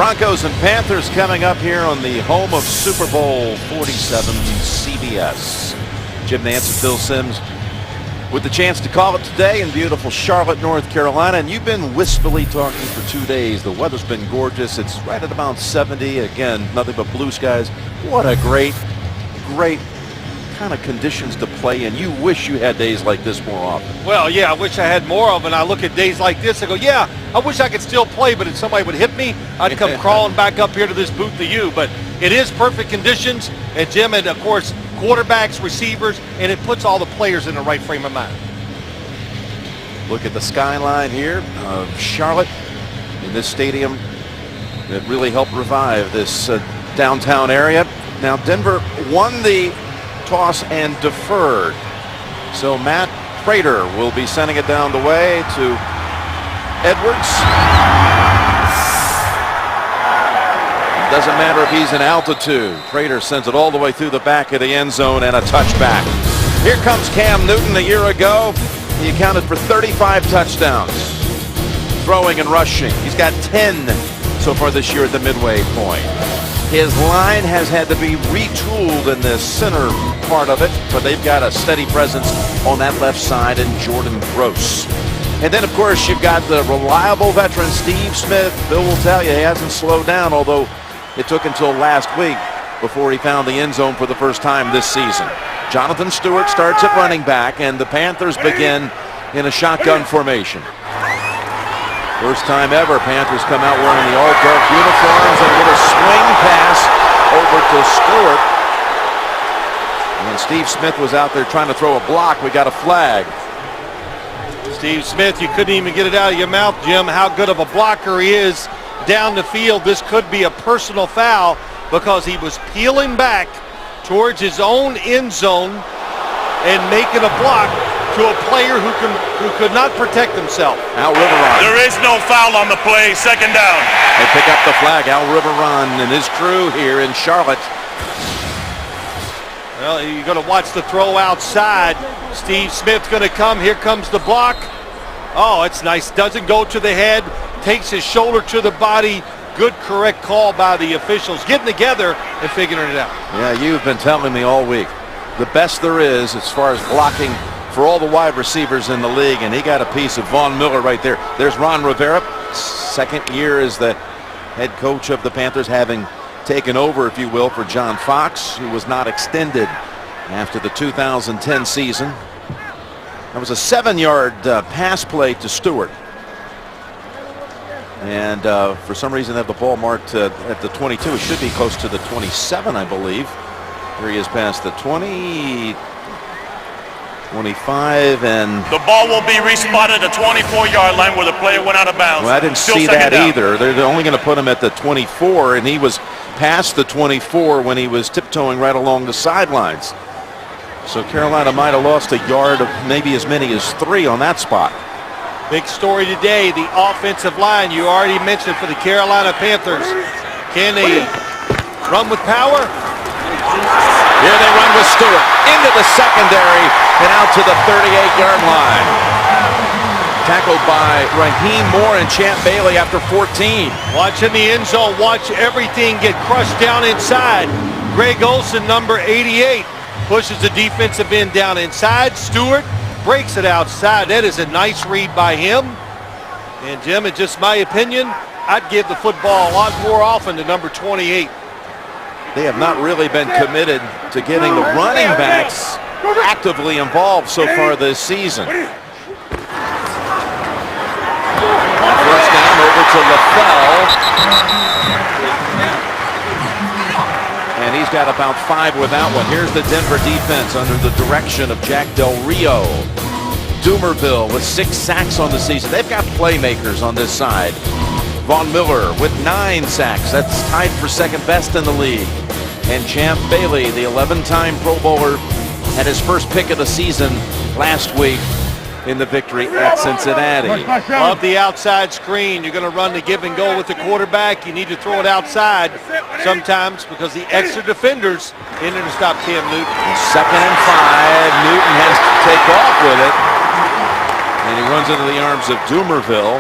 Broncos and Panthers coming up here on the home of Super Bowl 47 CBS. Jim Nance and Phil Simms with the chance to call it today in beautiful Charlotte, North Carolina. And you've been wistfully talking for 2 days. The weather's been gorgeous. It's right at about 70. Again, nothing but blue skies. What a great kind of conditions to play in. You wish you had days like this more often. Well, yeah, I wish I had more of them. And I look at days like this, I go, yeah, I wish I could still play, but if somebody would hit me, I'd come crawling back up here to this booth to you. But it is perfect conditions, and Jim, and of course, quarterbacks, receivers, and it puts all the players in the right frame of mind. Look at the skyline here of Charlotte in this stadium that really helped revive this downtown area. Now, Denver won the toss and deferred. So Matt Prater will be sending it down the way to Edwards. Doesn't matter if he's in altitude. Prater sends it all the way through the back of the end zone and a touchback. Here comes Cam Newton. A year ago, he accounted for 35 touchdowns, throwing and rushing. He's got 10 so far this year at the midway point. His line has had to be retooled in the center part of it, but they've got a steady presence on that left side in Jordan Gross. And then, of course, you've got the reliable veteran Steve Smith. Bill will tell you he hasn't slowed down, although it took until last week before he found the end zone for the first time this season. Jonathan Stewart starts at running back, and the Panthers begin in a shotgun formation. First time ever Panthers come out wearing the all-dark uniforms and get a swing pass over to Stewart. And Steve Smith was out there trying to throw a block. We got a flag. Steve Smith, you couldn't even get it out of your mouth, Jim, how good of a blocker he is down the field. This could be a personal foul because he was peeling back towards his own end zone and making a block to a player who could not protect himself. Al Riveron. There is no foul on the play. Second down. They pick up the flag. Al Riveron and his crew here in Charlotte. Well, you're going to watch the throw outside. Steve Smith's going to come. Here comes the block. Oh, it's nice. Doesn't go to the head. Takes his shoulder to the body. Good, correct call by the officials. Getting together and figuring it out. Yeah, you've been telling me all week. The best there is as far as blocking for all the wide receivers in the league, and he got a piece of Von Miller right there. There's Ron Rivera, second year as the head coach of the Panthers, having taken over, if you will, for John Fox, who was not extended after the 2010 season. That was a 7-yard pass play to Stewart. And for some reason, they have the ball marked at the 22. It should be close to the 27, I believe. Here he is past the 20, 25, and the ball will be respotted at the 24-yard line where the player went out of bounds. Well, I didn't see that either. They're only going to put him at the 24, and he was past the 24 when he was tiptoeing right along the sidelines. So Carolina might have lost a yard, of maybe as many as 3 on that spot. Big story today, the offensive line you already mentioned for the Carolina Panthers. Can they run with power? Here they run with Stewart into the secondary and out to the 38-yard line. Tackled by Raheem Moore and Champ Bailey after 14. Watch in the end zone. Watch everything get crushed down inside. Greg Olsen, number 88, pushes the defensive end down inside. Stewart breaks it outside. That is a nice read by him. And Jim, in just my opinion, I'd give the football a lot more often to number 28. They have not really been committed to getting the running backs actively involved so far this season. First down over to LaFell. And he's got about 5 with that one. Here's the Denver defense under the direction of Jack Del Rio. Doomerville with 6 sacks on the season. They've got playmakers on this side. Von Miller with 9 sacks. That's tied for second best in the league. And Champ Bailey, the 11-time Pro Bowler, had his first pick of the season last week in the victory at Cincinnati. Love the outside screen. You're going to run the give and go with the quarterback. You need to throw it outside sometimes because the extra defenders in there to stop Cam Newton. 2nd and 5. Newton has to take off with it. And he runs into the arms of Doomerville.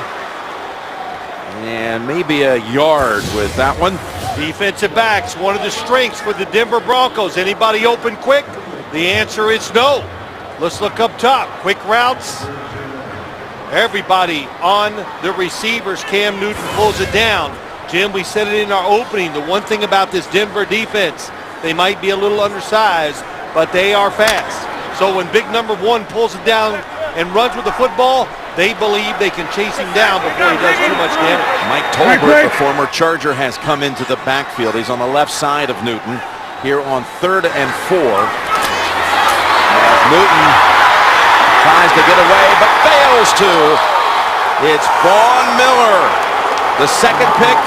And maybe a yard with that one. Defensive backs, one of the strengths for the Denver Broncos. Anybody open quick? The answer is no. Let's look up top. Quick routes. Everybody on the receivers. Cam Newton pulls it down. Jim, we said it in our opening. The one thing about this Denver defense, they might be a little undersized, but they are fast. So when big number one pulls it down and runs with the football, they believe they can chase him down before he does too much damage. Mike Tolbert, the former Charger, has come into the backfield. He's on the left side of Newton here on 3rd and 4. As Newton tries to get away but fails to. It's Von Miller, the second pick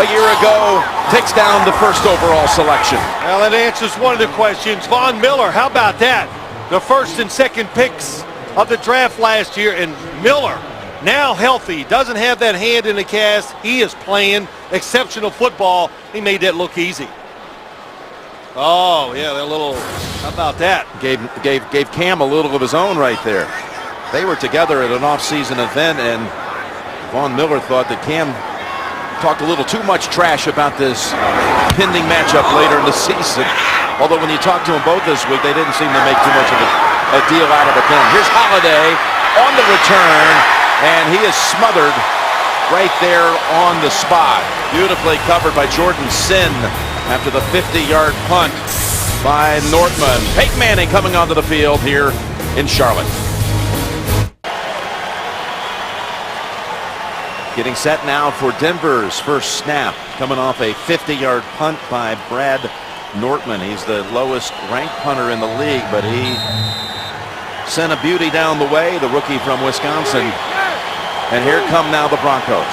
a year ago, takes down the first overall selection. Well, that answers one of the questions. Von Miller, how about that? The first and second picks of the draft last year, and Miller now healthy, doesn't have that hand in the cast. He is playing exceptional football. He made that look easy. Oh yeah, that little, how about that? Gave Cam a little of his own right there. They were together at an off-season event, and Von Miller thought that Cam talked a little too much trash about this pending matchup later in the season. Although when you talked to them both this week, they didn't seem to make too much of a deal out of it then. Here's Holiday on the return, and he is smothered right there on the spot. Beautifully covered by Jordan Sin after the 50-yard punt by Nortman. Peyton Manning coming onto the field here in Charlotte. Getting set now for Denver's first snap, coming off a 50-yard punt by Brad Nortman. He's the lowest ranked punter in the league, but he sent a beauty down the way, the rookie from Wisconsin. And here come now the Broncos,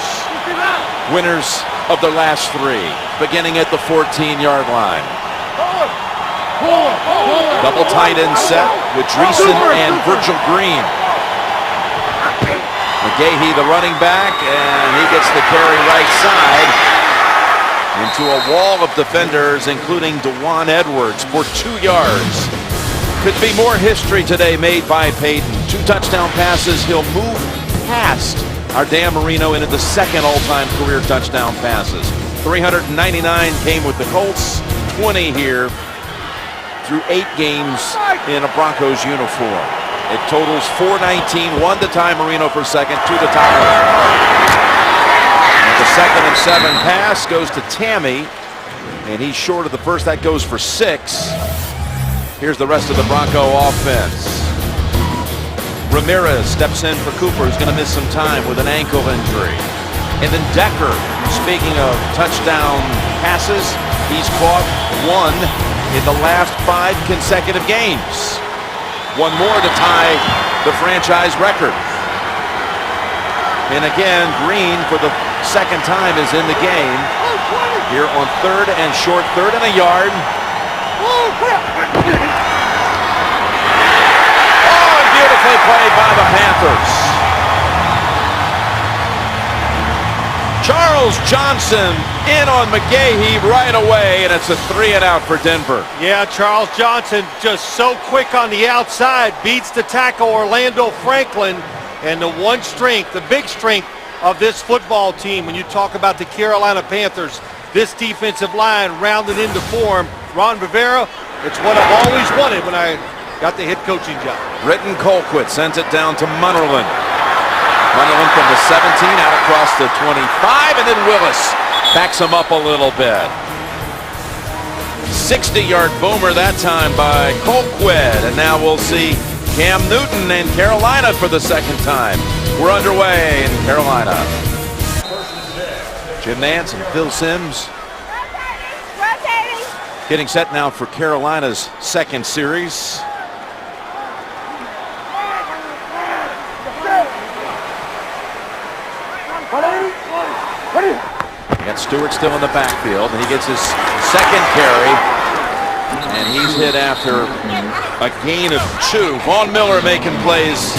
winners of their last 3, beginning at the 14-yard line. Double tight end set with Dreesen and Virgil Green. McGahee, the running back, and he gets the carry right side into a wall of defenders, including DeJuan Edwards for 2 yards. Could be more history today made by Peyton. 2 touchdown passes. He'll move past our Dan Marino into the second all-time career touchdown passes. 399 came with the Colts, 20 here through 8 games in a Broncos uniform. It totals 419, 1 to Ty Marino for second, 2 to Tyler. And the 2nd and 7 pass goes to Tammy, and he's short of the first. That goes for 6. Here's the rest of the Bronco offense. Ramirez steps in for Cooper, who's going to miss some time with an ankle injury. And then Decker, speaking of touchdown passes, he's caught 1 in the last 5 consecutive games. 1 more to tie the franchise record. And again, Green for the second time is in the game. Here on 3rd and short, 3rd and a yard. Oh, beautifully played by the Panthers. Charles Johnson in on McGahee right away, and it's a 3 and out for Denver. Yeah, Charles Johnson just so quick on the outside, beats the tackle Orlando Franklin, and the one strength, the big strength of this football team, when you talk about the Carolina Panthers, this defensive line rounded into form. Ron Rivera, it's what I've always wanted when I got the head coaching job. Britton Colquitt sends it down to Munnerlyn. Munnerlyn from the 17 out across the 25, and then Willis backs him up a little bit. 60-yard boomer that time by Colquitt, and now we'll see Cam Newton in Carolina for the second time. We're underway in Carolina. Jim Nance and Phil Simms getting set now for Carolina's second series. Got Stewart still in the backfield, and he gets his second carry, and he's hit after a gain of 2. Von Miller making plays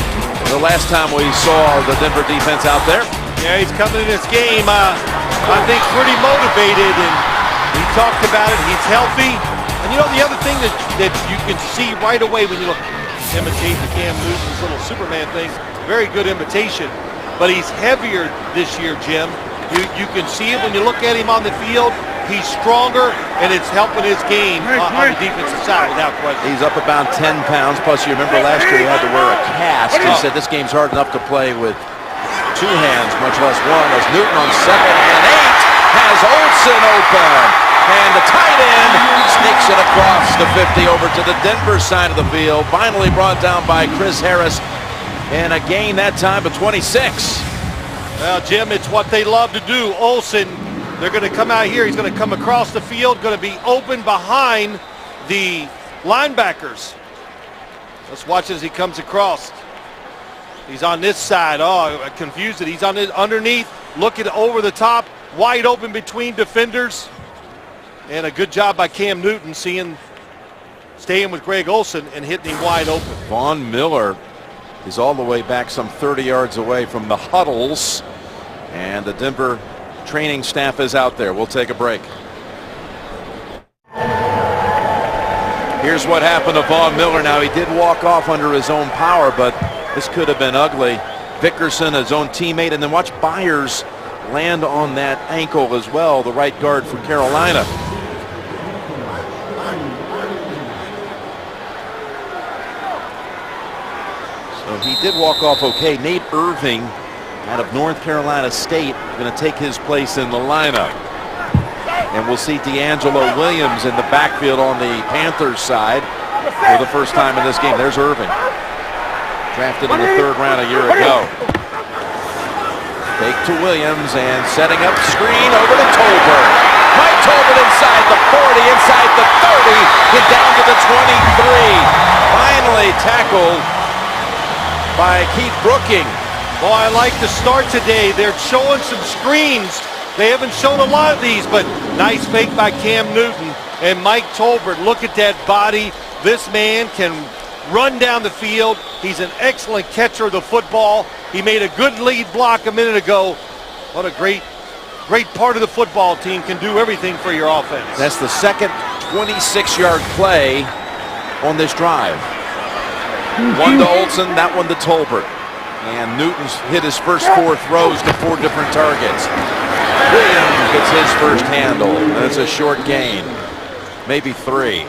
the last time we saw the Denver defense out there. Yeah, he's coming in this game, I think, pretty motivated, and he talked about it. He's healthy. And you know, the other thing that you can see right away when you look, imitate the Cam Newton's little Superman thing, very good imitation. But he's heavier this year, Jim. You can see it when you look at him on the field. He's stronger, and it's helping his game on the defensive side without question. He's up about 10 pounds. Plus, you remember last year he had to wear a cast. He said this game's hard enough to play with two hands, much less one. As Newton on 2nd and 8 has Olsen open. And the tight end sneaks it across the 50 over to the Denver side of the field. Finally brought down by Chris Harris. And a gain that time of 26. Well, Jim, it's what they love to do. Olsen, they're going to come out here. He's going to come across the field, going to be open behind the linebackers. Let's watch as he comes across. He's on this side. Oh, I confused it. He's on it underneath, looking over the top, wide open between defenders. And a good job by Cam Newton staying with Greg Olsen and hitting him wide open. Von Miller is all the way back some 30 yards away from the huddles. And the Denver training staff is out there. We'll take a break. Here's what happened to Von Miller. Now, he did walk off under his own power, but this could have been ugly. Vickerson, his own teammate, and then watch Byers land on that ankle as well, the right guard for Carolina. So he did walk off okay. Nate Irving out of North Carolina State going to take his place in the lineup. And we'll see D'Angelo Williams in the backfield on the Panthers side for the first time in this game. There's Irving, drafted in the 3rd round a year ago. Fake to Williams and setting up screen over to Tolbert. Mike Tolbert inside the 40, inside the 30, get down to the 23. Finally tackled by Keith Brooking. Boy, I like the start today. They're showing some screens. They haven't shown a lot of these, but nice fake by Cam Newton and Mike Tolbert. Look at that body. This man can run down the field. He's an excellent catcher of the football. He made a good lead block a minute ago. What a great part of the football team. Can do everything for your offense. That's the second 26-yard play on this drive. One to Olsen, that one to Tolbert. And Newton's hit his first 4 throws to 4 different targets. Williams gets his first handle. That's a short gain, maybe 3.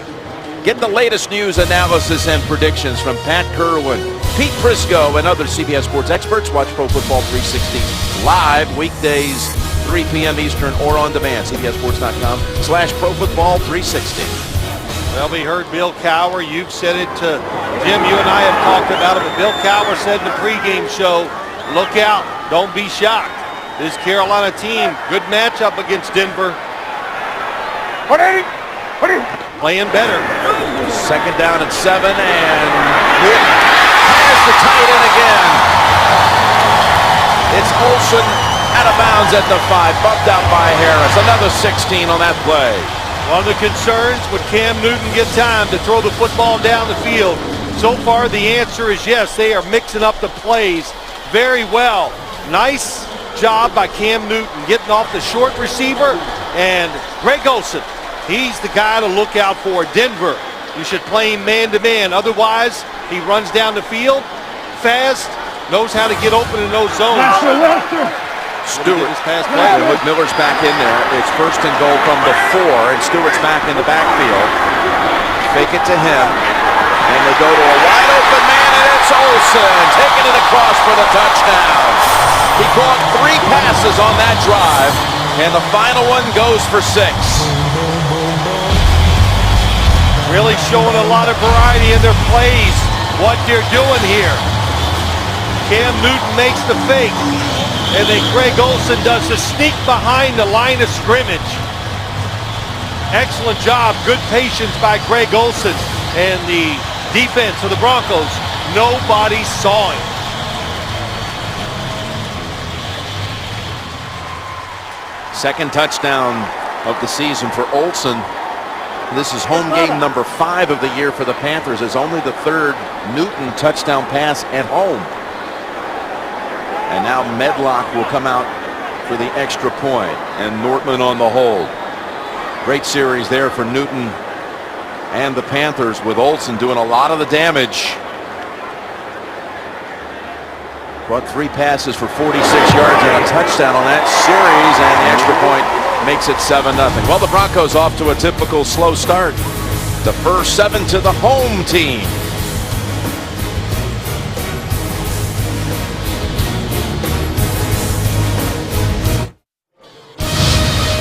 Get the latest news, analysis, and predictions from Pat Kerwin, Pete Prisco, and other CBS Sports experts. Watch Pro Football 360 live weekdays, 3 p.m. Eastern, or on demand. CBSSports.com/Pro Football 360. Well, we heard Bill Cowher. You've said it to Jim. You and I have talked about it. But Bill Cowher said in the pregame show, look out. Don't be shocked. This Carolina team, good matchup against Denver. Playing better. 2nd down and 7, and Newton has the tight end again. It's Olsen out of bounds at the 5, bumped out by Harris. Another 16 on that play. One of the concerns, would Cam Newton get time to throw the football down the field? So far, the answer is yes. They are mixing up the plays very well. Nice job by Cam Newton getting off the short receiver, and Greg Olsen, he's the guy to look out for. Denver, you should play him man-to-man. Otherwise, he runs down the field fast, knows how to get open in those zones. Stewart, Miller's back in there. It's 1st and goal from the 4, and Stewart's back in the backfield. Fake it to him, and they go to a wide open man, and it's Olsen taking it across for the touchdown. He caught 3 passes on that drive, and the final one goes for 6. Really showing a lot of variety in their plays, what they're doing here. Cam Newton makes the fake, and then Greg Olsen does the sneak behind the line of scrimmage. Excellent job, good patience by Greg Olsen, and the defense of the Broncos, nobody saw him. Second touchdown of the season for Olsen. This is home game number 5 of the year for the Panthers. It's only the 3rd Newton touchdown pass at home. And now Medlock will come out for the extra point, and Nortman on the hold. Great series there for Newton and the Panthers, with Olsen doing a lot of the damage. Caught 3 passes for 46 yards and a touchdown on that series, and the extra point makes it 7-0. Well, the Broncos off to a typical slow start. The first 7 to the home team.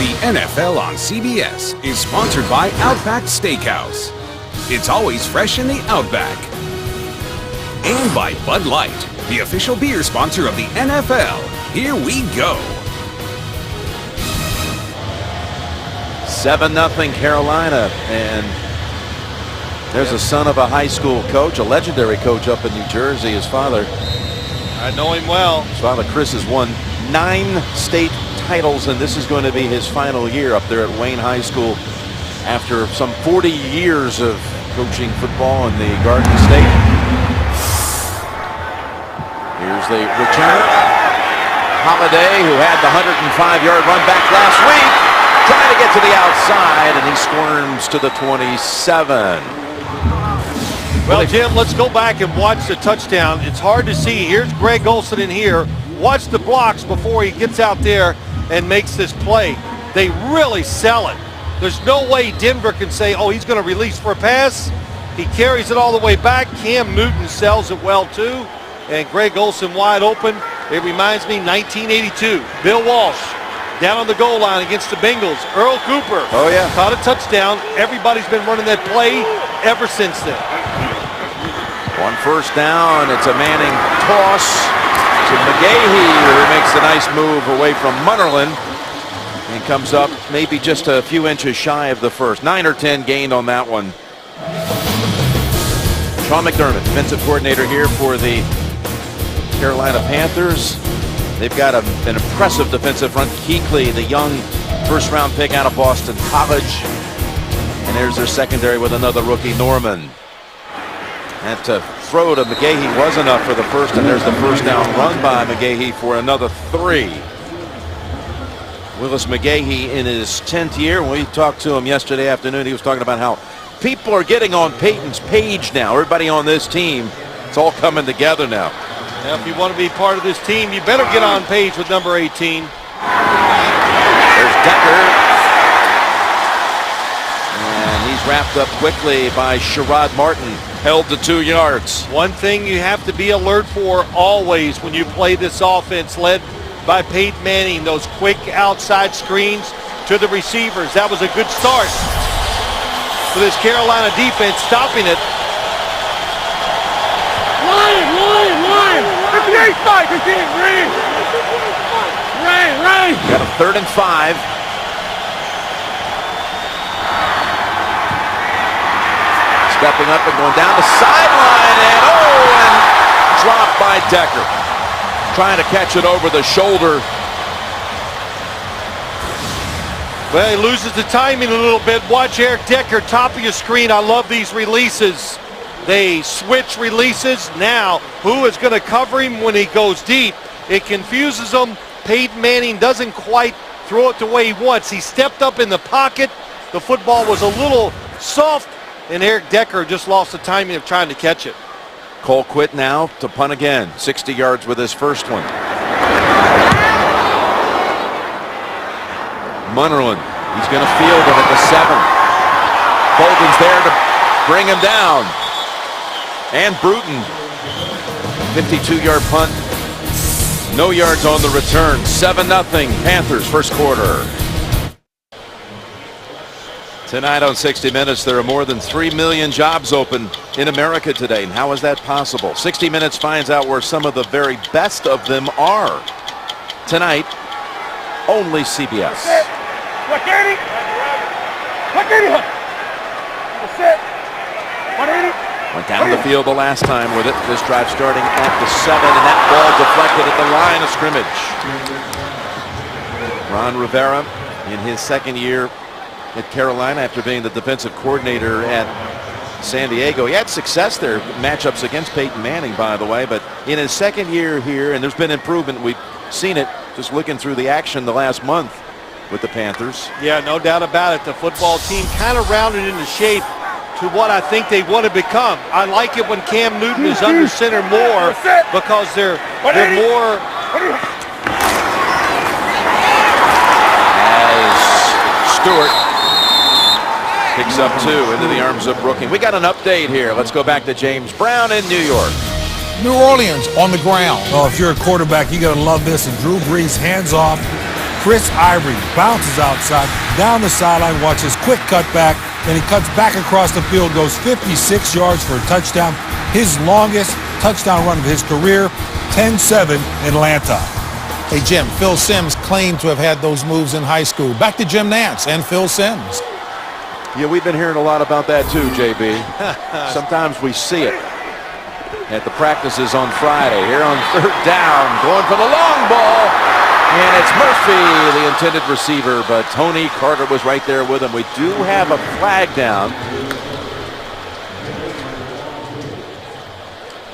The NFL on CBS is sponsored by Outback Steakhouse. It's always fresh in the Outback. And by Bud Light, the official beer sponsor of the NFL. Here we go. 7-0 Carolina, and there's a son of a high school coach, a legendary coach up in New Jersey. His father, I know him well. His father Chris has won 9 state titles, and this is going to be his final year up there at Wayne High School after some 40 years of coaching football in the Garden State. Here's the return. Holiday, who had the 105-yard run back last week, trying to get to the outside, and he squirms to the 27. Well, Jim, let's go back and watch the touchdown. It's hard to see. Here's Greg Olsen in here. Watch the blocks before he gets out there and makes this play. They really sell it. There's no way Denver can say, oh, he's going to release for a pass. He carries it all the way back. Cam Newton sells it well, too. And Greg Olsen wide open. It reminds me 1982. Bill Walsh down on the goal line against the Bengals. Earl Cooper caught a touchdown. Everybody's been running that play ever since then. On first down, it's a Manning toss to McGahee, who makes a nice move away from Munnerlyn and comes up maybe just a few inches shy of the first. 9 or 10 gained on that one. Sean McDermott, defensive coordinator here for the Carolina Panthers. They've got an impressive defensive front. Kuechly, the young first-round pick out of Boston College. And there's their secondary with another rookie, Norman. That throw to McGahee was enough for the first, and there's the first down run by McGahee for another 3. Willis McGahee in his 10th year. When we talked to him yesterday afternoon, he was talking about how people are getting on Peyton's page now. Everybody on this team, it's all coming together now. Now, if you want to be part of this team, you better get on page with number 18. There's Decker. And he's wrapped up quickly by Sherrod Martin, held to 2 yards. One thing you have to be alert for always when you play this offense led by Peyton Manning, those quick outside screens to the receivers. That was a good start for this Carolina defense, stopping it. Got a 3rd and 5. Stepping up and going down the sideline, and dropped by Decker. Trying to catch it over the shoulder. Well, he loses the timing a little bit. Watch Eric Decker, top of your screen. I love these releases. They switch releases. Now, who is going to cover him when he goes deep? It confuses them. Peyton Manning doesn't quite throw it the way he wants. He stepped up in the pocket. The football was a little soft, and Eric Decker just lost the timing of trying to catch it. Colquitt now to punt again. 60 yards with his first one. Munnerlyn, he's going to field it at the 7. Bolden's there to bring him down. And Bruton, 52-yard punt. No yards on the return. 7-0 Panthers first quarter. Tonight on 60 Minutes, there are more than 3 million jobs open in America today. And how is that possible? 60 Minutes finds out where some of the very best of them are. Tonight, only CBS. Went down the field the last time with it. This drive starting at the 7, and that ball deflected at the line of scrimmage. Ron Rivera in his 2nd year at Carolina after being the defensive coordinator at San Diego. He had success there, matchups against Peyton Manning, by the way, but in his 2nd year here, and there's been improvement. We've seen it just looking through the action the last month with the Panthers. Yeah, no doubt about it. The football team kind of rounded into shape to what I think they want to become. I like it when Cam Newton is under center more because they're more. As Stewart picks up 2 into the arms of Brooking. We got an update here. Let's go back to James Brown in New York. New Orleans on the ground. Oh, if you're a quarterback, you got to love this. And Drew Brees hands off. Chris Ivory bounces outside, down the sideline, watches quick cutback, then he cuts back across the field, goes 56 yards for a touchdown. His longest touchdown run of his career, 10-7 Atlanta. Hey, Jim, Phil Simms claimed to have had those moves in high school. Back to Jim Nantz and Phil Simms. Yeah, we've been hearing a lot about that too, JB. Sometimes we see it at the practices on Friday. Here on 3rd down, going for the long ball. And it's Murphy, the intended receiver, but Tony Carter was right there with him. We do have a flag down.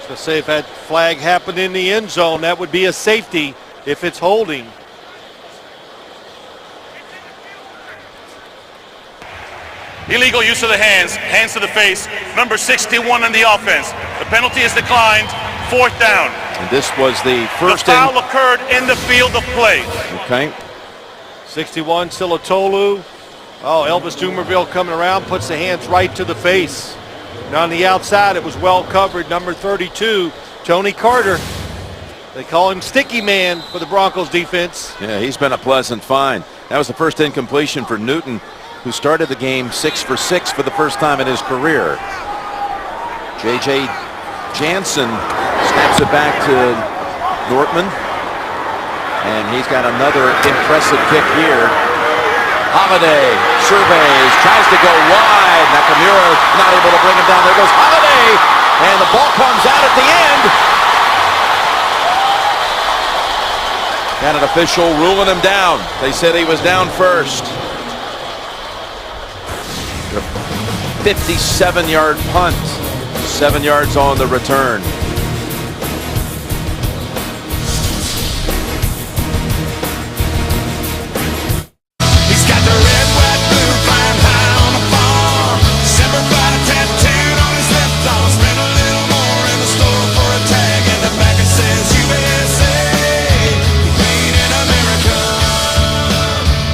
To say if that flag happened in the end zone, that would be a safety if it's holding. Illegal use of the hands to the face. Number 61 in the offense. The penalty is declined. 4th down. And this was the first. The foul occurred in the field of play. Okay. 61 Silatolu. Oh, Elvis Dumerville coming around, puts the hands right to the face. And on the outside, it was well covered. Number 32, Tony Carter. They call him Sticky Man for the Broncos defense. Yeah, he's been a pleasant find. That was the first incompletion for Newton, who started the game 6 for 6 for the first time in his career. J.J. Jansen snaps it back to Nortman. And he's got another impressive kick here. Holiday surveys, tries to go wide. Nakamura not able to bring him down. There goes Holiday. And the ball comes out at the end. And an official ruling him down. They said he was down first. 57-yard punt. 7 yards on the return. He's got the red, white, blue flying high on the farm. Semper Fi tattooed on his left arm. Spent a little more in the store for a tag, and the back it says USA. Made in America.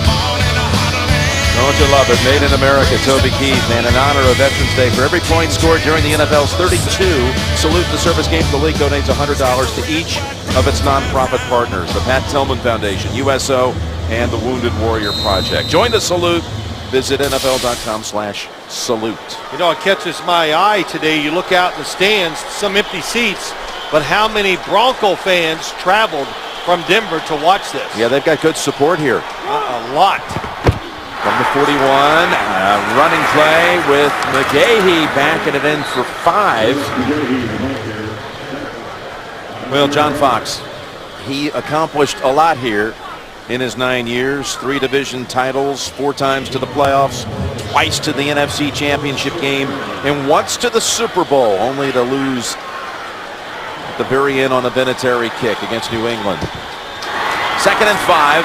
Born in a heartland. Don't you love it? Made in America. Toby Keith, man, in honor of Veterans Day. For every point scored during the NFL's 32 Salute the Service games, the league donates $100 to each of its nonprofit partners, the Pat Tillman Foundation, USO, and the Wounded Warrior Project. Join the Salute. Visit NFL.com/salute. You know, it catches my eye today. You look out in the stands, some empty seats, but how many Bronco fans traveled from Denver to watch this? Yeah, they've got good support here. A lot. From the 41, running play with McGahee backing it in for 5. Well, John Fox, he accomplished a lot here in his 9 years. 3 division titles, 4 times to the playoffs, twice to the NFC Championship game, and once to the Super Bowl, only to lose at the very end on a Vinatieri kick against New England. 2nd and 5.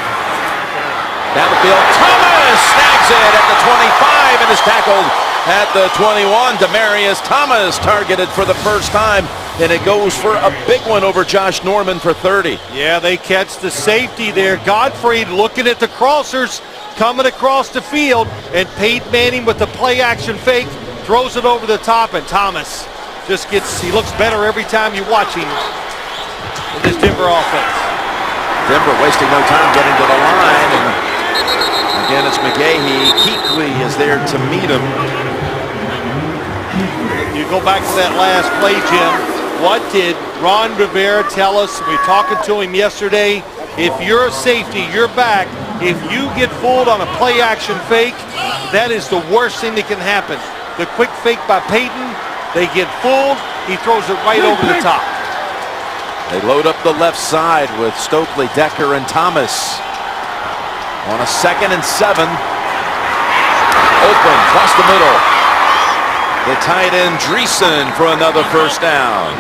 Down the field, Thomas snags it at the 25 and is tackled at the 21. Demaryius Thomas targeted for the first time, and it goes for a big one over Josh Norman for 30. Yeah, they catch the safety there. Godfrey looking at the crossers coming across the field, and Peyton Manning with the play-action fake throws it over the top, and Thomas just he looks better every time you watch him with this Denver offense. Denver wasting no time getting to the line, and again, it's McGahee. Kuechly is there to meet him. You go back to that last play, Jim. What did Ron Rivera tell us? We were talking to him yesterday. If you're a safety, you're back. If you get fooled on a play-action fake, that is the worst thing that can happen. The quick fake by Peyton, they get fooled. He throws it right over the top. They load up the left side with Stokely, Decker, and Thomas. On a 2nd and 7. Open, across the middle. The tight end, Dreesen, for another first down.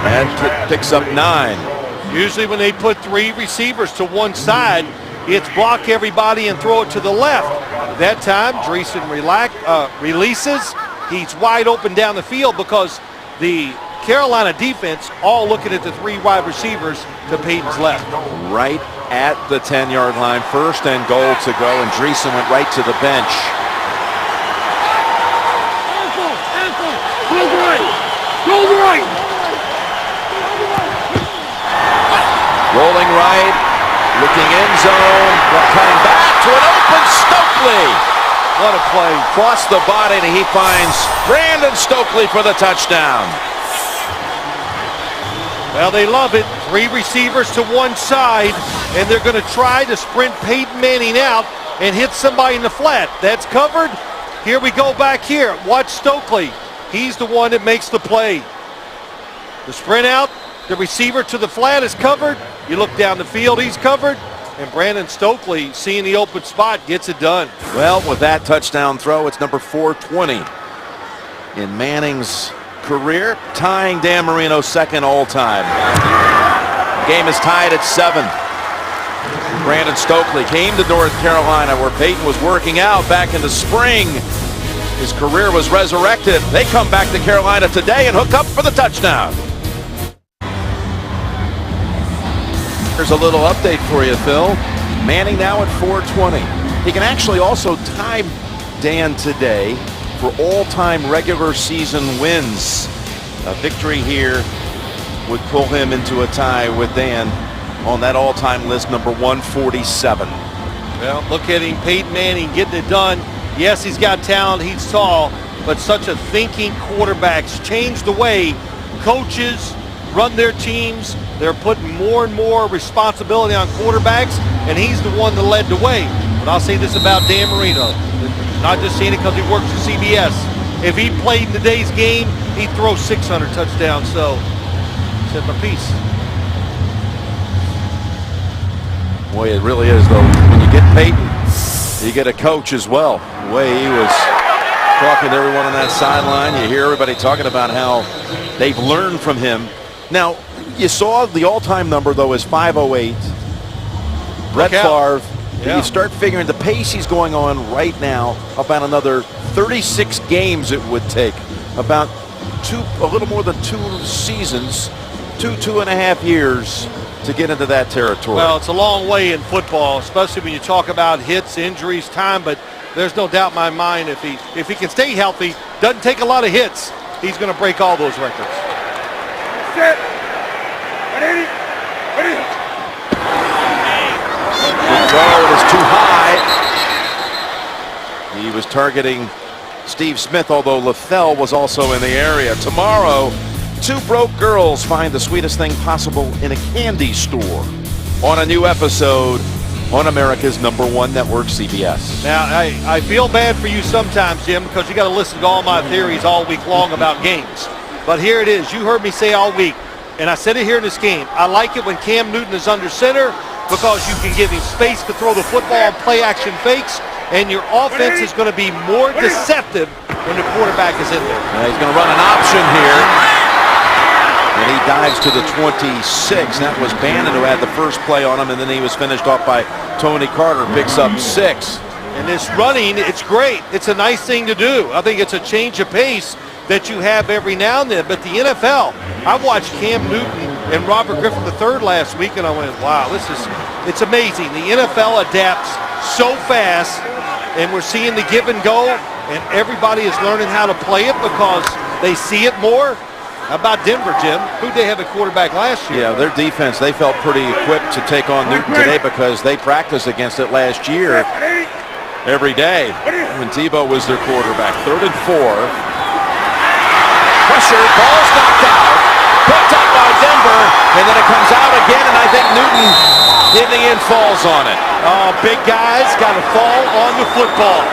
And picks up 9. Usually when they put 3 receivers to one side, it's block everybody and throw it to the left. That time, Dreesen releases, he's wide open down the field because the Carolina defense all looking at the 3 wide receivers to Peyton's left. Right at the 10-yard line. First and goal to go, and Dreesen went right to the bench. Rolling right, looking end zone, cutting back to an open Stokely. What a play. Across the body, and he finds Brandon Stokely for the touchdown. Well, they love it. 3 receivers to one side, and they're going to try to sprint Peyton Manning out and hit somebody in the flat. That's covered. Here we go back here. Watch Stokely. He's the one that makes the play. The sprint out, the receiver to the flat is covered. You look down the field, he's covered. And Brandon Stokely, seeing the open spot, gets it done. Well, with that touchdown throw, it's number 420 in Manning's career, tying Dan Marino's second all-time. Game is tied at 7. Brandon Stokely came to North Carolina where Peyton was working out back in the spring. His career was resurrected. They come back to Carolina today and hook up for the touchdown. Here's a little update for you, Phil. Manning now at 420. He can actually also tie Dan today for all-time regular season wins. A victory here would pull him into a tie with Dan on that all-time list, number 147. Well, look at him, Peyton Manning getting it done. Yes, he's got talent, he's tall, but such a thinking quarterback's changed the way coaches run their teams. They're putting more and more responsibility on quarterbacks, and he's the one that led the way. But I'll say this about Dan Marino, not just saying it because he works for CBS. If he played in today's game, he'd throw 600 touchdowns. So, said my piece. Boy, it really is, though. When you get Peyton, you get a coach as well. The way he was talking to everyone on that sideline, you hear everybody talking about how they've learned from him. Now, you saw the all-time number, though, is 508. Brett Favre. Yeah. You start figuring the pace he's going on right now, about another 36 games it would take. About a little more than 2 seasons, 2.5 years to get into that territory. Well, it's a long way in football, especially when you talk about hits, injuries, time, but there's no doubt in my mind if he can stay healthy, doesn't take a lot of hits, he's going to break all those records. The throw is too high. He was targeting Steve Smith, although LaFell was also in the area. Tomorrow, 2 broke girls find the sweetest thing possible in a candy store on a new episode on America's #1 network, CBS. Now, I feel bad for you sometimes, Jim, because you got to listen to all my theories all week long about games. But here it is. You heard me say all week, and I said it here in this game. I like it when Cam Newton is under center because you can give him space to throw the football and play action fakes, and your offense is going to be more deceptive when the quarterback is in there. He's going to run an option here. And he dives to the 26. That was Bannon who had the first play on him, and then he was finished off by Tony Carter, picks up 6. And this running, it's great. It's a nice thing to do. I think it's a change of pace that you have every now and then. But the NFL, I watched Cam Newton and Robert Griffin III last week, and I went, wow, it's amazing. The NFL adapts so fast, and we're seeing the give and go, and everybody is learning how to play it because they see it more. How about Denver, Jim? Who'd they have a quarterback last year? Yeah, their defense, they felt pretty equipped to take on Newton today because they practiced against it last year every day when Tebow was their quarterback. 3rd and 4. Pressure, ball's knocked out, picked up by Denver, and then it comes out again, and I think Newton in the end falls on it. Oh, big guys got to fall on the football.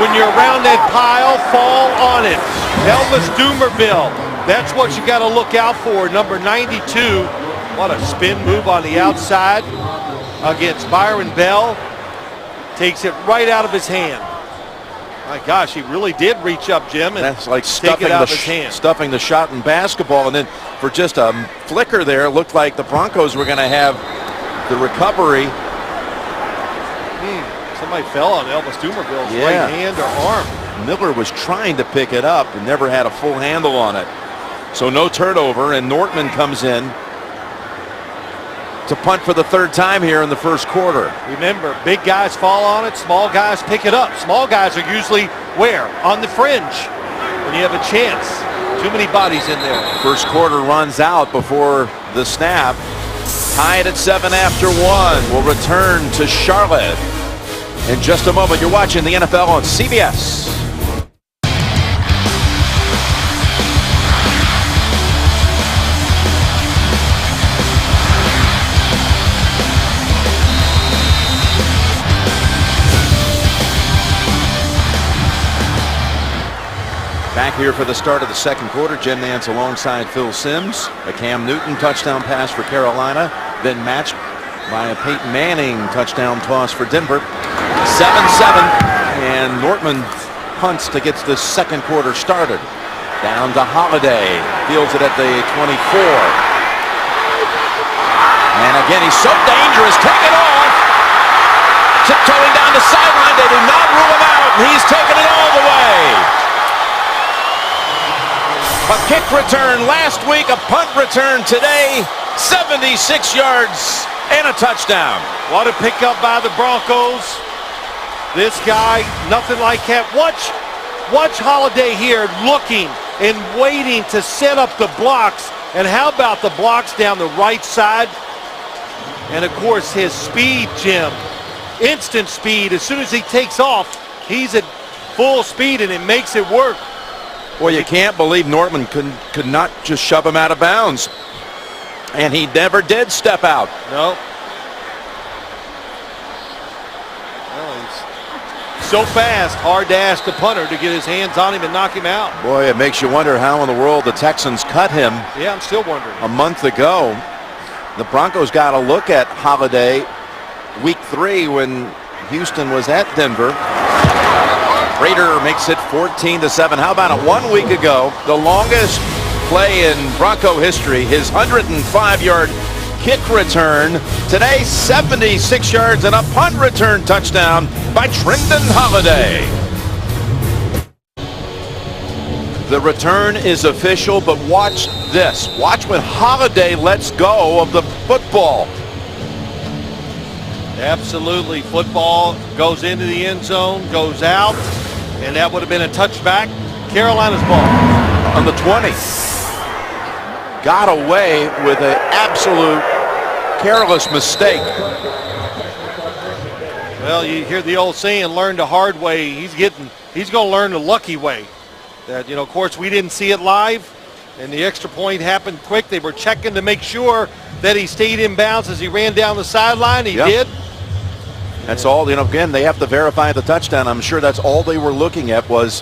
When you're around that pile, fall on it. Elvis Dumerville, that's what you got to look out for. Number 92, what a spin move on the outside against Byron Bell. Takes it right out of his hand. My gosh, he really did reach up, Jim, and that's like take it out of his hand. Stuffing the shot in basketball, and then for just a flicker there, it looked like the Broncos were going to have the recovery. Somebody fell on Elvis Dumerville's right hand or arm. Miller was trying to pick it up and never had a full handle on it. So no turnover, and Nortman comes in to punt for the third time here in the first quarter. Remember, big guys fall on it, small guys pick it up. Small guys are usually where? On the fringe when you have a chance. Too many bodies in there. First quarter runs out before the snap. Tied at 7 after 1. We'll return to Charlotte in just a moment. You're watching the NFL on CBS. Back here for the start of the second quarter. Jim Nantz alongside Phil Simms. A Cam Newton touchdown pass for Carolina, then matched by a Peyton Manning touchdown toss for Denver. 7-7, and Nortman punts to get the second quarter started. Down to Holiday, fields it at the 24. And again, he's so dangerous. Take it off. Tiptoeing down the sideline. They do not rule him out, and he's taking it all the way. A kick return last week, a punt return today, 76 yards and a touchdown. What a pickup by the Broncos. This guy, nothing like that. Watch Holiday here looking and waiting to set up the blocks. And how about the blocks down the right side? And of course his speed, Jim. Instant speed. As soon as he takes off, he's at full speed and it makes it work. Well, you can't believe Nortman could not just shove him out of bounds. And he never did step out. No. Well, he's so fast, hard to ask the punter to get his hands on him and knock him out. Boy, it makes you wonder how in the world the Texans cut him. Yeah, I'm still wondering. A month ago. The Broncos got a look at Holiday week 3 when Houston was at Denver. Prater makes it 14-7. How about it 1 week ago? The longest play in Bronco history, his 105-yard kick return. Today, 76 yards and a punt return touchdown by Trendon Holiday. The return is official, but watch this. Watch when Holiday lets go of the football. Absolutely. Football goes into the end zone, goes out, and that would have been a touchback. Carolina's ball. On the 20. Got away with an absolute careless mistake. Well, you hear the old saying, learn the hard way. He's going to learn the lucky way. That, of course, we didn't see it live, and the extra point happened quick. They were checking to make sure that he stayed in bounds as he ran down the sideline. He did. That's all, again, they have to verify the touchdown. I'm sure that's all they were looking at was,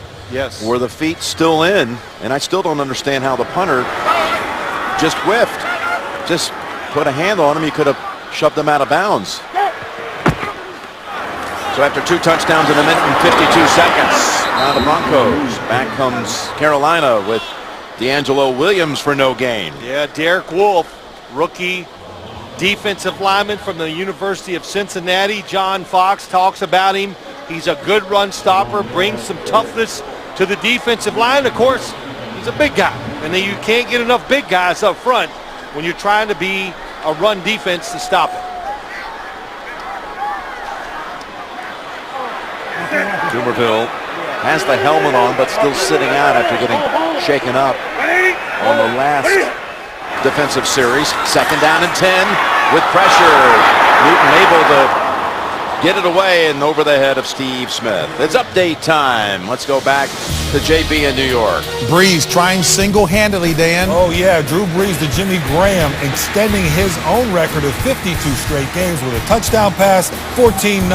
were the feet still in? And I still don't understand how the punter just whiffed. Just put a hand on him. He could have shoved him out of bounds. So after 2 touchdowns in a minute and 52 seconds, now the Broncos. Back comes Carolina with D'Angelo Williams for no gain. Yeah, Derek Wolfe, rookie defensive lineman from the University of Cincinnati. John Fox talks about him. He's a good run stopper, brings some toughness to the defensive line. Of course, he's a big guy, and you can't get enough big guys up front when you're trying to be a run defense to stop it. Dumerville has the helmet on, but still sitting out after getting shaken up on the last defensive series. 2nd down and 10 with pressure. Newton able to get it away and over the head of Steve Smith. It's update time. Let's go back to JB in New York. Breeze trying single-handedly, Dan. Oh, yeah, Drew Brees to Jimmy Graham, extending his own record of 52 straight games with a touchdown pass, 14-0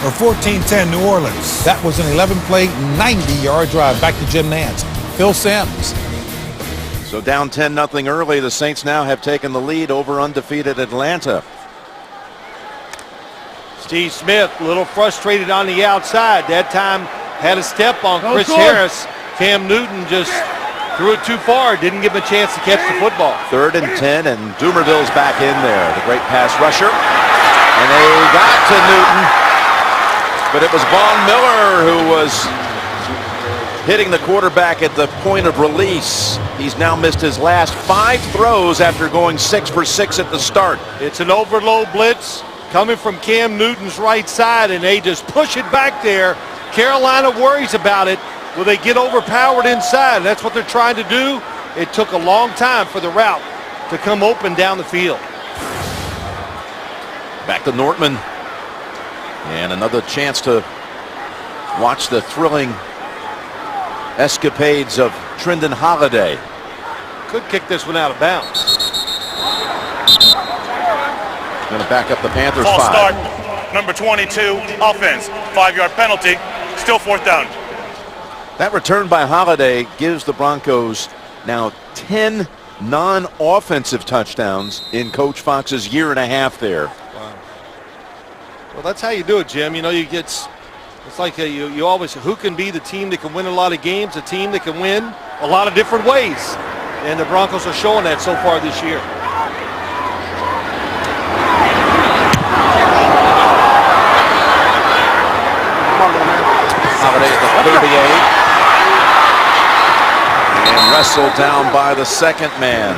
or 14-10 New Orleans. That was an 11-play, 90-yard drive. Back to Jim Nantz. Phil Simms. So down 10-0 early. The Saints now have taken the lead over undefeated Atlanta. Steve Smith a little frustrated on the outside. That time had a step on Chris Harris. Cam Newton just threw it too far. Didn't give him a chance to catch the football. 3rd and 10, and Dumerville's back in there. The great pass rusher. And they got to Newton. But it was Von Miller who was hitting the quarterback at the point of release. He's now missed his last 5 throws after going 6 for 6 at the start. It's an overload blitz coming from Cam Newton's right side, and they just push it back there. Carolina worries about it. Will they get overpowered inside? That's what they're trying to do. It took a long time for the route to come open down the field. Back to Nortman. And another chance to watch the thrilling escapades of Trindon Holiday. Could kick this one out of bounds. Going to back up the Panthers. False 5. start, number 22, offense. 5-yard penalty, still 4th down. That return by Holiday gives the Broncos now 10 non-offensive touchdowns in Coach Fox's year and a half there. Wow. Well, that's how you do it, Jim. You know, it's like you always, who can be the team that can win a lot of games, a team that can win a lot of different ways. And the Broncos are showing that so far this year. Holiday at the 38. And wrestled down by the second man.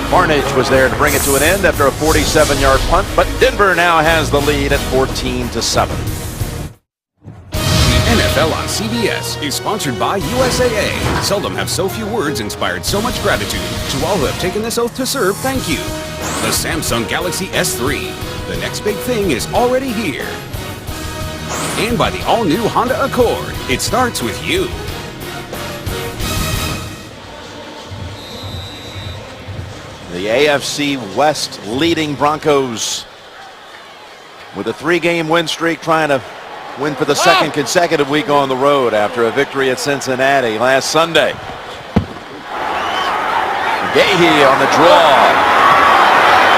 Barnage was there to bring it to an end after a 47-yard punt, but Denver now has the lead at 14-7. The NFL on CBS is sponsored by USAA. Seldom have so few words inspired so much gratitude. To all who have taken this oath to serve, thank you. The Samsung Galaxy S3. The next big thing is already here. And by the all-new Honda Accord. It starts with you. The AFC West leading Broncos with a 3-game win streak, trying to win for the second consecutive week on the road after a victory at Cincinnati last Sunday. Gahey on the draw.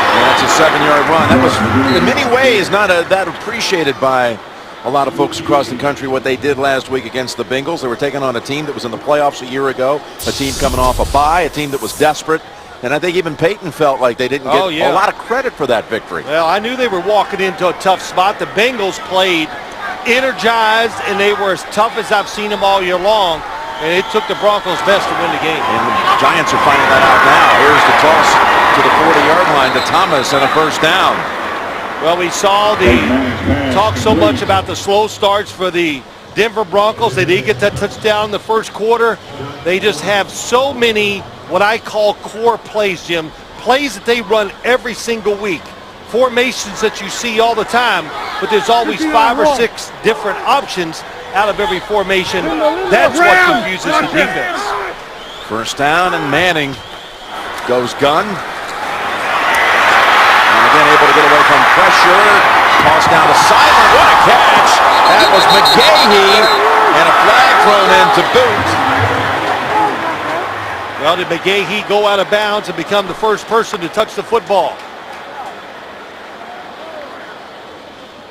And that's a 7-yard run. That was in many ways not that appreciated by a lot of folks across the country, what they did last week against the Bengals. They were taking on a team that was in the playoffs a year ago, a team coming off a bye, a team that was desperate. And I think even Peyton felt like they didn't get a lot of credit for that victory. Well, I knew they were walking into a tough spot. The Bengals played energized, and they were as tough as I've seen them all year long. And it took the Broncos best to win the game. And the Giants are finding that out now. Here's the toss to the 40-yard line to Thomas and a first down. Well, we saw the talk so much about the slow starts for the Denver Broncos. They didn't get that touchdown in the first quarter. They just have so many what I call core plays, Jim. Plays that they run every single week. Formations that you see all the time, but there's always 5 or 6 different options out of every formation. That's what confuses the defense. First down, and Manning goes gun. And again, able to get away from pressure. Toss down to Simon. What a catch. That was McGahey. And a flag thrown in to boot. Well, did McGahey go out of bounds and become the first person to touch the football?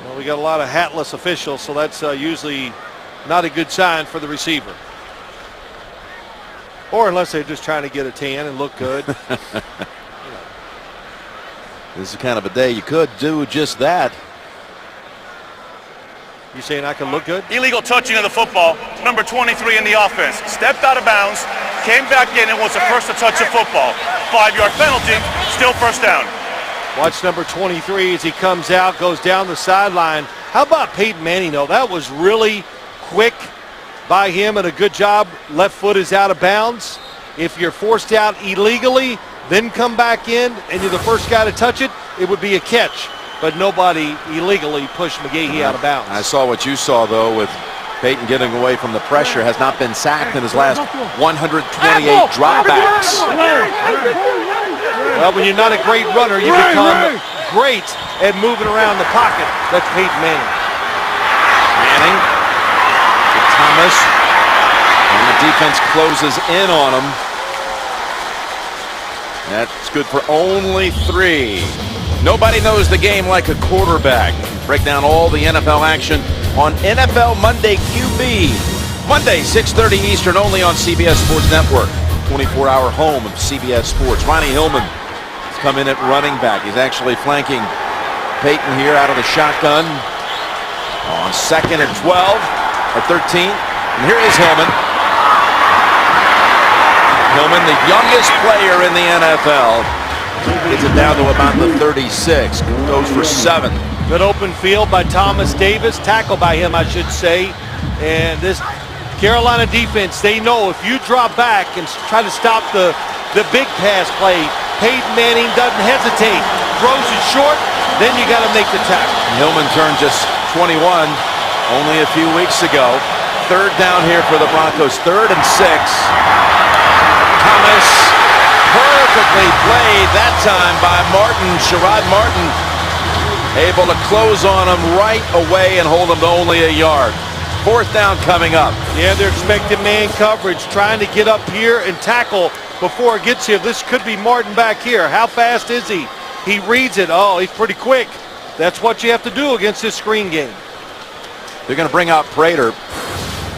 Well, we got a lot of hatless officials, so that's usually not a good sign for the receiver. Or unless they're just trying to get a tan and look good. This is kind of a day you could do just that. You saying I can look good? Illegal touching of the football, number 23 in the offense. Stepped out of bounds, came back in and was the first to touch the football. 5-yard penalty, still first down. Watch number 23 as he comes out, goes down the sideline. How about Peyton Manning, though? That was really quick by him and a good job. Left foot is out of bounds. If you're forced out illegally, then come back in and you're the first guy to touch it, it would be a catch. But nobody illegally pushed McGahey out of bounds. I saw what you saw, though, with Peyton getting away from the pressure. Has not been sacked in his last 128 dropbacks. Well, when you're not a great runner, you become great at moving around the pocket. That's Peyton Manning. Manning to Thomas. And the defense closes in on him. That's good for only 3. Nobody knows the game like a quarterback. Break down all the NFL action on NFL Monday QB. Monday, 6:30 Eastern, only on CBS Sports Network. 24-hour home of CBS Sports. Ronnie Hillman has come in at running back. He's actually flanking Peyton here out of the shotgun on 2nd and 12 or 13. And here is Hillman. Hillman, the youngest player in the NFL, gets it down to about the 36. Goes for 7. Good open field by Thomas Davis. Tackle by him, I should say. And this Carolina defense, they know if you drop back and try to stop the big pass play, Peyton Manning doesn't hesitate. Throws it short, then you got to make the tackle. Hillman turned just 21 only a few weeks ago. Third down here for the Broncos. 3rd and 6. Thomas, perfectly played that time by Martin, Sherrod Martin. Able to close on him right away and hold him to only a yard. 4th down coming up. Yeah, they're expecting man coverage, trying to get up here and tackle before it gets here. This could be Martin back here. How fast is he? He reads it. Oh, he's pretty quick. That's what you have to do against this screen game. They're going to bring out Prater,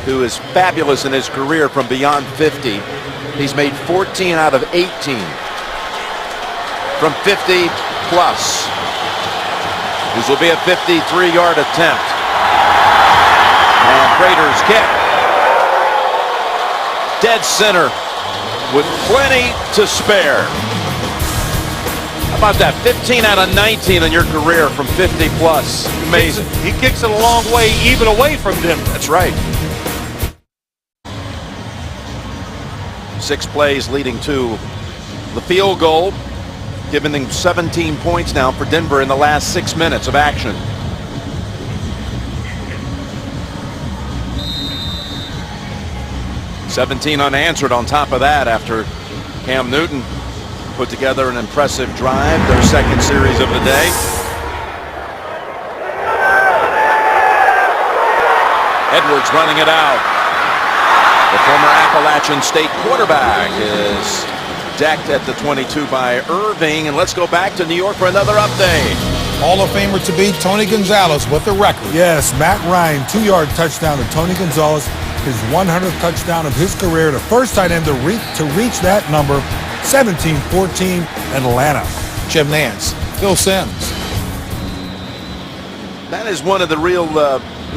who is fabulous in his career from beyond 50. He's made 14 out of 18 from 50 plus. This will be a 53-yard attempt. And Prater's kick. Dead center with plenty to spare. How about that? 15 out of 19 in your career from 50 plus. Amazing. He kicks it a long way, even away from Denver. That's right. 6 plays leading to the field goal, giving them 17 points now for Denver in the last 6 minutes of action. $17 unanswered on top of that after Cam Newton put together an impressive drive, their 2nd series of the day. Edwards running it out. The former Appalachian State quarterback is decked at the 22 by Irving. And let's go back to New York for another update. Hall of Famer to be Tony Gonzalez with the record. Yes, Matt Ryan, 2-yard touchdown to Tony Gonzalez, his 100th touchdown of his career, the first tight end to reach that number. 17-14 Atlanta. Jim Nance, Phil Simms. That is one of the real,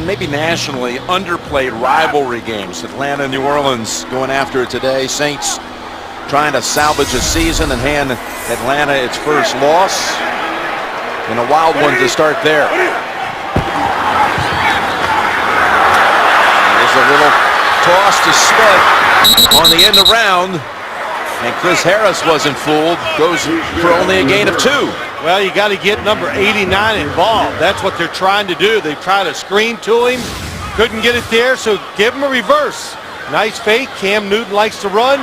maybe nationally underplayed rivalry games. Atlanta and New Orleans going after it today. Saints trying to salvage a season and hand Atlanta its first loss. And a wild one to start there. There's a little toss to Smith on the end around. And Chris Harris wasn't fooled. Goes for only a gain of 2. Well, you got to get number 89 involved. That's what they're trying to do. They try to screen to him. Couldn't get it there, so give him a reverse. Nice fake. Cam Newton likes to run.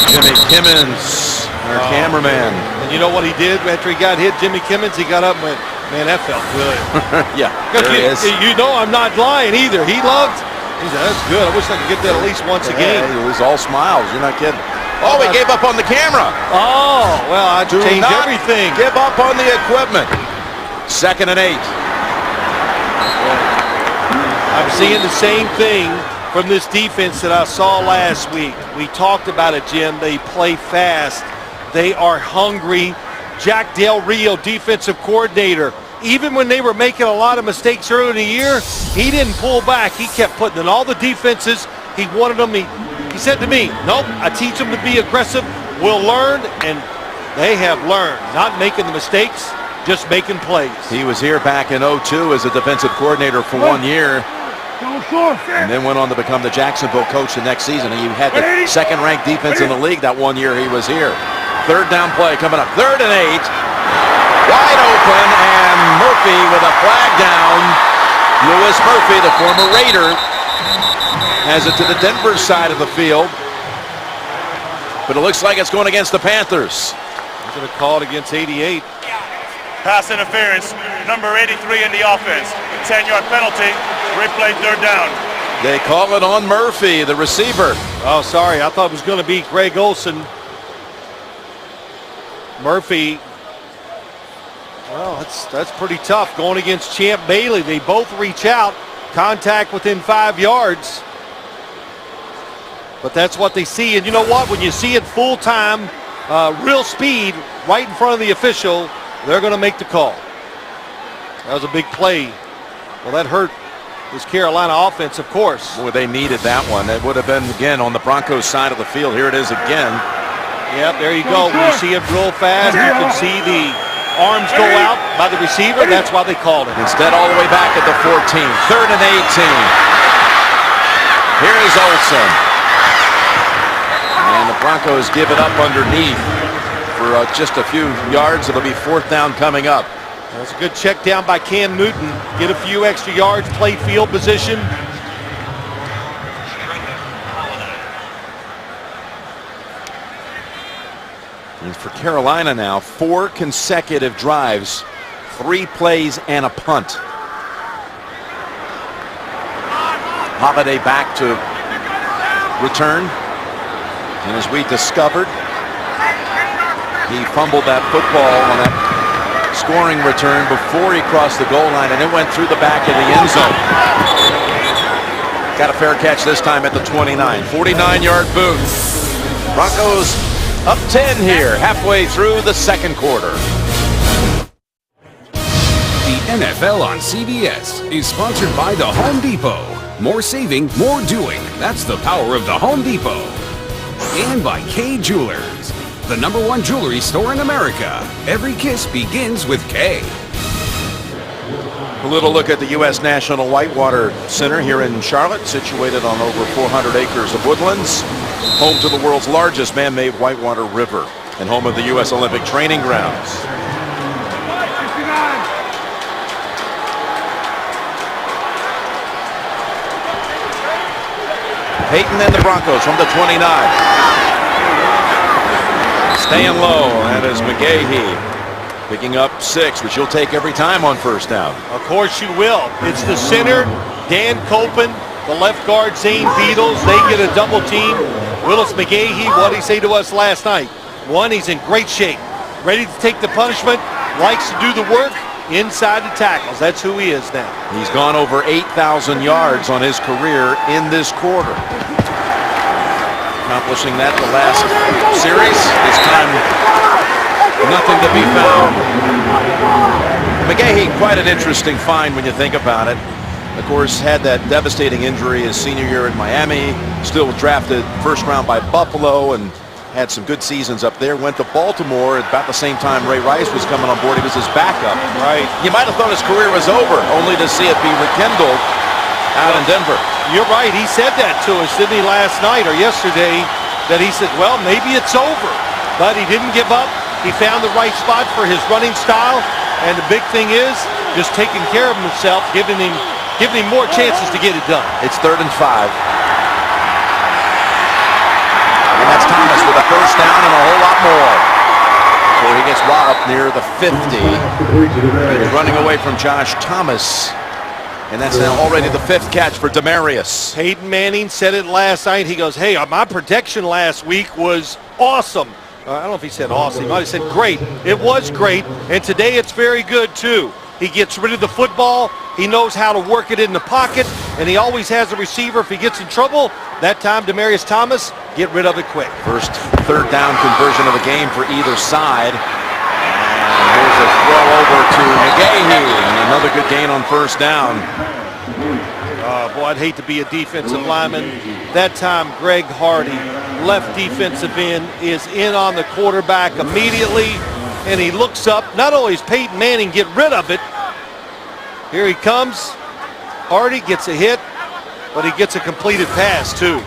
Jimmy Kimmons, our cameraman. And you know what he did after he got hit? Jimmy Kimmons, he got up and went, man, that felt good. Yeah, there he is. You know I'm not lying either. He loved. He said, that's good. I wish I could get that at least once a game. It was all smiles. You're not kidding. Oh, he gave up on the camera. Oh, well, I changed everything. Give up on the equipment. 2nd and 8. I'm seeing the same thing from this defense that I saw last week. We talked about it, Jim. They play fast. They are hungry. Jack Del Rio, defensive coordinator. Even when they were making a lot of mistakes earlier in the year, he didn't pull back. He kept putting in all the defenses. He wanted them. He said to me, nope, I teach them to be aggressive. We'll learn, and they have learned. Not making the mistakes, just making plays. He was here back in 2002 as a defensive coordinator for 1 year. And then went on to become the Jacksonville coach the next season. He had the 2nd-ranked defense in the league that 1 year he was here. 3rd down play coming up. 3rd and 8. Wide open, and Murphy with a flag down. Louis Murphy, the former Raider, has it to the Denver side of the field. But it looks like it's going against the Panthers. He's going to call it against 88. Pass interference, number 83 in the offense. 10-yard penalty, replay 3rd down. They call it on Murphy, the receiver. Oh, sorry. I thought it was going to be Greg Olsen. Murphy. Well, that's pretty tough going against Champ Bailey. They both reach out, contact within 5 yards. But that's what they see. And you know what? When you see it full time, real speed right in front of the official, they're going to make the call. That was a big play. Well, that hurt this Carolina offense, of course. Boy, they needed that one. It would have been, again, on the Broncos side of the field. Here it is again. Yep, there you go. When you see it real fast, you can see the arms go out by the receiver. That's why they called it. Instead, all the way back at the 14. 3rd and 18. Here is Olsen. And the Broncos give it up underneath for just a few yards. It'll be 4th down coming up. That's a good check down by Cam Newton. Get a few extra yards, play field position. And for Carolina now, 4 consecutive drives, 3 plays and a punt. Holiday back to return. And as we discovered, he fumbled that football on that scoring return before he crossed the goal line, and it went through the back of the end zone. Got a fair catch this time at the 29. 49-yard boot. Broncos up 10 here, halfway through the second quarter. The NFL on CBS is sponsored by the Home Depot. More saving, more doing. That's the power of the Home Depot. And by K Jewelers, the #1 jewelry store in America. Every kiss begins with K. A little look at the U.S. National Whitewater Center here in Charlotte, situated on over 400 acres of woodlands, home to the world's largest man-made whitewater river, and home of the U.S. Olympic training grounds. Peyton and the Broncos from the 29. Staying low, and as McGahee picking up 6, which you'll take every time on 1st down. Of course you will. It's the center, Dan Copen, the left guard, Zane Beadles. They get a double team. Willis McGahee, what did he say to us last night? One, he's in great shape, ready to take the punishment, likes to do the work inside the tackles. That's who he is now. He's gone over 8,000 yards on his career in this quarter. Accomplishing that the last series. This time, nothing to be found. McGahee, quite an interesting find when you think about it. Of course, had that devastating injury his senior year in Miami. Still drafted 1st round by Buffalo and had some good seasons up there. Went to Baltimore at about the same time Ray Rice was coming on board. He was his backup. Right. You might have thought his career was over, only to see it be rekindled out in Denver. You're right. He said that to us, didn't he, last night or yesterday, that he said, well, maybe it's over. But he didn't give up. He found the right spot for his running style. And the big thing is just taking care of himself, giving him more chances to get it done. It's 3rd and 5. And that's Thomas with a 1st down and a whole lot more. So he gets walloped near the 50. He's running away from Josh Thomas. And that's now already the 5th catch for Demarius. Peyton Manning said it last night. He goes, hey, my protection last week was awesome. I don't know if he said awesome. He might have said great. It was great. And today it's very good, too. He gets rid of the football. He knows how to work it in the pocket. And he always has a receiver if he gets in trouble. That time, Demarius Thomas, get rid of it quick. First 3rd down conversion of the game for either side. And here's a throw over to McGahee. And another good gain on 1st down. Boy, I'd hate to be a defensive lineman. That time, Greg Hardy, left defensive end, is in on the quarterback immediately. And he looks up. Not only is Peyton Manning get rid of it. Here he comes. Hardy gets a hit, but he gets a completed pass, too.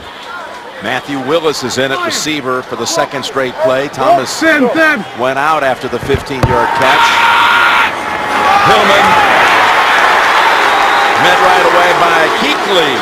Matthew Willis is in at receiver for the 2nd straight play. Thomas went out after the 15-yard catch. Hillman met right away by Kuechly.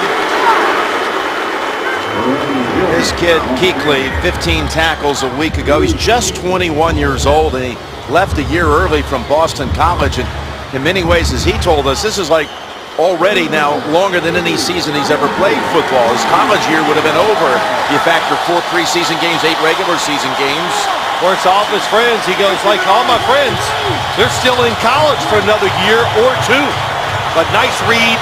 This kid, Kuechly, 15 tackles a week ago. He's just 21 years old, and he left a year early from Boston College. And in many ways, as he told us, this is like already now longer than any season he's ever played football. His college year would have been over. You factor 4 preseason games, 8 regular season games. Of course, all of his friends, he goes, like all my friends, they're still in college for another year or 2. But nice read,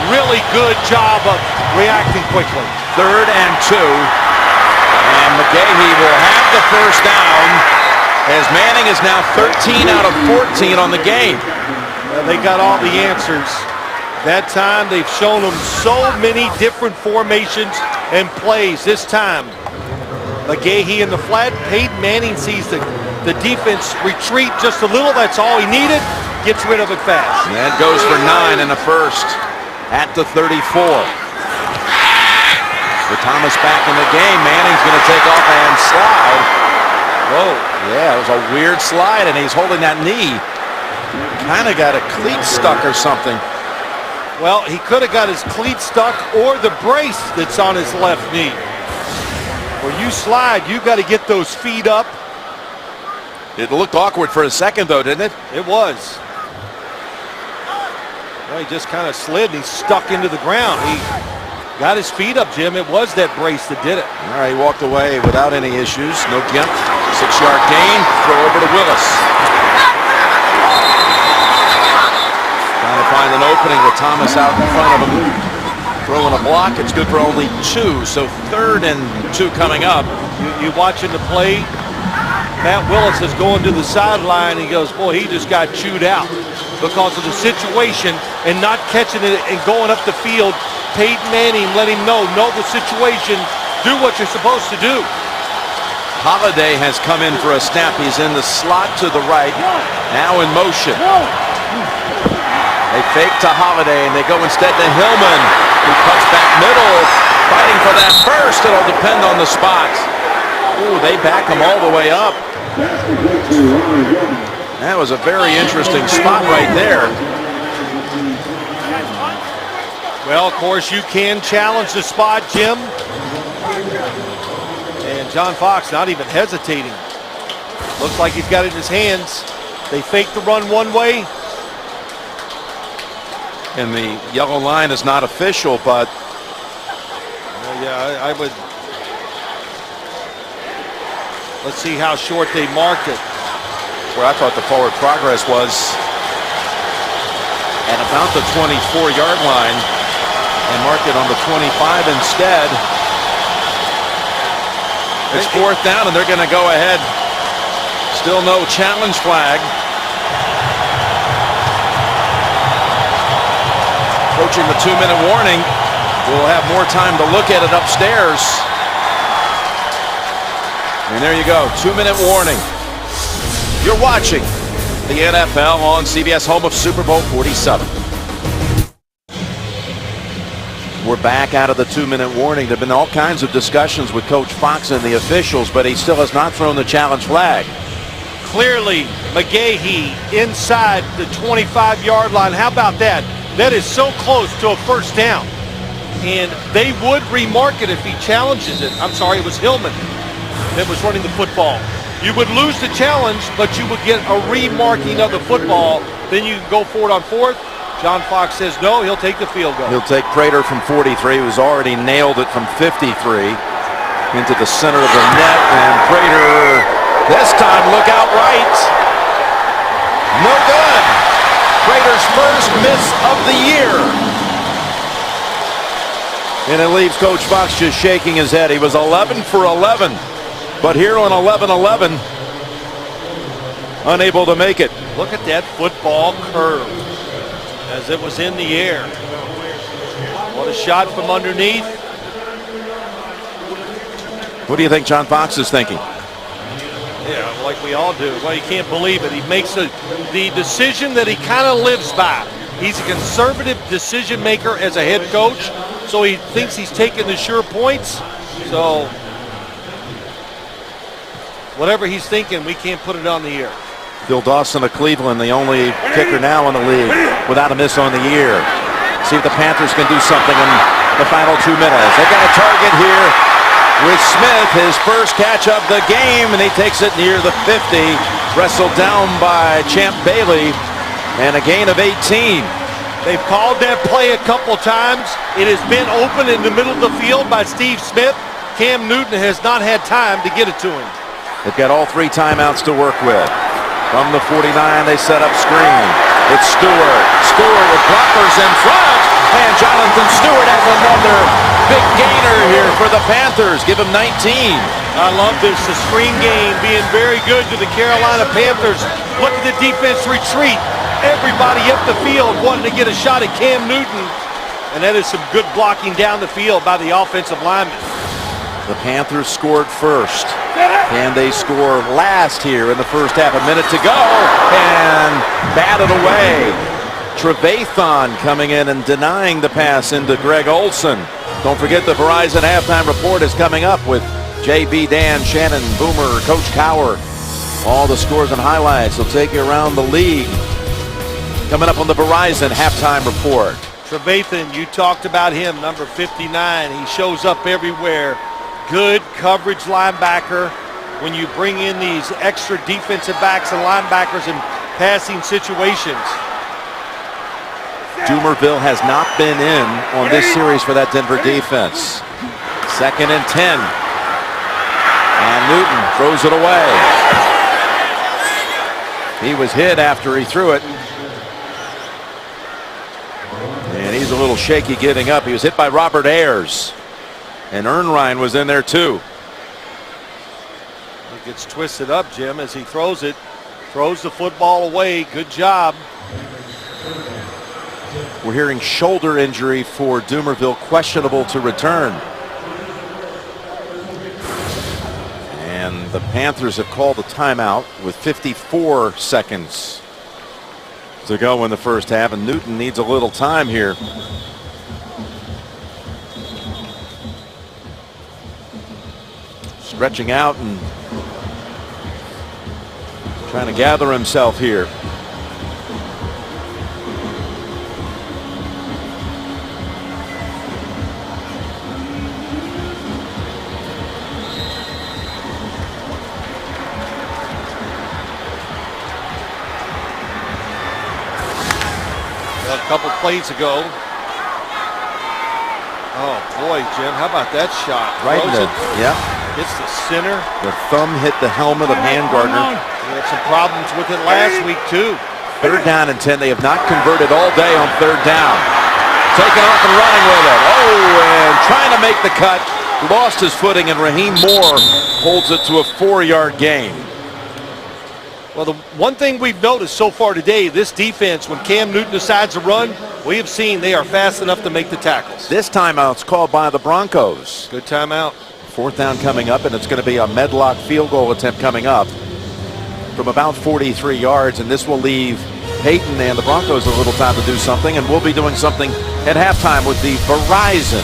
really good job of reacting quickly. 3rd and 2. And McGahee will have the 1st down as Manning is now 13 out of 14 on the game. They got all the answers That time they've shown him so many different formations and plays. This time, McGahee in the flat. Peyton Manning sees the defense retreat just a little. That's all he needed. Gets rid of it fast. And that goes for 9 in the first at the 34. With Thomas back in the game, Manning's going to take off and slide. Whoa, yeah, it was a weird slide, and he's holding that knee. Kind of got a cleat stuck or something. Well, he could have got his cleat stuck or the brace that's on his left knee. Where you slide, you got to get those feet up. It looked awkward for a second, though, didn't it? It was. Well, he just kind of slid and he stuck into the ground. He got his feet up, Jim. It was that brace that did it. All right, he walked away without any issues. No gimp. 6-yard gain. Throw over to Willis. Trying to find an opening with Thomas out in front of him. Throwing a block. It's good for only 2. So 3rd and 2 coming up. You watching the play. Matt Willis is going to the sideline. He goes, boy, he just got chewed out because of the situation and not catching it and going up the field. Peyton Manning let him know the situation, do what you're supposed to do. Holiday has come in for a snap. He's in the slot to the right, now in motion. They fake to Holiday, and they go instead to Hillman, who cuts back middle, fighting for that first. It'll depend on the spot. Ooh, they back him all the way up. That was a very interesting spot right there. Well, of course, you can challenge the spot, Jim. And John Fox not even hesitating. Looks like he's got it in his hands. They fake the run one way. And the yellow line is not official, but... yeah, I would... Let's see how short they marked it. Where I thought the forward progress was at about the 24-yard line. And marked it on the 25 instead. It's 4th down, and they're going to go ahead. Still no challenge flag. Approaching the 2-minute warning. We'll have more time to look at it upstairs. And there you go, 2-minute warning. You're watching the NFL on CBS, home of Super Bowl 47. We're back out of the 2-minute warning. There have been all kinds of discussions with Coach Fox and the officials, but he still has not thrown the challenge flag. Clearly, McGahee inside the 25-yard line. How about that? That is so close to a first down. And they would remark it if he challenges it. I'm sorry, it was Hillman that was running the football. You would lose the challenge, but you would get a remarking of the football. Then you can go for it on 4th. John Fox says no, he'll take the field goal. He'll take Prater from 43, who's already nailed it from 53 into the center of the net. And Prater, this time, look out right. No good. Prater's first miss of the year. And it leaves Coach Fox just shaking his head. He was 11 for 11. But here on 11-11, unable to make it. Look at that football curve as it was in the air. What a shot from underneath. What do you think John Fox is thinking? Yeah, like we all do. Well, you can't believe it. He makes the decision that he kind of lives by. He's a conservative decision maker as a head coach, so he thinks he's taking the sure points. So whatever he's thinking, we can't put it on the air. Bill Dawson of Cleveland, the only kicker now in the league without a miss on the year. See if the Panthers can do something in the final 2 minutes. They got a target here with Smith, his first catch of the game, and he takes it near the 50. Wrestled down by Champ Bailey, and a gain of 18. They've called that play a couple times. It has been open in the middle of the field by Steve Smith. Cam Newton has not had time to get it to him. They've got all 3 timeouts to work with. From the 49, they set up screen. It's Stewart. Stewart with blockers in front. And Jonathan Stewart has another big gainer here for the Panthers. Give him 19. I love this. The screen game being very good to the Carolina Panthers. Look at the defense retreat. everybody up the field wanting to get a shot at Cam Newton. And that is some good blocking down the field by the offensive lineman. The Panthers scored first. Can they score last here in the first half? A minute to go. And batted away. Trevathan coming in and denying the pass into Greg Olsen. Don't forget the Verizon halftime report is coming up with JB, Dan, Shannon, Boomer, Coach Cower. All the scores and highlights will take you around the league. Coming up on the Verizon halftime report. Trevathan, you talked about him, number 59. He shows up everywhere. Good coverage linebacker. When you bring in these extra defensive backs and linebackers in passing situations. Dumerville has not been in on this series for that Denver defense. 2nd and 10. And Newton throws it away. He was hit after he threw it. And he's a little shaky getting up. He was hit by Robert Ayers. And Ernrine was in there too. He gets twisted up, Jim, as he throws it. Throws the football away. Good job. We're hearing shoulder injury for Dumerville, questionable to return. And the Panthers have called a timeout with 54 seconds to go in the first half, and Newton needs a little time here. Stretching out and trying to gather himself here. A couple plays ago. Oh boy, Jim, how about that shot? Right in the, yeah. Hits the center. The thumb hit the helmet of Handgardner. We had some problems with it last week too. 3rd down and 10. They have not converted all day on 3rd down. Taking off and running with it. Oh, and trying to make the cut. Lost his footing, and Raheem Moore holds it to a 4-yard gain. Well, the one thing we've noticed so far today, this defense, when Cam Newton decides to run, we have seen they are fast enough to make the tackles. This timeout's called by the Broncos. Good timeout. 4th down coming up, and it's going to be a Medlock field goal attempt coming up from about 43 yards, and this will leave Peyton and the Broncos a little time to do something, and we'll be doing something at halftime with the Verizon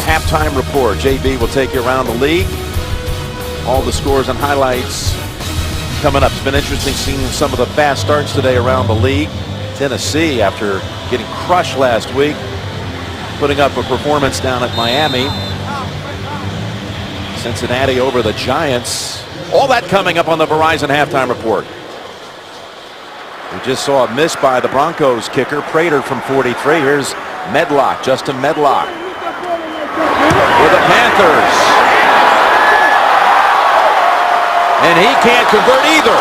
halftime report. JB will take you around the league. All the scores and highlights coming up. It's been interesting seeing some of the fast starts today around the league. Tennessee, after getting crushed last week, putting up a performance down at Miami. Cincinnati over the Giants. All that coming up on the Verizon halftime report. We just saw a miss by the Broncos kicker, Prater from 43. Here's Medlock, Justin Medlock for the Panthers. And he can't convert either.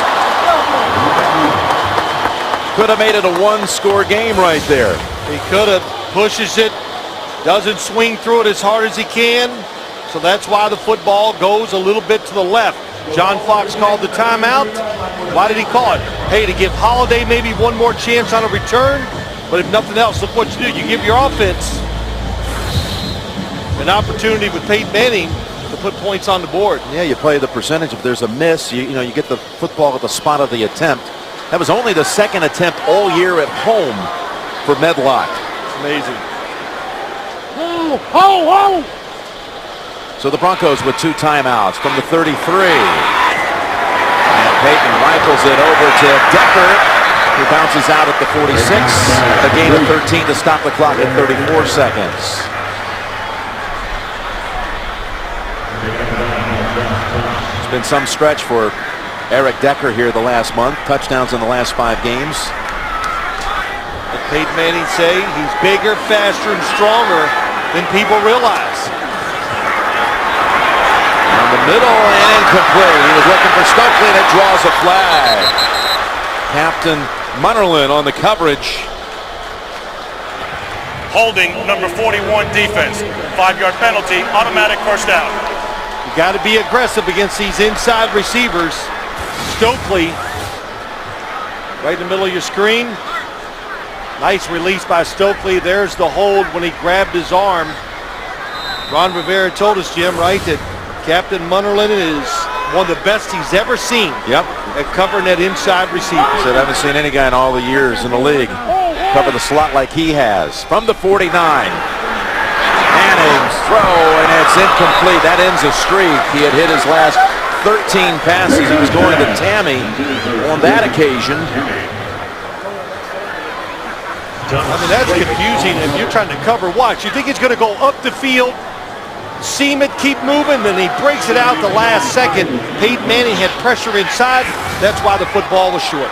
Could have made it a 1-score game right there. He could have. Pushes it. Doesn't swing through it as hard as he can. So that's why the football goes a little bit to the left. John Fox called the timeout. Why did he call it? Hey, to give Holiday maybe one more chance on a return. But if nothing else, look what you do. You give your offense an opportunity with Peyton Manning to put points on the board. Yeah, you play the percentage. If there's a miss, you get the football at the spot of the attempt. That was only the 2nd attempt all year at home for Medlock. It's amazing. So the Broncos with 2 timeouts from the 33. And Peyton rifles it over to Decker, who bounces out at the 46. A gain of 13 to stop the clock at 34 seconds. It's been some stretch for Eric Decker here the last month. Touchdowns in the last 5 games. But Peyton Manning say he's bigger, faster, and stronger than people realize. Down the middle and incomplete. He was looking for Stokely, and it draws a flag. Captain Munnerlin on the coverage. Holding number 41 defense. 5-yard penalty, automatic first down. You got to be aggressive against these inside receivers. Stokely right in the middle of your screen. Nice release by Stokely. There's the hold when he grabbed his arm. Ron Rivera told us, Jim, right, that Captain Munnerlyn is one of the best he's ever seen. Yep. At covering that inside receiver. He said, I haven't seen any guy in all the years in the league cover the slot like he has. From the 49. Manning's throw, and it's incomplete. That ends a streak. He had hit his last 13 passes. He was going to Tammy on that occasion. I mean, that's confusing if you're trying to cover. Watch. You think he's going to go up the field, seam it, keep moving, then he breaks it out the last second. Peyton Manning had pressure inside. That's why the football was short.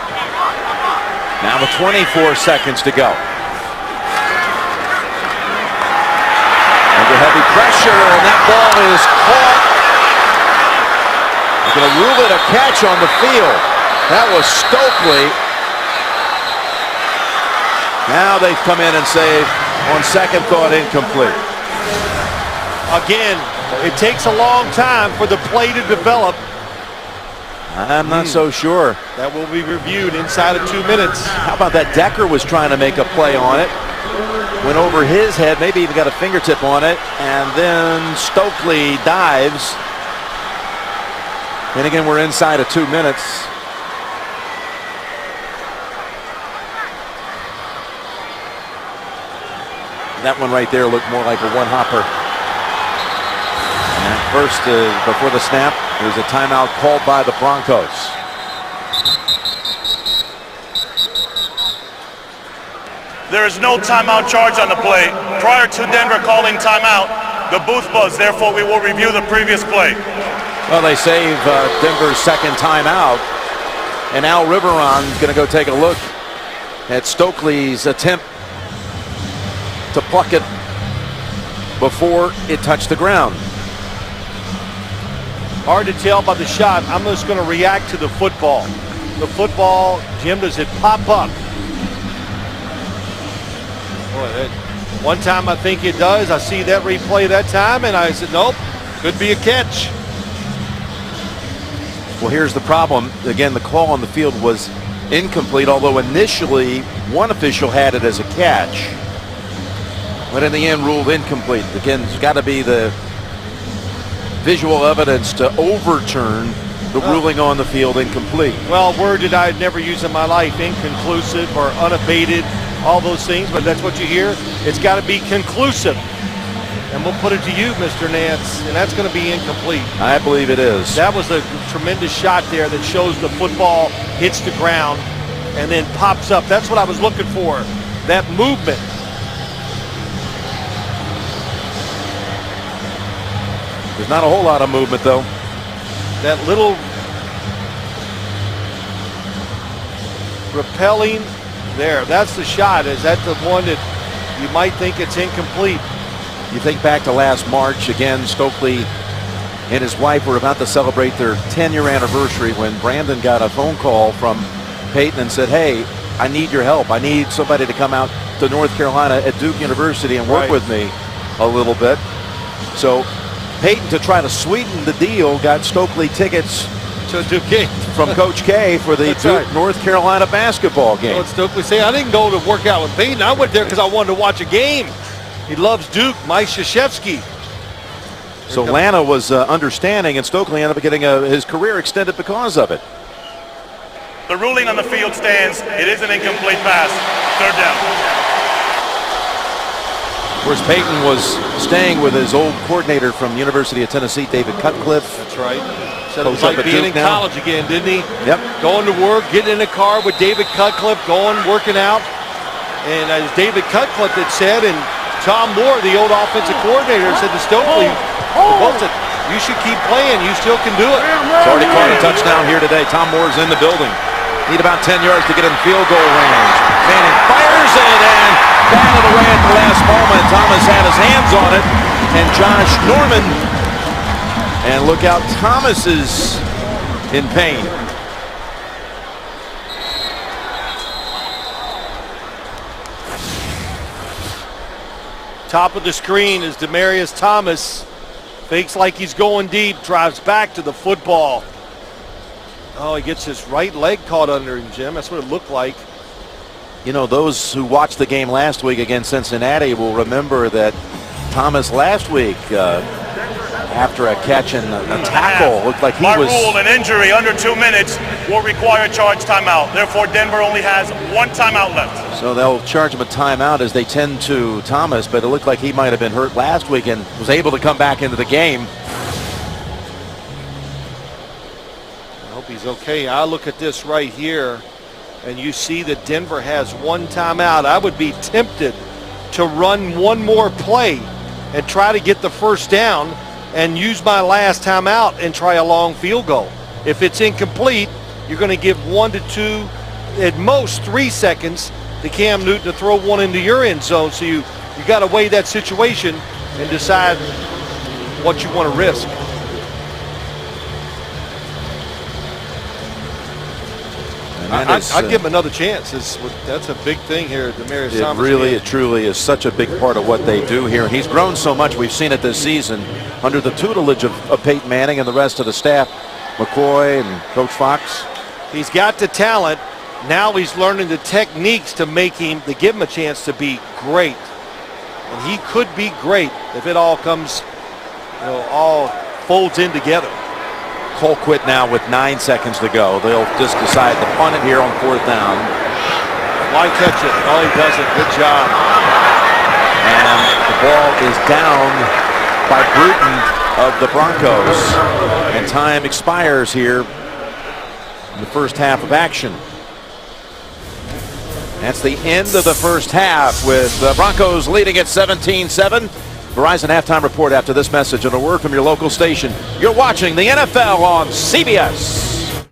Now with 24 seconds to go. Under heavy pressure, and that ball is caught. They're going to rule it a catch on the field. That was Stokely. Now they've come in and say, on second thought, incomplete. Again, it takes a long time for the play to develop. I'm not so sure. That will be reviewed inside of 2 minutes. How about that? Decker was trying to make a play on it. Went over his head, maybe even got a fingertip on it. And then Stokely dives. And again, we're inside of 2 minutes. That one right there looked more like a one-hopper. And first, before the snap, there's a timeout called by the Broncos. There is no timeout charge on the play. Prior to Denver calling timeout, the booth buzz. Therefore, we will review the previous play. Well, they save Denver's second timeout. And Al Riveron's going to go take a look at Stokely's attempt to pluck it before it touched the ground. Hard to tell by the shot. I'm just going to react to the football. The football, Jim, does it pop up? Boy, one time I think it does. I see that replay that time, and I said, nope, could be a catch. Well, here's the problem. Again, the call on the field was incomplete, although initially one official had it as a catch. But in the end, ruled incomplete. Again, there's got to be the visual evidence to overturn the ruling on the field incomplete. Well, a word that I'd never use in my life, inconclusive or unabated, all those things, but that's what you hear. It's got to be conclusive. And we'll put it to you, Mr. Nance, and that's going to be incomplete. I believe it is. That was a tremendous shot there that shows the football hits the ground and then pops up. That's what I was looking for, that movement. There's not a whole lot of movement, though. That little repelling there. That's the shot. Is that the one that you might think it's incomplete? You think back to last March, again, Stokely and his wife were about to celebrate their 10-year anniversary when Brandon got a phone call from Peyton and said, hey, I need your help. I need somebody to come out to North Carolina at Duke University and work with me a little bit. So Peyton, to try to sweeten the deal, got Stokely tickets to Duke from Coach K for the Duke North Carolina basketball game. What Stokely say? I didn't go to work out with Peyton. I went there because I wanted to watch a game. He loves Duke, Mike Krzyzewski. So Lana was understanding, and Stokely ended up getting his career extended because of it. The ruling on the field stands. It is an incomplete pass. Third down. Of course, Peyton was staying with his old coordinator from the University of Tennessee, David Cutcliffe. That's right. Said it was like being in college again, didn't he? Yep. Going to work, getting in the car with David Cutcliffe, going, working out. And as David Cutcliffe had said, and Tom Moore, the old offensive coordinator, said to Stokely, you should keep playing. You still can do it. He's already caught a touchdown here today. Tom Moore's in the building. Need about 10 yards to get in field goal range. Manning fires it and batted away at the last moment. Thomas had his hands on it. And Josh Norman. And look out, Thomas is in pain. Top of the screen is Demaryius Thomas. Fakes like he's going deep, drives back to the football. Oh, he gets his right leg caught under him, Jim. That's what it looked like. You know, those who watched the game last week against Cincinnati will remember that Thomas last week, after a catch and a tackle, looked like he By was... rule, an injury under 2 minutes will require a charge timeout. Therefore, Denver only has 1 timeout left. So they'll charge him a timeout as they tend to Thomas, but it looked like he might have been hurt last week and was able to come back into the game. I hope he's okay. I look at this right here, and you see that Denver has 1 timeout. I would be tempted to run one more play and try to get the first down and use my last timeout and try a long field goal. If it's incomplete, you're going to give 1 to 2, at most 3 seconds to Cam Newton to throw one into your end zone. So you got to weigh that situation and decide what you want to risk. I'd give him another chance. That's a big thing here at Demaryius Thomas. It truly is such a big part of what they do here. And he's grown so much. We've seen it this season under the tutelage of Peyton Manning and the rest of the staff, McCoy and Coach Fox. He's got the talent. Now he's learning the techniques to give him a chance to be great. And he could be great if it all comes, all folds in together. Colquitt now with 9 seconds to go. They'll just decide to punt it here on 4th down. Why catch it? Oh, he does it. Good job. And the ball is down by Bruton of the Broncos. And time expires here in the first half of action. That's the end of the first half with the Broncos leading at 17-7. Verizon halftime report after this message and a word from your local station. You're watching the NFL on CBS.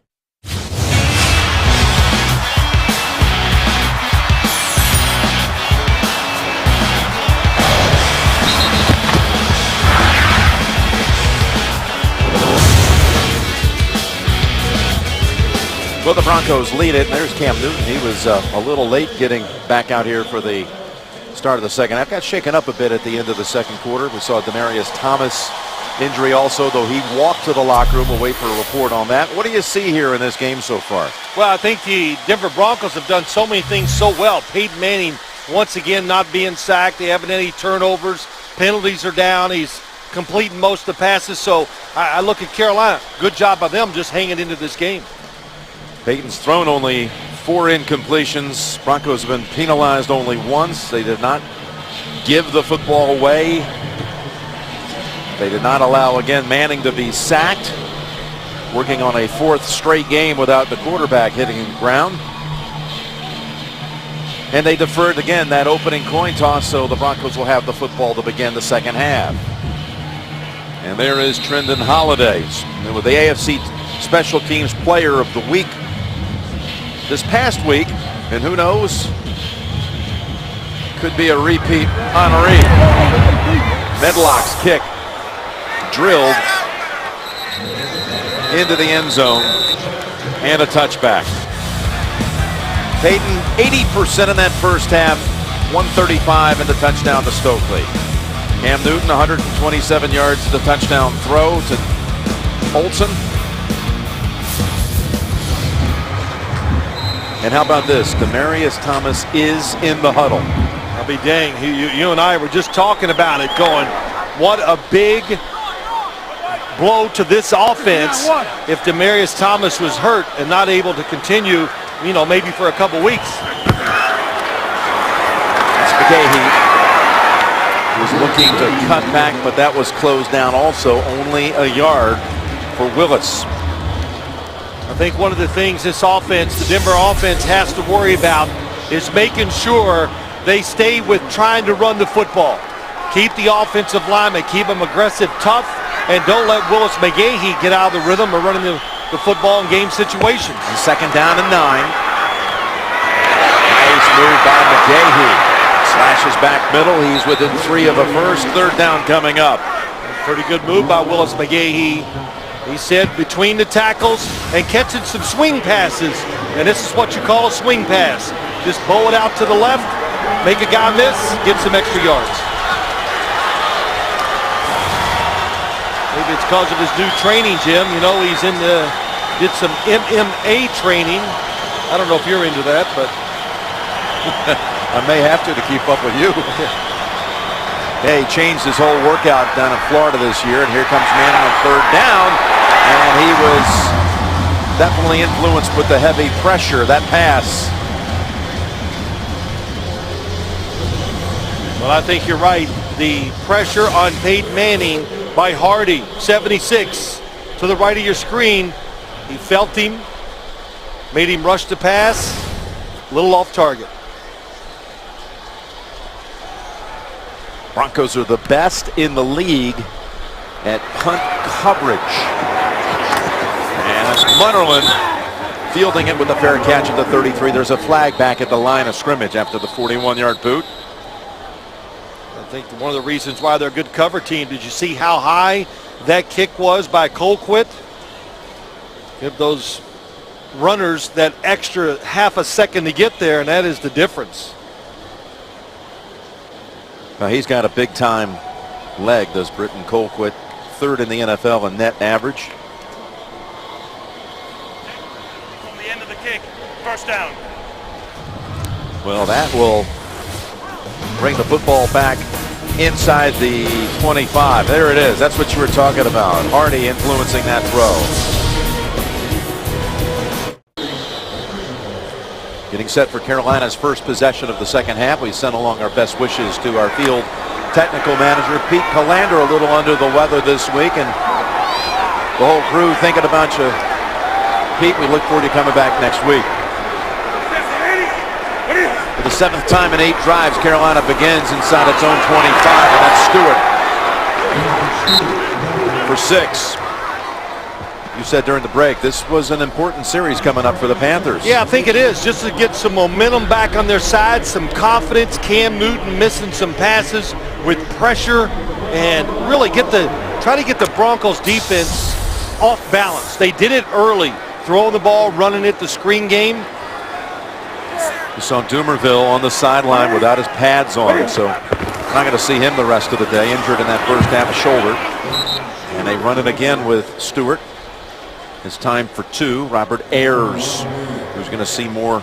Well, the Broncos lead it. There's Cam Newton. He was a little late getting back out here for the start of the second half. Got shaken up a bit at the end of the second quarter. We saw Demaryius Thomas injury also, though he walked to the locker room. We'll wait for a report on that. What do you see here in this game so far? Well, I think the Denver Broncos have done so many things so well. Peyton Manning, once again, not being sacked. They haven't had any turnovers. Penalties are down. He's completing most of the passes. So I look at Carolina. Good job by them just hanging into this game. Peyton's thrown only 4 incompletions. Broncos have been penalized only once. They did not give the football away. They did not allow, again, Manning to be sacked. Working on a 4th straight game without the quarterback hitting the ground. And they deferred again that opening coin toss, so the Broncos will have the football to begin the second half. And there is Trendon Holidays with the AFC Special Teams Player of the Week this past week, and who knows, could be a repeat honoree. Medlock's kick drilled into the end zone and a touchback. Peyton 80% in that first half, 135 in the touchdown to Stokely. Cam Newton 127 yards to the touchdown throw to Olsen. And how about this? Demaryius Thomas is in the huddle. I'll be dang. You and I were just talking about it, going, what a big blow to this offense if Demaryius Thomas was hurt and not able to continue, maybe for a couple weeks. That's McGahee. Was looking to cut back, but that was closed down also. Only a yard for Willis. I think one of the things this offense, the Denver offense, has to worry about is making sure they stay with trying to run the football. Keep the offensive linemen, keep them aggressive, tough, and don't let Willis McGahee get out of the rhythm of running the football in game situations. And 2nd down and 9. Nice move by McGahee. Slashes back middle. He's within 3 of a first. 3rd down coming up. Pretty good move by Willis McGahee. He said between the tackles and catching some swing passes. And this is what you call a swing pass. Just bow it out to the left, make a guy miss, get some extra yards. Maybe it's because of his new training, Jim. He's in the did some MMA training. I don't know if you're into that, but I may have to keep up with you. He changed his whole workout down in Florida this year, and here comes Manning on third down, and he was definitely influenced with the heavy pressure, that pass. well, I think you're right. The pressure on Peyton Manning by Hardy, 76 to the right of your screen. He felt him, made him rush the pass, a little off target. Broncos are the best in the league at punt coverage. And Munnerlyn fielding it with a fair catch at the 33. There's a flag back at the line of scrimmage after the 41-yard boot. I think one of the reasons why they're a good cover team, did you see how high that kick was by Colquitt? Give those runners that extra half a second to get there, and that is the difference. Now he's got a big-time leg, does Britton Colquitt. Third in the NFL in net average. From the end of the kick, first down. Well, that will bring the football back inside the 25. There it is. That's what you were talking about. Hardy influencing that throw. Getting set for Carolina's first possession of the second half. We sent along our best wishes to our field technical manager, Pete Colander, a little under the weather this week, and the whole crew thinking about you. Pete, we look forward to coming back next week. For the 7th time in 8 drives, Carolina begins inside its own 25, and that's Stewart for 6. You said during the break, this was an important series coming up for the Panthers. Yeah, I think it is, just to get some momentum back on their side, some confidence. Cam Newton missing some passes with pressure, and really try to get the Broncos defense off balance. They did it early, throwing the ball, running it, the screen game. You saw Dumerville on the sideline without his pads on, so not going to see him the rest of the day, injured in that first half, a shoulder. And they run it again with Stewart. It's time for 2. Robert Ayers, who's going to see more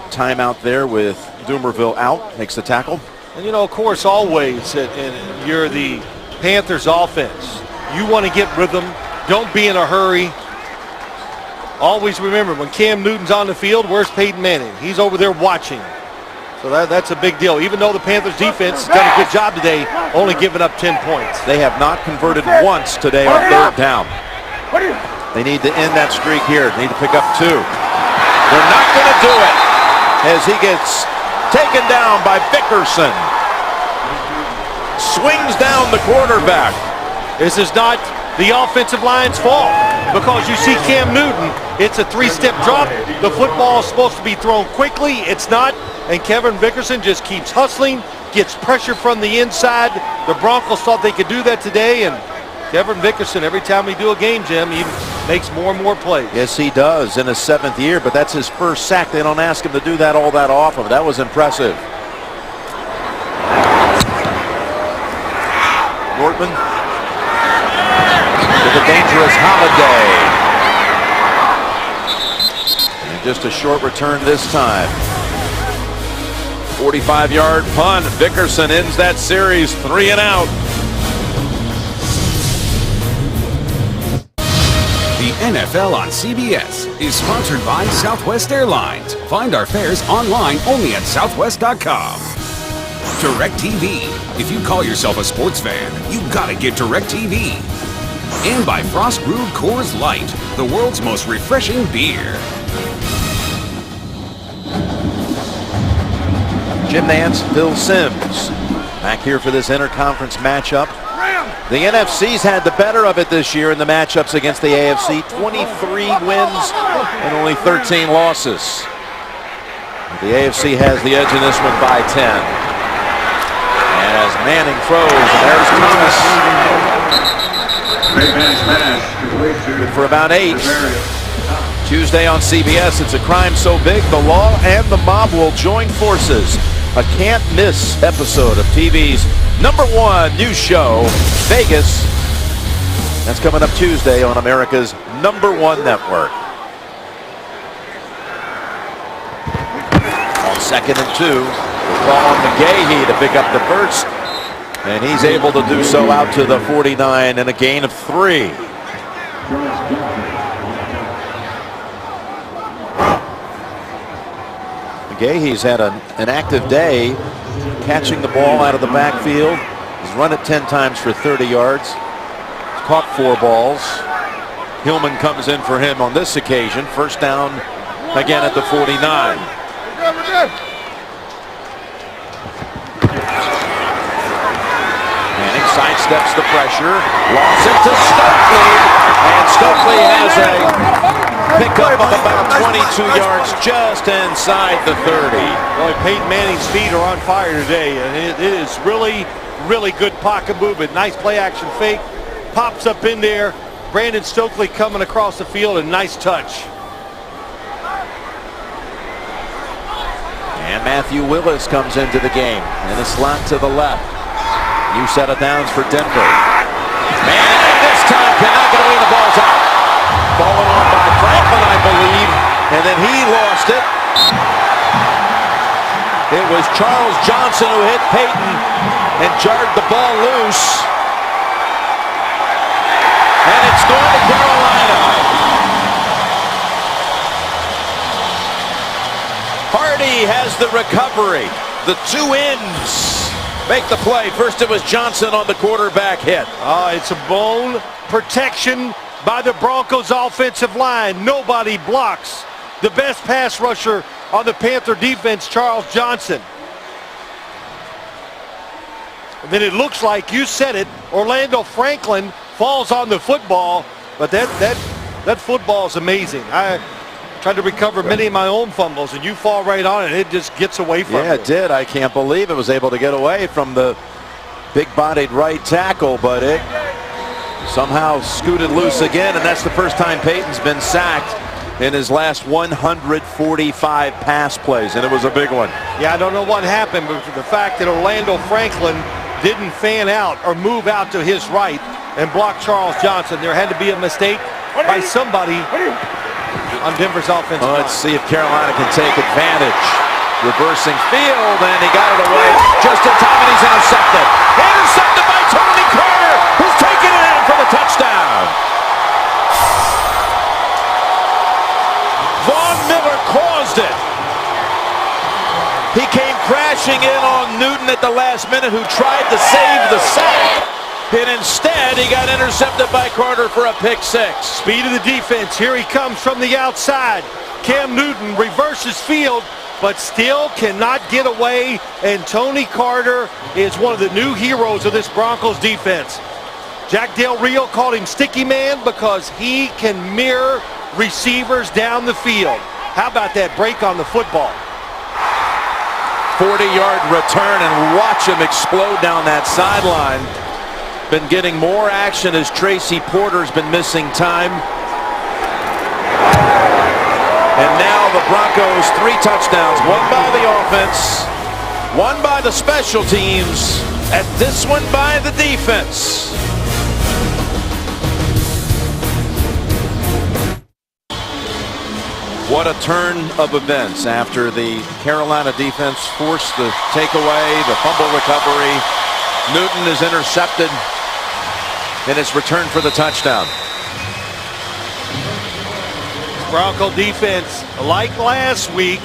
time out there with Dumerville out, makes the tackle. And you know, of course, always, and you're the Panthers offense. You want to get rhythm. Don't be in a hurry. Always remember, when Cam Newton's on the field, where's Peyton Manning? He's over there watching. So that's a big deal. Even though the Panthers defense has done a good job today, only giving up 10 points. They have not converted once today on third down. They need to end that streak here. They need to pick up 2. They're not going to do it as he gets taken down by Vickerson. Swings down the quarterback. This is not the offensive line's fault, because you see Cam Newton, it's a 3-step drop. The football is supposed to be thrown quickly. It's not, and Kevin Vickerson just keeps hustling, gets pressure from the inside. The Broncos thought they could do that today, and Kevin Vickerson, every time we do a game, Jim, he makes more and more plays. Yes, he does in his 7th year, but that's his first sack. They don't ask him to do that all that often. That was impressive. Nortman with a dangerous Holiday. And just a short return this time. 45-yard punt. Vickerson ends that series 3 and out. The NFL on CBS is sponsored by Southwest Airlines. Find our fares online only at southwest.com. DirecTV. If you call yourself a sports fan, you gotta get DirecTV. And by Frost Brewed Coors Light, the world's most refreshing beer. Jim Nantz, Phil Simms, back here for this interconference matchup. The NFC's had the better of it this year in the matchups against the AFC. 23 wins and only 13 losses. The AFC has the edge in this one by 10. As Manning throws, there's Thomas. Good for about 8. Tuesday on CBS, it's a crime so big the law and the mob will join forces. A can't-miss episode of TV's #1 news show, Vegas. That's coming up Tuesday on America's #1 network. On 2nd and 2, the ball on McGahee to pick up the first, and he's able to do so out to the 49 and a gain of 3. McGahee's had an active day catching the ball out of the backfield. He's run it 10 times for 30 yards. He's caught 4 balls. Hillman comes in for him on this occasion. First down again at the 49. Manning sidesteps the pressure. Lawson to Stokely. And Stokely has a pickup of about 22 yards just inside the 30. Boy, Peyton Manning's feet are on fire today, and it is really good pocket movement. Nice play action fake. Pops up in there. Brandon Stokely coming across the field, and nice touch. And Matthew Willis comes into the game in a slot to the left. New set of downs for Denver. Manning this time cannot get away. The ball's out. Fallen on by Franklin, I believe, and then he lost it. It was Charles Johnson who hit Peyton and jarred the ball loose. And it's going to Carolina. Hardy has the recovery. The 2 ends make the play. First it was Johnson on the quarterback hit. It's a bone protection by the Broncos offensive line. Nobody blocks the best pass rusher on the Panther defense, Charles Johnson. And then it looks like, you said it, Orlando Franklin falls on the football, but that football is amazing. I tried to recover many of my own fumbles, and you fall right on it. It just gets away from you. Yeah, it did. I can't believe it was able to get away from the big-bodied right tackle, but it somehow scooted loose again, and that's the first time Peyton's been sacked in his last 145 pass plays, and it was a big one. Yeah, I don't know what happened, but the fact that Orlando Franklin didn't fan out or move out to his right and block Charles Johnson, there had to be a mistake by somebody on Denver's offense. Let's see if Carolina can take advantage. Reversing field, and he got it away just in time, and he's intercepted. Intercepted by Tony Carter, who's taking it in for the touchdown. Von Miller caused it. He came crashing in on Newton at the last minute, who tried to save the sack. And instead, he got intercepted by Carter for a pick 6. Speed of the defense. Here he comes from the outside. Cam Newton reverses field, but still cannot get away. And Tony Carter is one of the new heroes of this Broncos defense. Jack Del Rio called him Sticky Man because he can mirror receivers down the field. How about that break on the football? 40-yard return, and watch him explode down that sideline. Been getting more action as Tracy Porter's been missing time. And now the Broncos 3 touchdowns, 1 by the offense, 1 by the special teams, and this one by the defense. What a turn of events after the Carolina defense forced the takeaway, the fumble recovery. Newton is intercepted in his return for the touchdown. Bronco defense, like last week,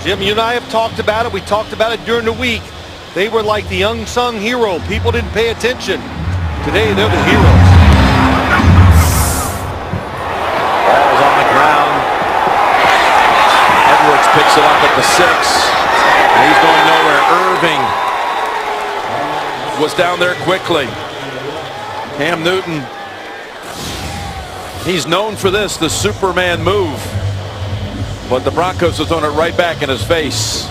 Jim, you and I have talked about it. We talked about it during the week. They were like the unsung hero. People didn't pay attention. Today, they're the heroes. Ball's on the ground. Edwards picks it up at the 6. And he's going nowhere. Irving was down there quickly. Cam Newton, he's known for this, the Superman move. But the Broncos have thrown it right back in his face.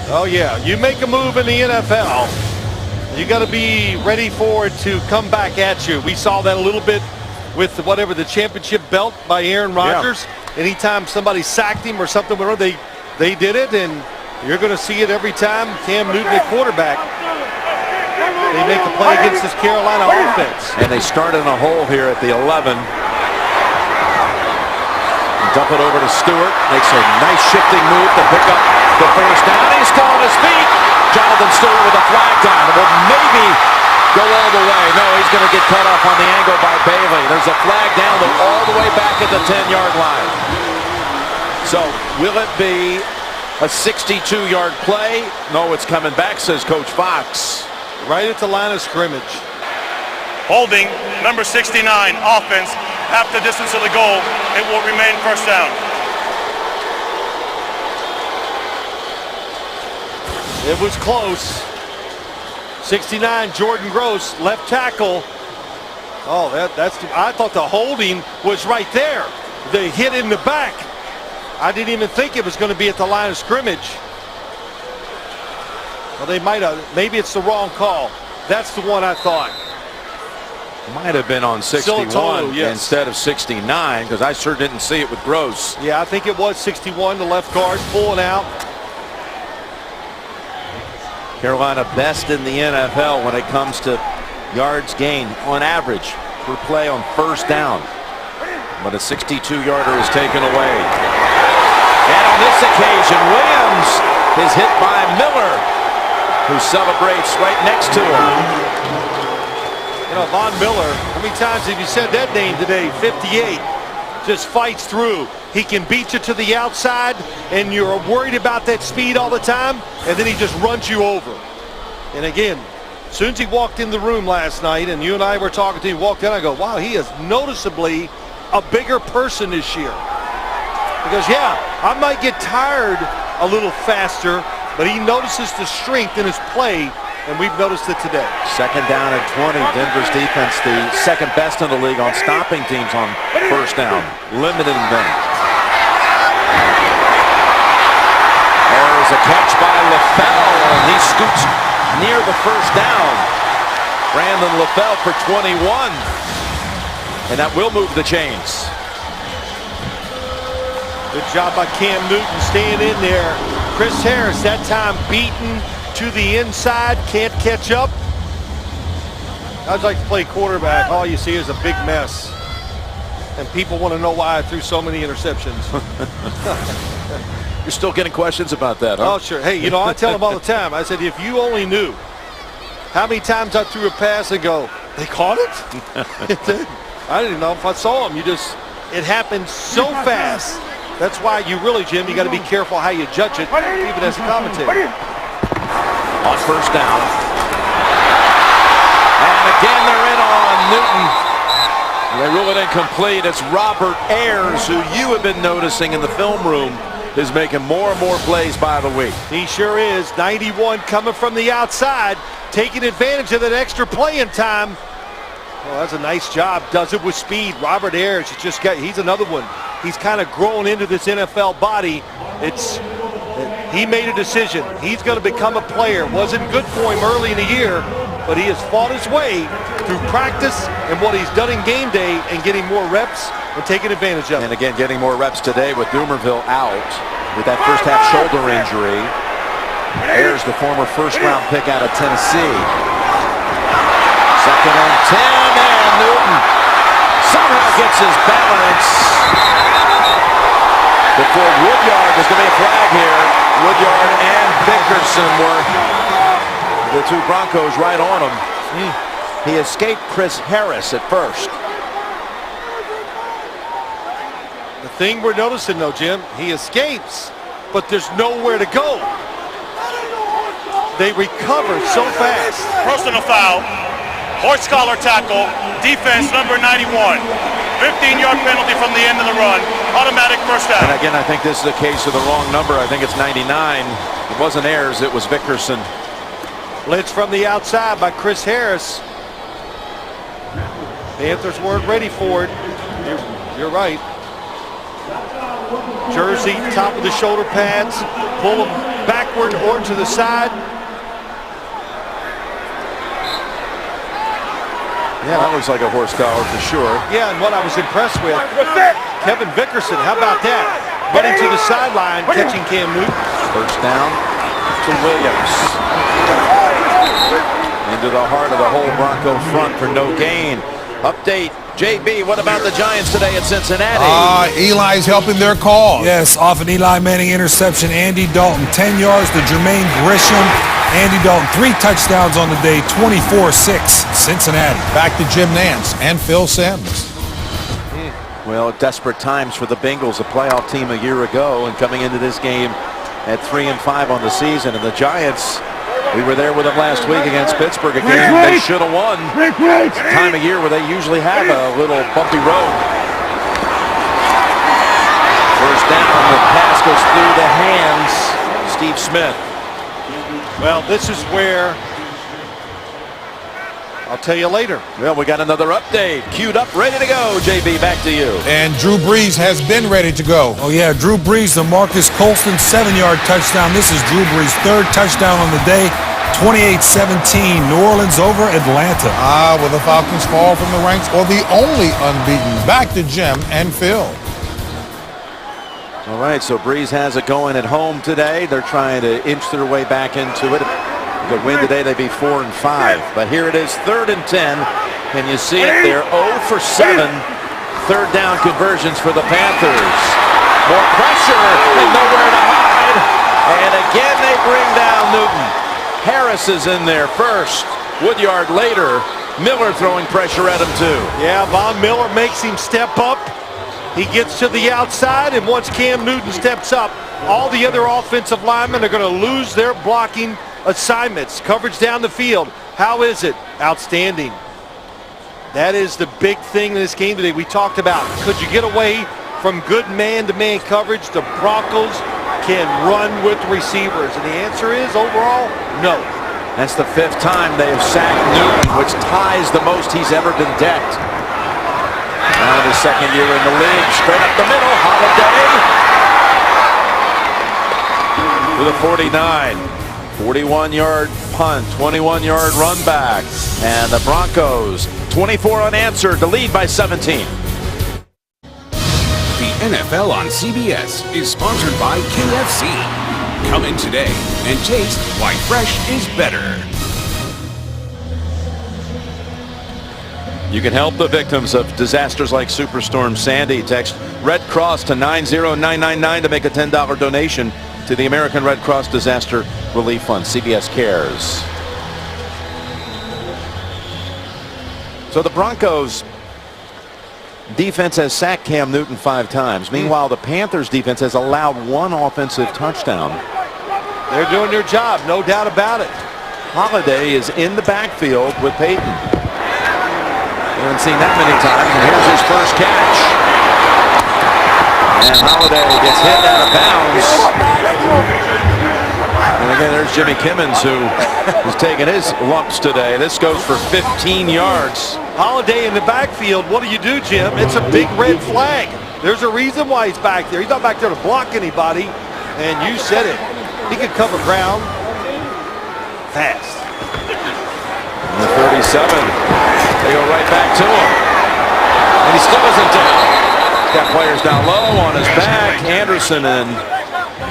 Oh, yeah. You make a move in the NFL, you got to be ready for it to come back at you. We saw that a little bit with whatever the championship belt by Aaron Rodgers. Yeah. Anytime somebody sacked him or something, they did it, and you're going to see it every time Cam Newton at quarterback. they make the play against this Carolina offense. And they start in a hole here at the 11. Dump it over to Stewart. Makes a nice shifting move to pick up the first down. He's still on his feet. Jonathan Stewart with a flag down. It will maybe go all the way. No, he's going to get cut off on the angle by Bailey. There's a flag down all the way back at the 10-yard line. So will it be a 62-yard play? No, it's coming back, says Coach Fox. Right at the line of scrimmage. Holding, number 69, offense, half the distance of the goal. It will remain first down. It was close. 69, Jordan Gross, left tackle. Oh, I thought the holding was right there. The hit in the back. I didn't even think it was going to be at the line of scrimmage. Well, they might have. Maybe it's the wrong call. That's the one I thought. Might have been on 61 yes. instead of 69, because I sure didn't see it with Gross. Yeah, I think it was 61, the left guard pulling out. Carolina best in the NFL when it comes to yards gained on average per play on first down. But a 62-yarder is taken away. And on this occasion, Williams is hit by Miller, who celebrates right next to him. You know, Von Miller, how many times have you said that name today? 58. Just fights through. He can beat you to the outside, and you're worried about that speed all the time, and then he just runs you over. And again, as soon as he walked in the room last night, and you and I were talking to him, walked in, I go, wow, he is noticeably a bigger person this year. Because, yeah, I might get tired a little faster, but he notices the strength in his play, and we've noticed it today. Second down and 20. Denver's defense, the second best in the league on stopping teams on first down, limiting them. There's a catch by LaFell, and he scoots near the first down. Brandon LaFell for 21, and that will move the chains. Good job by Cam Newton staying in there. Chris Harris, that time beaten to the inside, can't catch up. I'd like to play quarterback. All you see is a big mess. And people want to know why I threw so many interceptions. You're still getting questions about that, huh? Oh, sure. Hey, you know, I tell them all the time. I said, if you only knew how many times I threw a pass and go, they caught it? I didn't know if I saw them. It happened so fast. That's why you really, Jim, you got to be careful how you judge it, even as a commentator. On first down. And again, they're in on Newton. They rule it incomplete. It's Robert Ayers, who you have been noticing in the film room, is making more and more plays by the week. He sure is. 91 coming from the outside, taking advantage of that extra playing time. Well, that's a nice job. Does it with speed. Robert Ayers, he's another one. He's kind of grown into this NFL body. He made a decision. He's going to become a player. Wasn't good for him early in the year, but he has fought his way through practice and what he's done in game day and getting more reps and taking advantage of it. And again, getting more reps today with Dumerville out with that first half shoulder injury. Ayers, the former first-round pick out of Tennessee. Second and 10, and Newton somehow gets his balance before Woodyard. There's going to be a flag here. Woodyard and Vickerson were the two Broncos right on him. He escaped Chris Harris at first. The thing we're noticing, though, Jim, he escapes, but there's nowhere to go. They recover so fast. Personal foul, horse collar tackle, defense number 91. 15-yard penalty from the end of the run, automatic first down. And again, I think this is a case of the wrong number. I think it's 99. It wasn't Ayers, it was Vickerson. Blitz from the outside by Chris Harris. Panthers weren't ready for it. You're right. Jersey, top of the shoulder pads, pull them backward or to the side. Yeah, that looks like a horse collar for sure. Yeah, and what I was impressed with, Kevin Vickerson, how about that? Running to the sideline, catching Cam Newton. First down to Williams. into the heart of the whole Bronco front for no gain. Update, JB, what about the Giants today at Cincinnati? Eli's helping their cause. Yes, off an Eli Manning interception, Andy Dalton 10 yards to Jermaine Grisham. Andy Dalton 3 touchdowns on the day, 24-6, Cincinnati. Back to Jim Nantz and Phil Simms. Well, desperate times for the Bengals, a playoff team a year ago, and coming into this game at 3-5 on the season. And the Giants, we were there with them last week against Pittsburgh, a game they should have won. It's a time of year where they usually have a little bumpy road. First down, the pass goes through the hands. Steve Smith. Well, this is where I'll tell you later. Well, we got another update queued up, ready to go. JB, back to you. And Drew Brees has been ready to go. Oh, yeah, Drew Brees, the Marcus Colston 7-yard touchdown. This is Drew Brees' 3rd touchdown on the day, 28-17, New Orleans over Atlanta. Will the Falcons fall from the ranks or the only unbeaten? Back to Jim and Phil. All right, so Brees has it going at home today. They're trying to inch their way back into it. Good win today, they'd be 4-5. But here it is, 3rd and 10. Can you see it? They're 0 for 7. 3rd down conversions for the Panthers. More pressure and nowhere to hide. And again, they bring down Newton. Harris is in there first. Woodyard later. Miller throwing pressure at him too. Yeah, Von Miller makes him step up. He gets to the outside, and once Cam Newton steps up, all the other offensive linemen are going to lose their blocking assignments. Coverage down the field. How is it? Outstanding. That is the big thing in this game today. We talked about, could you get away from good man-to-man coverage? The Broncos can run with receivers, and the answer is overall, no. That's the 5th time they have sacked Newton, which ties the most he's ever been decked. Now his 2nd year in the league, straight up the middle, Holiday to the 49. 41-yard punt, 21-yard run back, and the Broncos 24 unanswered to lead by 17. The NFL on CBS is sponsored by KFC. Come in today and taste why fresh is better. You can help the victims of disasters like Superstorm Sandy. Text Red Cross to 90999 to make a $10 donation to the American Red Cross Disaster Relief Fund. CBS Cares. So the Broncos defense has sacked Cam Newton 5 times. Meanwhile, the Panthers defense has allowed 1 offensive touchdown. They're doing their job, no doubt about it. Holiday is in the backfield with Peyton. We haven't seen that many times, and here's his first catch. And Holiday gets hit out of bounds. And again, there's Jimmy Kimmons, who is taking his lumps today. This goes for 15 yards. Holiday in the backfield, what do you do, Jim? It's a big red flag. There's a reason why he's back there. He's not back there to block anybody, and you said it. He could cover ground fast. And the 37, they go right back to him. And he still isn't down. He's got players down low on his back. Anderson and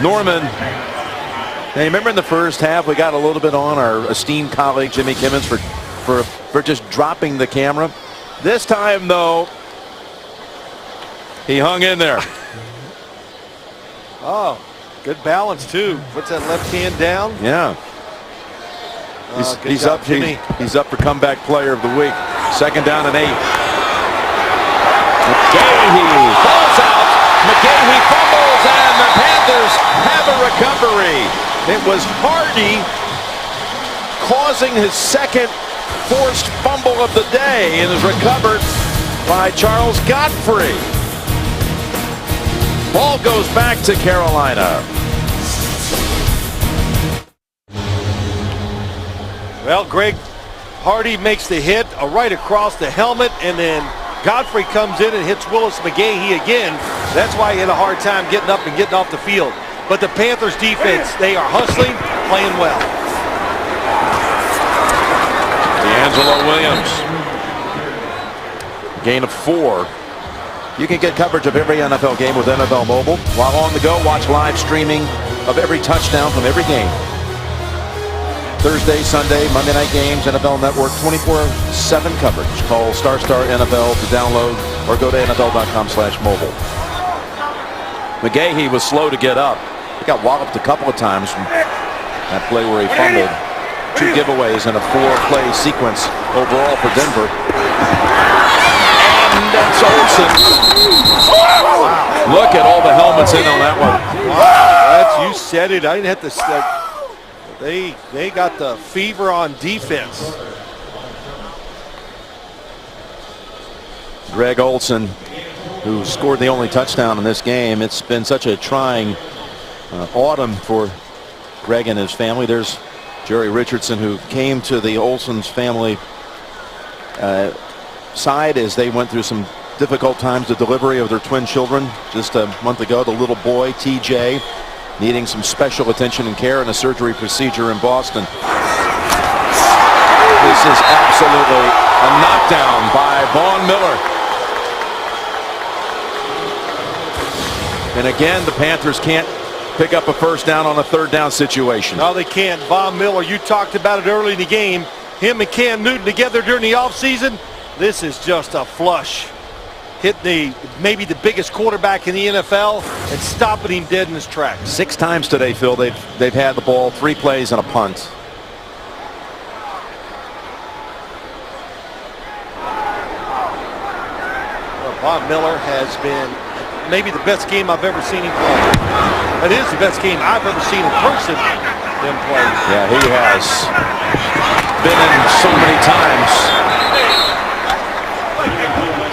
Norman. Now, remember in the first half, we got a little bit on our esteemed colleague Jimmy Kimmons for just dropping the camera. This time, though, he hung in there. Oh, good balance, too. Puts that left hand down. Yeah. He's job, up. Jimmy. He's up for comeback player of the week. 2nd down and 8. McGahee falls out. McGahee fumbles, and the Panthers have a recovery. It was Hardy causing his 2nd forced fumble of the day, and is recovered by Charles Godfrey. Ball goes back to Carolina. Well, Greg, Hardy makes the hit right across the helmet, and then Godfrey comes in and hits Willis McGahee again. That's why he had a hard time getting up and getting off the field. But the Panthers defense, they are hustling, playing well. D'Angelo Williams. Gain of 4. You can get coverage of every NFL game with NFL Mobile. While on the go, watch live streaming of every touchdown from every game. Thursday, Sunday, Monday night games, NFL Network 24/7 coverage. Call Star NFL to download or go to NFL.com/mobile. McGahee was slow to get up. He got walloped a couple of times from that play where he fumbled. 2 giveaways in a 4-play sequence overall for Denver. And that's Olsen. Look at all the helmets in on that one. Wow, you said it. I didn't have to say. They got the fever on defense. Greg Olsen, who scored the only touchdown in this game. It's been such a trying autumn for Greg and his family. There's Jerry Richardson, who came to the Olsen's family side as they went through some difficult times, the delivery of their twin children just a month ago. The little boy, TJ, needing some special attention and care in a surgery procedure in Boston. This is absolutely a knockdown by Von Miller. And again, the Panthers can't pick up a first down on a 3rd down situation. No, they can't. Von Miller, you talked about it early in the game. Him and Cam Newton together during the offseason. This is just a flush. Hit maybe the biggest quarterback in the NFL and stopping him dead in his tracks. 6 times today, Phil, they've had the ball, 3 plays and a punt. Well, Von Miller has been maybe the best game I've ever seen him play. That is the best game I've ever seen in person him play. Yeah, he has been in so many times.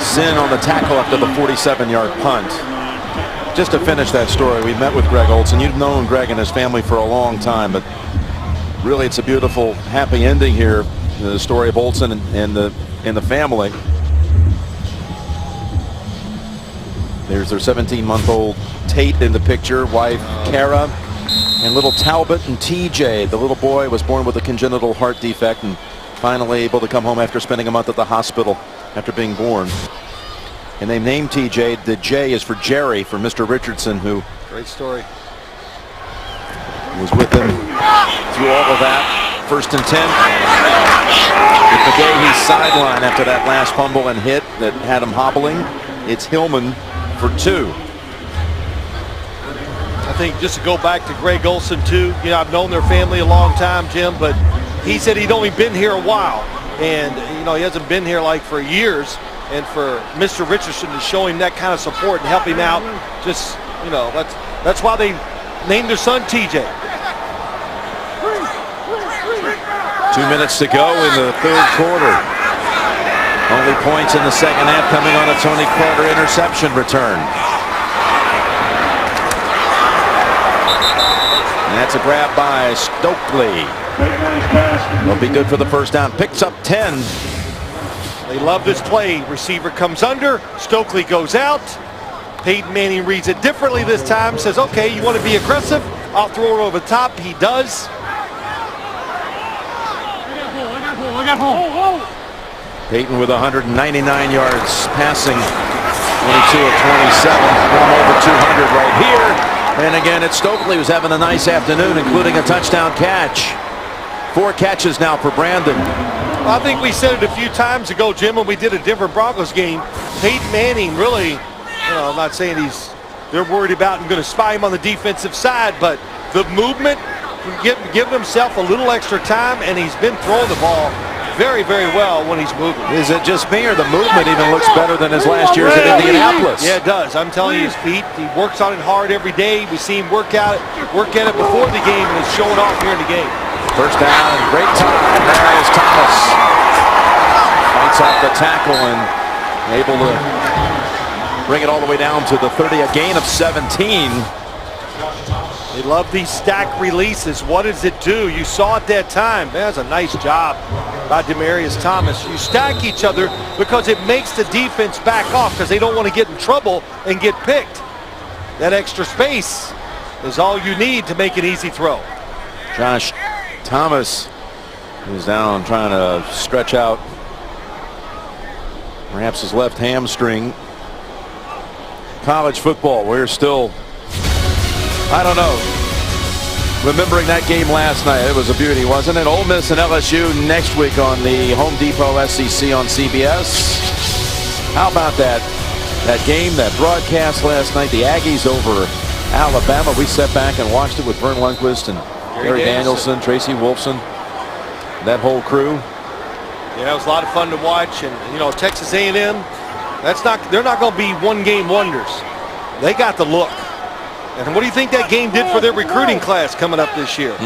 Sin on the tackle after the 47-yard punt. Just to finish that story, we met with Greg Olsen. You've known Greg and his family for a long time, but really it's a beautiful, happy ending here. The story of Olsen and the family. There's their 17-month-old Tate in the picture, wife Kara, and little Talbot and TJ. The little boy was born with a congenital heart defect and finally able to come home after spending a month at the hospital after being born. And they named TJ. The J is for Jerry, for Mr. Richardson, who Great story. was with him through all of that. 1st and 10. With McGahee's sideline after that last fumble and hit that had him hobbling. It's Hillman for 2. I think just to go back to Greg Olsen too, you know, I've known their family a long time, Jim, but he said he'd only been here a while, and you know, he hasn't been here like for years. And for Mr. Richardson to show him that kind of support and help him out, just, you know, that's why they named their son TJ. 2 minutes to go in the 3rd quarter. Only points in the 2nd half coming on a Tony Carter interception return. And that's a grab by Stokely. Will be good for the 1st down. Picks up 10. They love this play. Receiver comes under. Stokely goes out. Peyton Manning reads it differently this time. Says, okay, you want to be aggressive? I'll throw it over the top. He does. Peyton with 199 yards passing. 22 of 27. Going over 200 right here. And again, it's Stokely who's having a nice afternoon, including a touchdown catch. 4 catches now for Brandon. I think we said it a few times ago, Jim, when we did a different Broncos game. Peyton Manning really, you know, I'm not saying they're worried about and going to spy him on the defensive side, but the movement, giving himself a little extra time, and he's been throwing the ball very, very well when he's moving. Is it just me, or the movement even looks better than his last year's at Indianapolis? Yeah, it does. I'm telling you, his feet, he works on it hard every day. We see him work at it before the game, and it's showing off here in the game. 1st down, great time. There is Thomas. Fights off the tackle and able to bring it all the way down to the 30, a gain of 17. They love these stack releases. What does it do? You saw it that time. That's a nice job by Demaryius Thomas. You stack each other because it makes the defense back off because they don't want to get in trouble and get picked. That extra space is all you need to make an easy throw. Josh Thomas is down trying to stretch out perhaps his left hamstring. College football, we're still, I don't know. Remembering that game last night, it was a beauty, wasn't it? Ole Miss and LSU next week on the Home Depot SEC on CBS. How about that game, that broadcast last night, the Aggies over Alabama? We sat back and watched it with Vern Lundquist and Gary Danielson, Tracy Wolfson, that whole crew. Yeah, it was a lot of fun to watch. And, you know, Texas A&M, they're not going to be one-game wonders. They got the look. And what do you think that game did for their recruiting class coming up this year?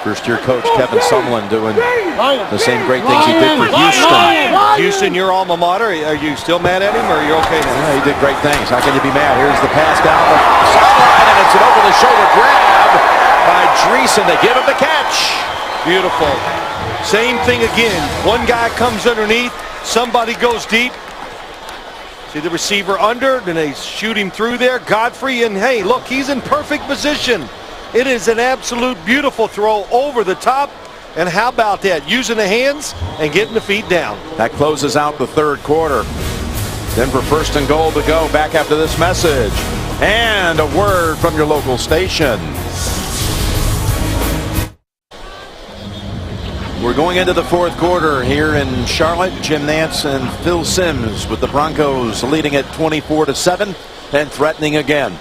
First-year coach Kevin Sumlin doing the same great things he did for Houston. Houston, your alma mater. Are you still mad at him, or are you okay now? Yeah, he did great things. How can you be mad? Here's the pass down the sideline, and it's an over-the-shoulder grab by Dreesen. They give him the catch. Beautiful. Same thing again. One guy comes underneath. Somebody goes deep. See the receiver under, then they shoot him through there. Godfrey, and hey, look, he's in perfect position. It is an absolute beautiful throw over the top. And how about that? Using the hands and getting the feet down. That closes out the third quarter. Denver first and goal to go. Back after this message. And a word from your local station. We're going into the fourth quarter here in Charlotte. Jim Nantz and Phil Simms with the Broncos leading at 24-7 and threatening again.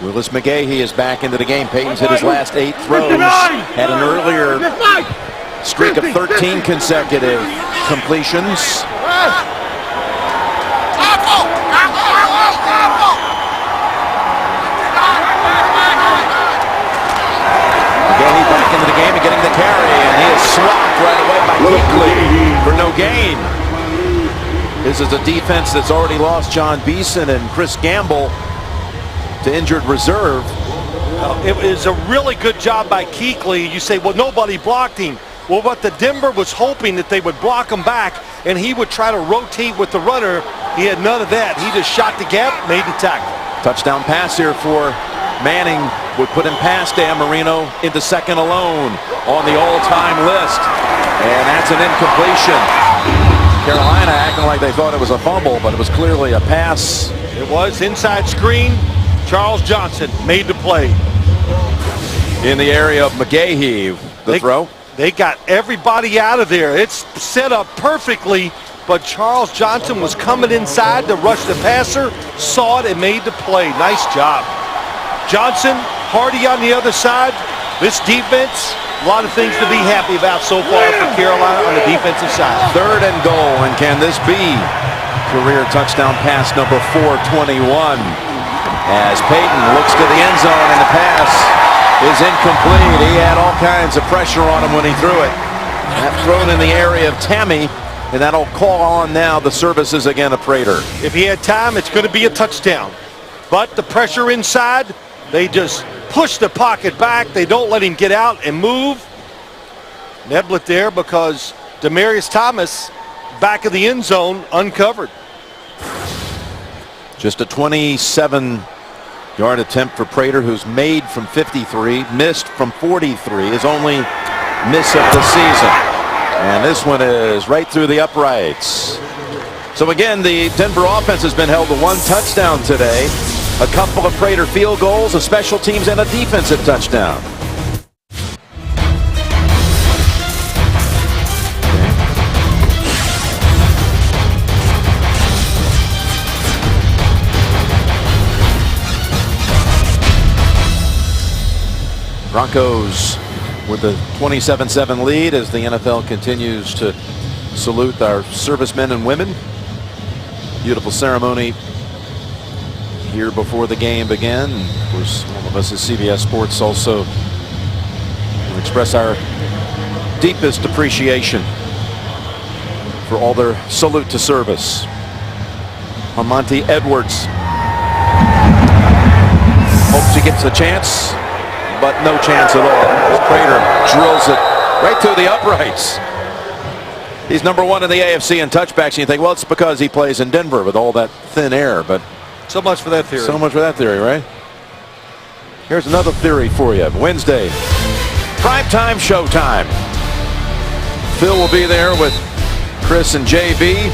Willis McGahee is back into the game. Peyton's hit his last 8 throws. Had an earlier streak of 13 consecutive completions. McGahee back into the game and getting the carry, and he is swamped right away by Kuechly for no gain. This is a defense that's already lost John Beeson and Chris Gamble to injured reserve. It was a really good job by Kuechly. You say, well, nobody blocked him. Well, what the Denver was hoping that they would block him back and he would try to rotate with the runner. He had none of that. He just shot the gap, made the tackle. Touchdown pass here for Manning would put him past Dan Marino into second alone on the all-time list. And that's an incompletion. Carolina acting like they thought it was a fumble, but it was clearly a pass. It was inside screen. Charles Johnson made the play. In the area of McGahee, the throw. They got everybody out of there. It's set up perfectly, but Charles Johnson was coming inside to rush the passer, saw it, and made the play. Nice job. Johnson, Hardy on the other side. This defense, a lot of things to be happy about so far for Carolina on the defensive side. Third and goal, and can this be career touchdown pass number 421? As Peyton looks to the end zone, and the pass is incomplete. He had all kinds of pressure on him when he threw it. That thrown in the area of Tammy, and that'll call on now the services again of Prater. If he had time, it's going to be a touchdown. But the pressure inside, they just push the pocket back. They don't let him get out and move. Neblet there because Demaryius Thomas back of the end zone uncovered. Just a 27-yard attempt for Prater, who's made from 53, missed from 43, his only miss of the season. And this one is right through the uprights. So again, the Denver offense has been held to 1 touchdown today. A couple of Prater field goals, a special teams, and a defensive touchdown. Broncos with a 27-7 lead as the NFL continues to salute our servicemen and women. Beautiful ceremony here before the game began. Of course, all of us at CBS Sports also express our deepest appreciation for all their salute to service. Monty Edwards hopes he gets a chance, but no chance at all. Prater drills it right through the uprights. He's number 1 in the AFC in touchbacks, and you think, well, it's because he plays in Denver with all that thin air, but so much for that theory. So much for that theory, right? Here's another theory for you. Wednesday, primetime showtime. Phil will be there with Chris and JB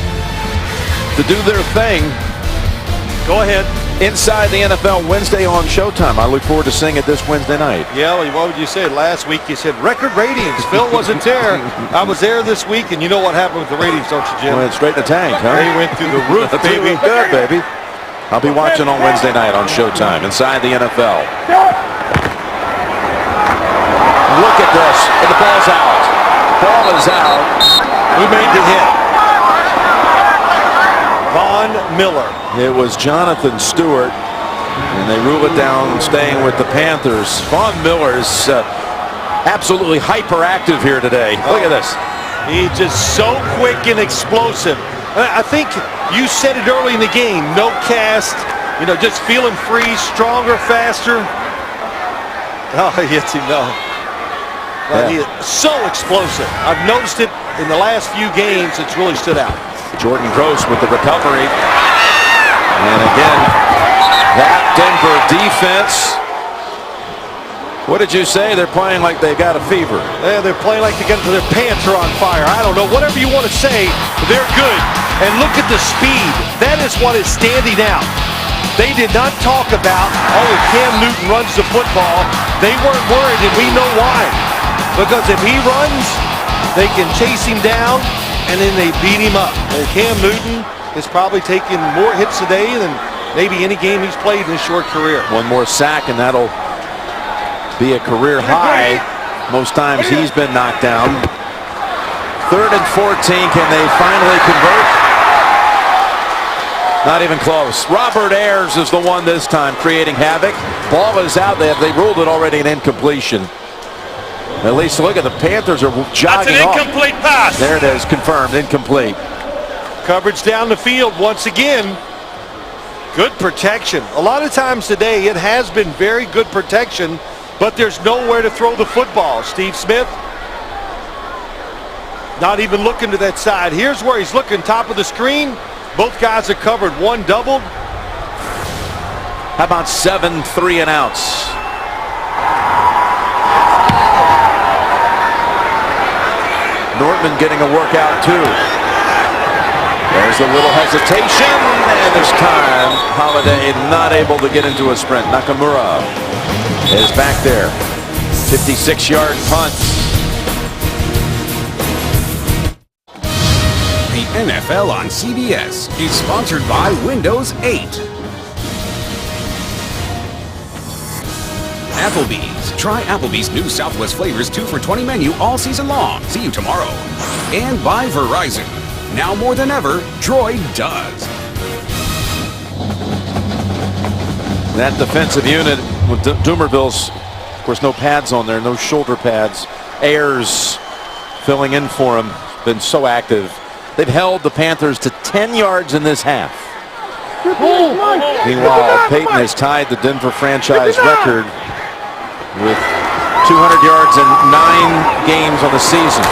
to do their thing. Go ahead. Inside the NFL Wednesday on Showtime. I look forward to seeing it this Wednesday night. Yeah, well, what would you say? Last week you said record ratings. Phil wasn't there. I was there this week, and you know what happened with the ratings, don't you, Jim? Went straight in the tank, huh? They went through the roof, baby. Good, baby. I'll be watching on Wednesday night on Showtime. Inside the NFL. Look at this. And the ball's out. Ball is out. Who made the hit? Von Miller. It was Jonathan Stewart, and they rule it down, staying with the Panthers. Von Miller is absolutely hyperactive here today. Look at this. He's just so quick and explosive. I think you said it early in the game. No cast, just feeling free, stronger, faster. Oh, he hits him, no. But he is so explosive. I've noticed it in the last few games. It's really stood out. Jordan Gross with the recovery. And again, that Denver defense. What did you say? They're playing like they've got a fever. Yeah, they're playing like their pants are on fire. I don't know. Whatever you want to say, they're good. And look at the speed. That is what is standing out. They did not talk about, if Cam Newton runs the football. They weren't worried, and we know why. Because if he runs, they can chase him down, and then they beat him up. And Cam Newton is probably taking more hits today than maybe any game he's played in his short career. One more sack, and that'll be a career high. Most times he's been knocked down. 3rd and 14. Can they finally convert? Not even close. Robert Ayers is the one this time creating havoc. Ball is out. They ruled it already an incompletion. At least look at the Panthers are jogging That's an off. incomplete pass. There it is, confirmed, incomplete. Coverage down the field once again. Good protection. A lot of times today it has been very good protection, but there's nowhere to throw the football. Steve Smith not even looking to that side. Here's where he's looking, top of the screen. Both guys are covered, one doubled. How about 7 3 and outs? Nortman getting a workout too. There's a little hesitation, and this time Holiday not able to get into a sprint. Nakamura is back there. 56-yard punt. The NFL on CBS is sponsored by Windows 8. Applebee's. Try Applebee's new Southwest Flavors 2 for $20 menu all season long. See you tomorrow. And by Verizon. Now more than ever, Droid does. That defensive unit with Doomerville's, of course, no pads on there, no shoulder pads. Ayers filling in for him, been so active. They've held the Panthers to 10 yards in this half. Meanwhile, Peyton has tied the Denver franchise record with 200 yards in 9 games on the season.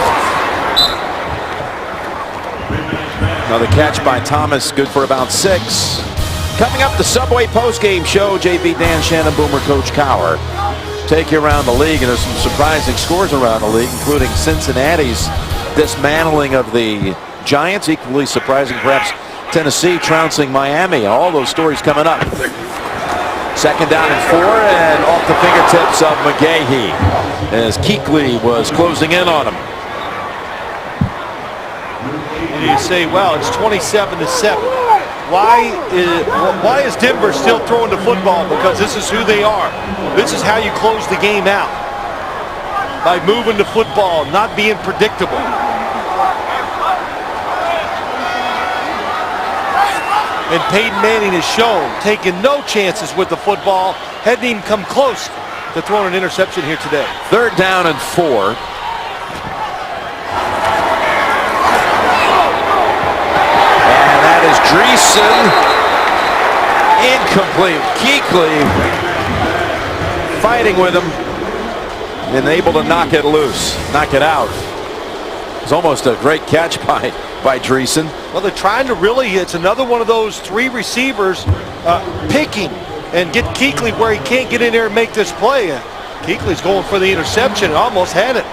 Another catch by Thomas, good for about 6. Coming up, the Subway postgame show. JB, Dan, Shannon, Boomer, Coach Cowher take you around the league, and there's some surprising scores around the league, including Cincinnati's dismantling of the Giants. Equally surprising, perhaps, Tennessee trouncing Miami. All those stories coming up. 2nd down and 4, and off the fingertips of McGahee as Kuechly was closing in on him. And you say, well, it's 27-7. Why is Denver still throwing the football? Because this is who they are. This is how you close the game out. By moving the football, not being predictable. And Peyton Manning has shown, taking no chances with the football, hadn't even come close to throwing an interception here today. 3rd down and 4. And that is Dreesen. Incomplete. Kuechly fighting with him and able to knock it loose, knock it out. It's almost a great catch by Dreesen. Well, they're trying to really, it's another one of those 3 receivers picking and get Kuechly where he can't get in there and make this play. Kuechly's going for the interception and almost had it.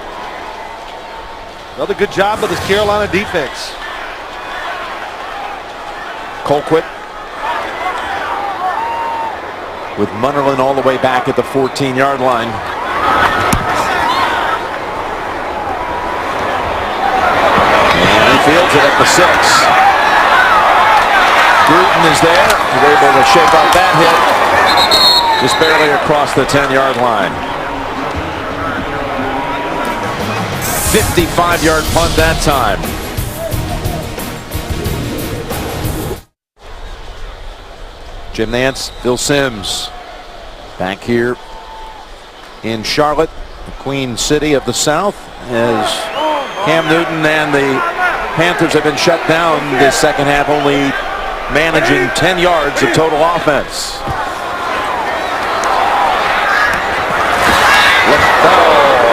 Another good job of this Carolina defense. Colquitt with Munnerlyn all the way back at the 14-yard line. And he fields it at the 6. Bruton is there. He's able to shake off that hit. Just barely across the 10-yard line. 55-yard punt that time. Jim Nantz, Phil Simms back here in Charlotte, the Queen City of the South, as Cam Newton and the Panthers have been shut down this second half, only managing 10 yards of total offense. And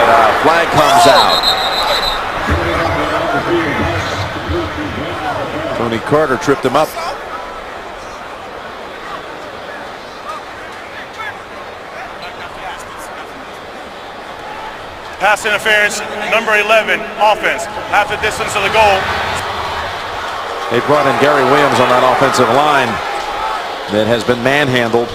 a flag comes out. Tony Carter tripped him up. Pass interference, number 11, offense, half the distance of the goal. They brought in Gary Williams on that offensive line that has been manhandled.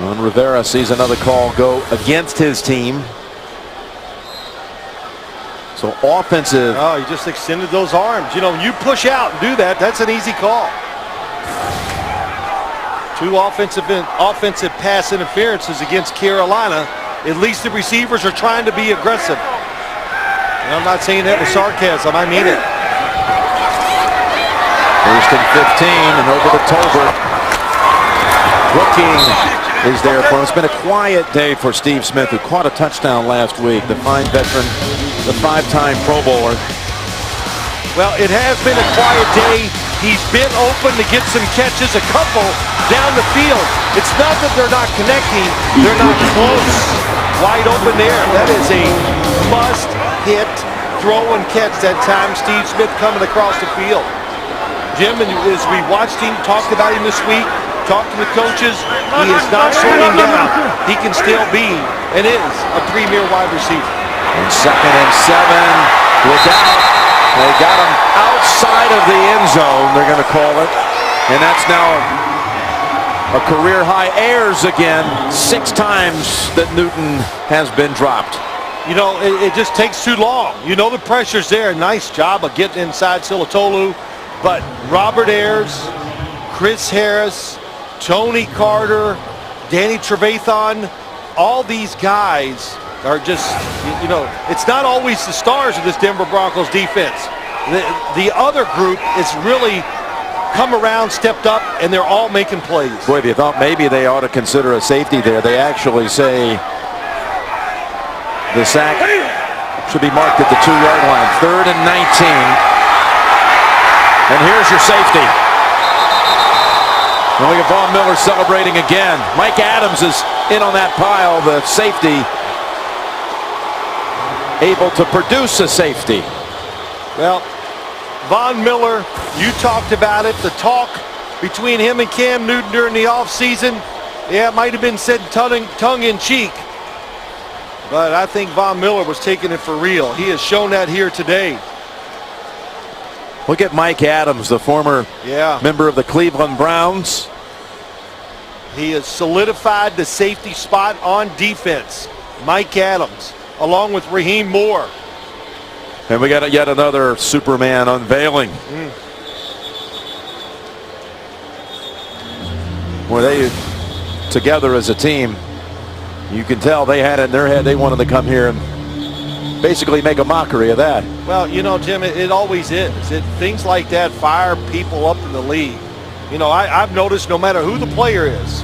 Ron Rivera sees another call go against his team. So offensive. Oh, he just extended those arms. You know, when you push out and do that, that's an easy call. 2 offensive pass interferences against Carolina. At least the receivers are trying to be aggressive. And I'm not saying that with sarcasm. I mean it. First and 15 and over to Tolbert. Brooking is there for him. It's been a quiet day for Steve Smith, who caught a touchdown last week. The fine veteran, the 5-time Pro Bowler. Well, it has been a quiet day. He's been open to get some catches, a couple down the field. It's not that they're not connecting. They're not close. Wide open there. That is a must-hit throw and catch that time. Steve Smith coming across the field. Jim, and as we watched him, talked about him this week, talked to the coaches, he is not slowing down. He can still be and is a premier wide receiver. And 2nd and 7. Look out. They got him outside of the end zone, they're going to call it. And that's now a career high airs again. 6 times that Newton has been dropped. You know, it just takes too long. You know the pressure's there. Nice job of getting inside Silatolu. But Robert Ayers, Chris Harris, Tony Carter, Danny Trevathan, all these guys are just, you know, it's not always the stars of this Denver Broncos defense. The other group is really come around, stepped up, and they're all making plays. Boy, if you thought maybe they ought to consider a safety there, they actually say the sack should be marked at the 2-yard line. 3rd and 19. And here's your safety. And look at Von Miller celebrating again. Mike Adams is in on that pile, the safety, able to produce a safety. Well, Von Miller, you talked about it, the talk between him and Cam Newton during the offseason. Yeah, it might have been said tongue-in-cheek, but I think Von Miller was taking it for real. He has shown that here today. Look at Mike Adams, the former member of the Cleveland Browns. He has solidified the safety spot on defense. Mike Adams, along with Raheem Moore. And we got yet another Superman unveiling. Were they together as a team? You can tell they had it in their head. They wanted to come here and basically make a mockery of that. Well, you know, Jim, it always is. Things like that fire people up in the league. You know, I've noticed no matter who the player is,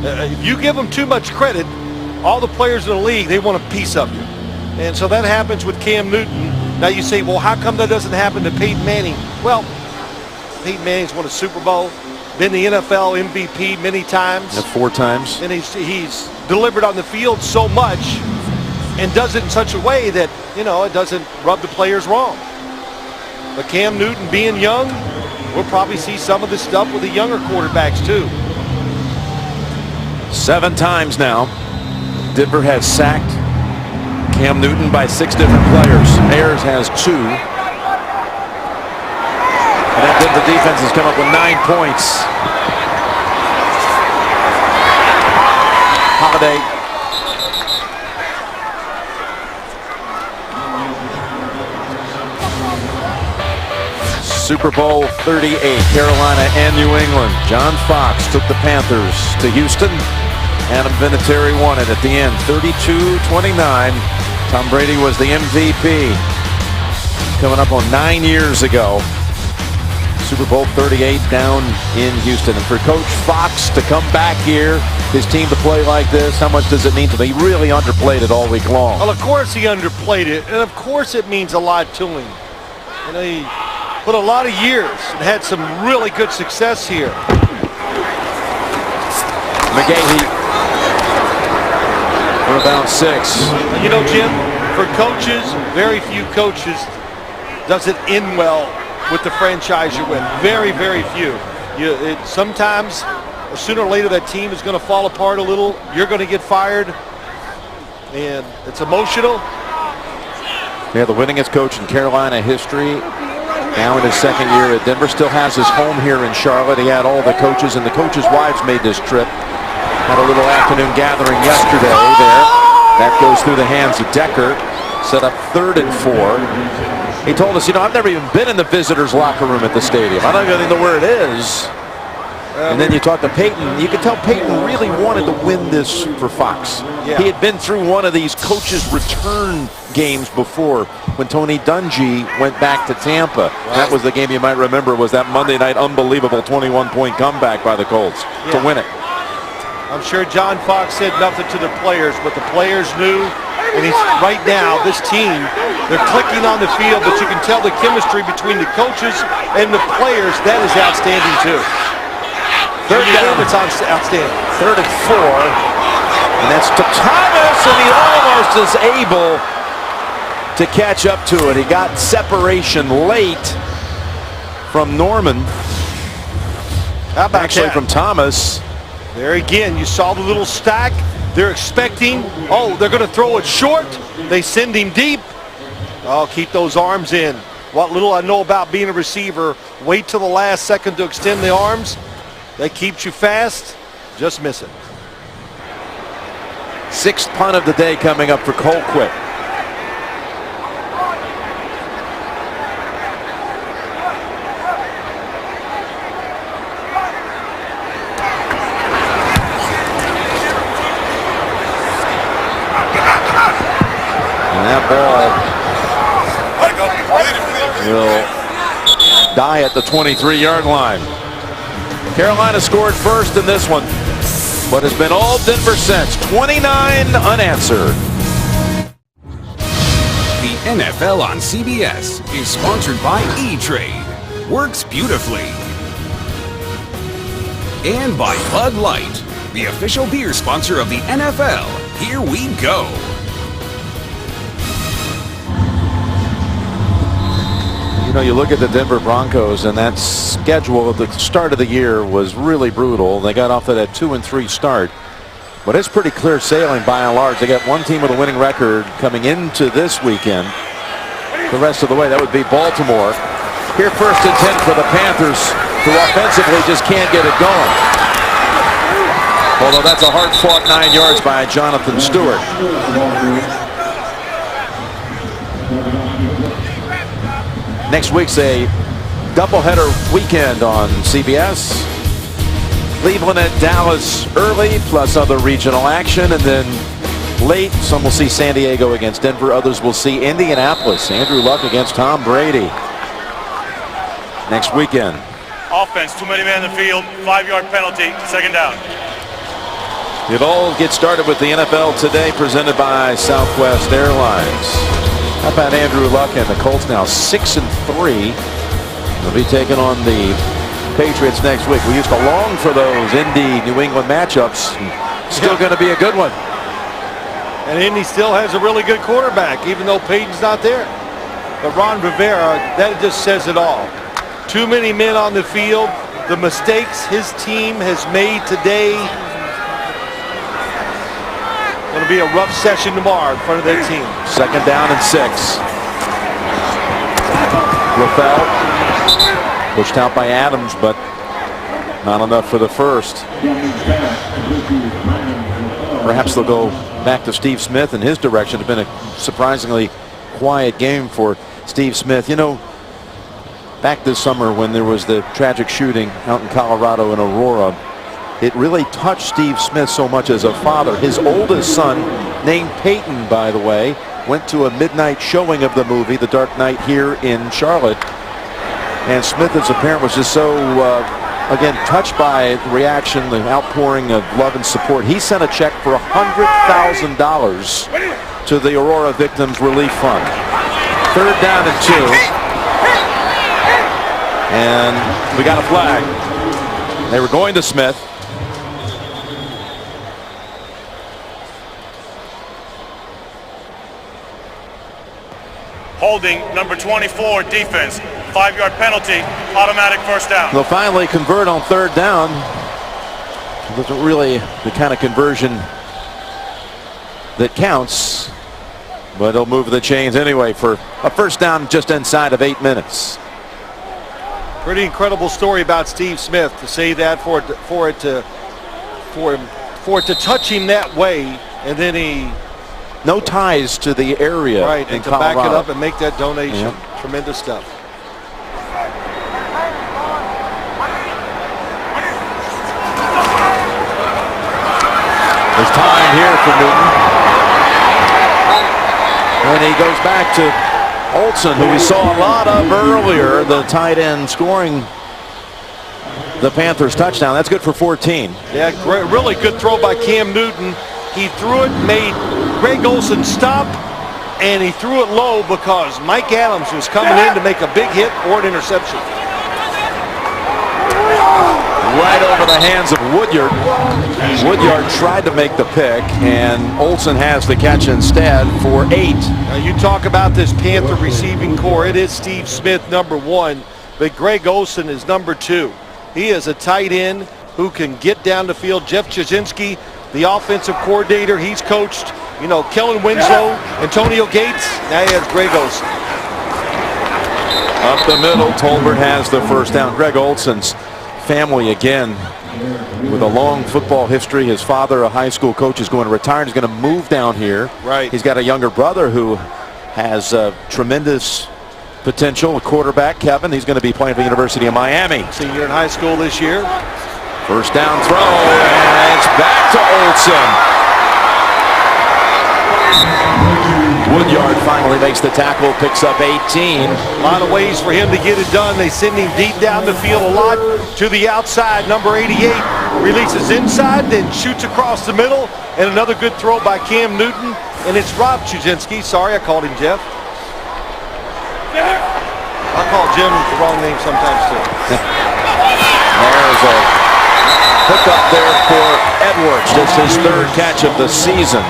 if you give them too much credit, all the players in the league, they want a piece of you. And so that happens with Cam Newton. Now you say, well, how come that doesn't happen to Peyton Manning? Well, Peyton Manning's won a Super Bowl, been the NFL MVP many times. 4 times. And he's delivered on the field so much and does it in such a way that, you know, it doesn't rub the players wrong. But Cam Newton being young, we'll probably see some of this stuff with the younger quarterbacks too. 7 times now, Denver has sacked Cam Newton by 6 different players. Ayers has 2. And that Denver defense has come up with 9 points. Sunday. Super Bowl 38, Carolina and New England. John Fox took the Panthers to Houston. Adam Vinatieri won it at the end, 32-29. Tom Brady was the MVP. Coming up on 9 years ago. Super Bowl 38 down in Houston. And for Coach Fox to come back here, his team to play like this, how much does it mean to them? He really underplayed it all week long. Well, of course he underplayed it, and of course it means a lot to him. You know, he put a lot of years and had some really good success here. McGahee for about 6. You know, Jim, for coaches, very few coaches does it end well with the franchise you're with. Very, very few. Sometimes, sooner or later, that team is going to fall apart a little. You're going to get fired, and it's emotional. Yeah, the winningest coach in Carolina history. Now in his second year at Denver. Still has his home here in Charlotte. He had all the coaches, and the coaches' wives made this trip. Had a little afternoon gathering yesterday there. That goes through the hands of Decker. Set up 3rd and 4. He told us, you know, I've never even been in the visitors' locker room at the stadium. I don't even know where it is. And then you talk to Peyton. You could tell Peyton really wanted to win this for Fox. Yeah. He had been through one of these coaches' return games before when Tony Dungy went back to Tampa. Right. That was the game you might remember, was that Monday night unbelievable 21-point comeback by the Colts to win it. I'm sure John Fox said nothing to the players, but the players knew. And right now, this team, they're clicking on the field, but you can tell the chemistry between the coaches and the players. That is outstanding, too. 3rd down, it's outstanding. 3rd and 4. And that's to Thomas, and he almost is able to catch up to it. He got separation late from Norman. How about Actually, that? from Thomas. There again, you saw the little stack. They're expecting, oh, they're going to throw it short. They send him deep. Oh, keep those arms in. What little I know about being a receiver, wait till the last second to extend the arms. That keeps you fast. Just miss it. 6th punt of the day coming up for Colquitt. And that ball will die at the 23-yard line. Carolina scored first in this one, but has been all Denver since. 29 unanswered. The NFL on CBS is sponsored by E-Trade. Works beautifully. And by Bud Light, the official beer sponsor of the NFL. Here we go. You know, you look at the Denver Broncos, and that schedule at the start of the year was really brutal. They got off to that 2-3 start, but it's pretty clear sailing by and large. They got one team with a winning record coming into this weekend. The rest of the way, that would be Baltimore. Here, 1st and 10 for the Panthers, who offensively just can't get it going. Although that's a hard-fought 9 yards by Jonathan Stewart. Next week's a doubleheader weekend on CBS. Cleveland at Dallas early, plus other regional action, and then late, some will see San Diego against Denver, others will see Indianapolis. Andrew Luck against Tom Brady next weekend. Offense, too many men in the field, 5-yard penalty, 2nd down. It all gets started with the NFL Today, presented by Southwest Airlines. How about Andrew Luck and the Colts now 6-3? They'll be taking on the Patriots next week. We used to long for those Indy-New England matchups. Still going to be a good one. And Indy still has a really good quarterback, even though Peyton's not there. But Ron Rivera, that just says it all. Too many men on the field. The mistakes his team has made today. Going to be a rough session tomorrow in front of their team. 2nd down and 6. LaFell pushed out by Adams, but not enough for the first. Perhaps they'll go back to Steve Smith in his direction. It's been a surprisingly quiet game for Steve Smith. You know, back this summer when there was the tragic shooting out in Colorado in Aurora, it really touched Steve Smith so much as a father. His oldest son, named Peyton, by the way, went to a midnight showing of the movie The Dark Knight here in Charlotte. And Smith, as a parent, was just so, again, touched by the reaction, the outpouring of love and support. He sent a check for $100,000 to the Aurora Victims Relief Fund. 3rd down and 2. And we got a flag. They were going to Smith. Holding number 24 defense. 5-yard penalty, automatic first down. They'll finally convert on 3rd down. It wasn't really the kind of conversion that counts, but it'll move the chains anyway for a first down just inside of 8 minutes. Pretty incredible story about Steve Smith, to say that for it to touch him that way, and then he no ties to the area, right, in and to Colorado. back it up and make that donation. Yeah. Tremendous stuff. There's time here for Newton. And he goes back to Olsen, who we saw a lot of earlier, the tight end scoring the Panthers touchdown. That's good for 14. Yeah, great, really good throw by Cam Newton. He threw it, made Greg Olsen stop, and he threw it low because Mike Adams was coming in to make a big hit or an interception. Right over the hands of Woodyard. Woodyard tried to make the pick, and Olsen has the catch instead for 8. Now you talk about this Panther receiving core. It is Steve Smith, number 1, but Greg Olsen is number 2. He is a tight end who can get down the field. Jeff Jasinski, the offensive coordinator, he's coached, you know, Kellen Winslow, Antonio Gates. Now he has Greg Olsen. Up the middle, Tolbert has the first down. Greg Olsen's family, again, with a long football history. His father, a high school coach, is going to retire. He's going to move down here. Right. He's got a younger brother who has tremendous potential, a quarterback, Kevin. He's going to be playing for the University of Miami. Senior in high school this year. First down throw, and it's back to Olsen. Woodyard finally makes the tackle, picks up 18. A lot of ways for him to get it done. They send him deep down the field a lot to the outside. Number 88 releases inside, then shoots across the middle, and another good throw by Cam Newton. And it's Rob Chuzinski. Sorry, I called him Jeff. I call Jim the wrong name sometimes too. There's a hook up there for Edwards. Just his 3rd catch of the season.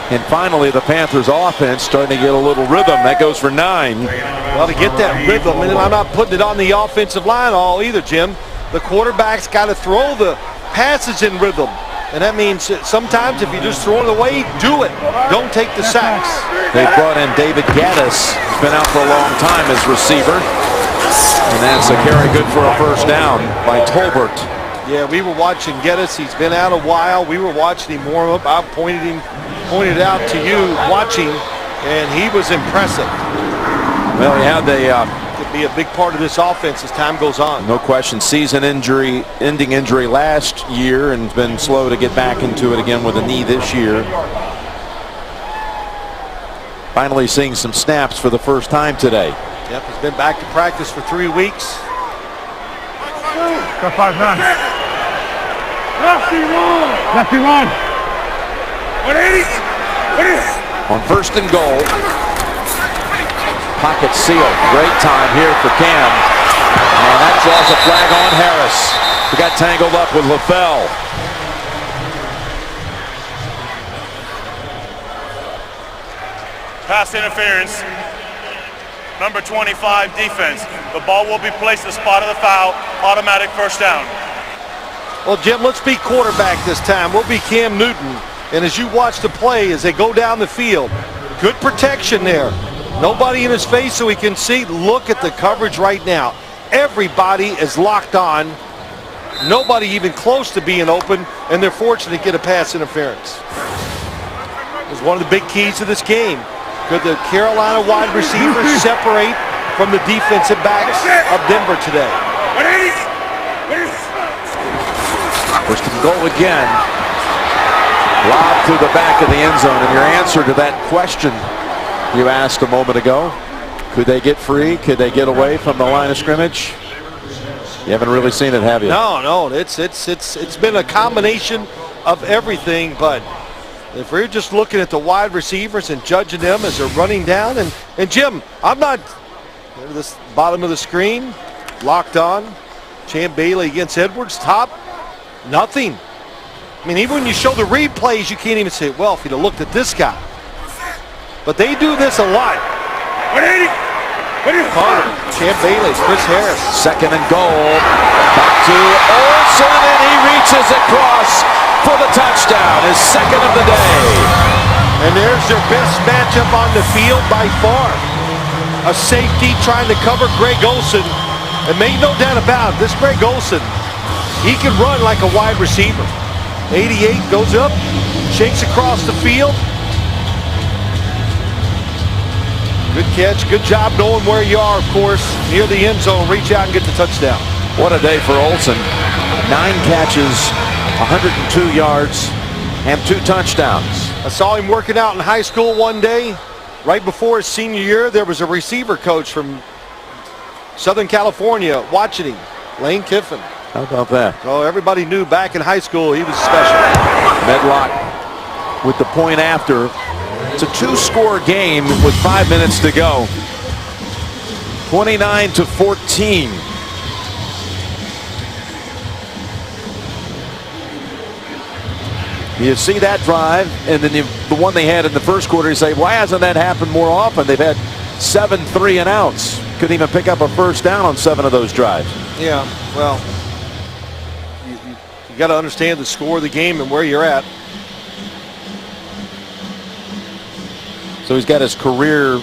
And finally, the Panthers offense starting to get a little rhythm. That goes for 9. Well, to get that rhythm, and I'm not putting it on the offensive line all either, Jim. The quarterback's got to throw the passes in rhythm. And that means sometimes if you just throw it away, do it. Don't take the sacks. They brought in David Gaddis. He's been out for a long time as receiver. And that's a carry good for a first down by Tolbert. Yeah, we were watching Geddes. He's been out a while. We were watching him warm up. I pointed out to you watching, and he was impressive. Well, he had the could be a big part of this offense as time goes on. no question, ending injury last year, and has been slow to get back into it again with a knee this year. Finally seeing some snaps for the first time today. Yep, he's been back to practice for 3 weeks. Got 5-9. Lefty one. 180. On 1st and goal. Pocket sealed. Great time here for Cam. And that draws a flag on Harris. He got tangled up with LaFell. Pass interference. Number 25 defense. The ball will be placed at the spot of the foul. Automatic first down. Well, Jim, let's be quarterback this time. We'll be Cam Newton. And as you watch the play, as they go down the field, good protection there. Nobody in his face so he can see. Look at the coverage right now. Everybody is locked on Nobody even close to being open, and they're fortunate to get a pass interference. It was one of the big keys to this game. Could the Carolina wide receivers separate from the defensive backs of Denver today? First and goal again. Lob through the back of the end zone. And your answer to that question you asked a moment ago, could they get free? Could they get away from the line of scrimmage? You haven't really seen it, have you? No. It's been a combination of everything, but if we're just looking at the wide receivers and judging them as they're running down, and Jim, I'm not, this bottom of the screen, locked on, Champ Bailey against Edwards, top, nothing. I mean, even when you show the replays, you can't even say, well, if you'd have looked at this guy. But they do this a lot. Connor, Champ Bailey, Chris Harris. Second and goal. Back to Olsen, and he reaches across for the touchdown, his second of the day. And there's their best matchup on the field by far. A safety trying to cover Greg Olsen. And make no doubt about it, this Greg Olsen, he can run like a wide receiver. 88 goes up, shakes across the field. Good catch, good job knowing where you are, of course. Near the end zone, reach out and get the touchdown. What a day for Olsen. 9 catches, 102 yards, and 2 touchdowns. I saw him working out in high school one day. Right before his senior year, there was a receiver coach from Southern California watching him, Lane Kiffin. How about that? So everybody knew back in high school he was special. Medlock with the point after. It's a 2-score game with 5 minutes to go. 29-14. You see that drive, and then the one they had in the first quarter, you say, why hasn't that happened more often? They've had 7 3-and-outs. Couldn't even pick up a first down on 7 of those drives. Yeah, well, you got to understand the score of the game and where you're at. So he's got his career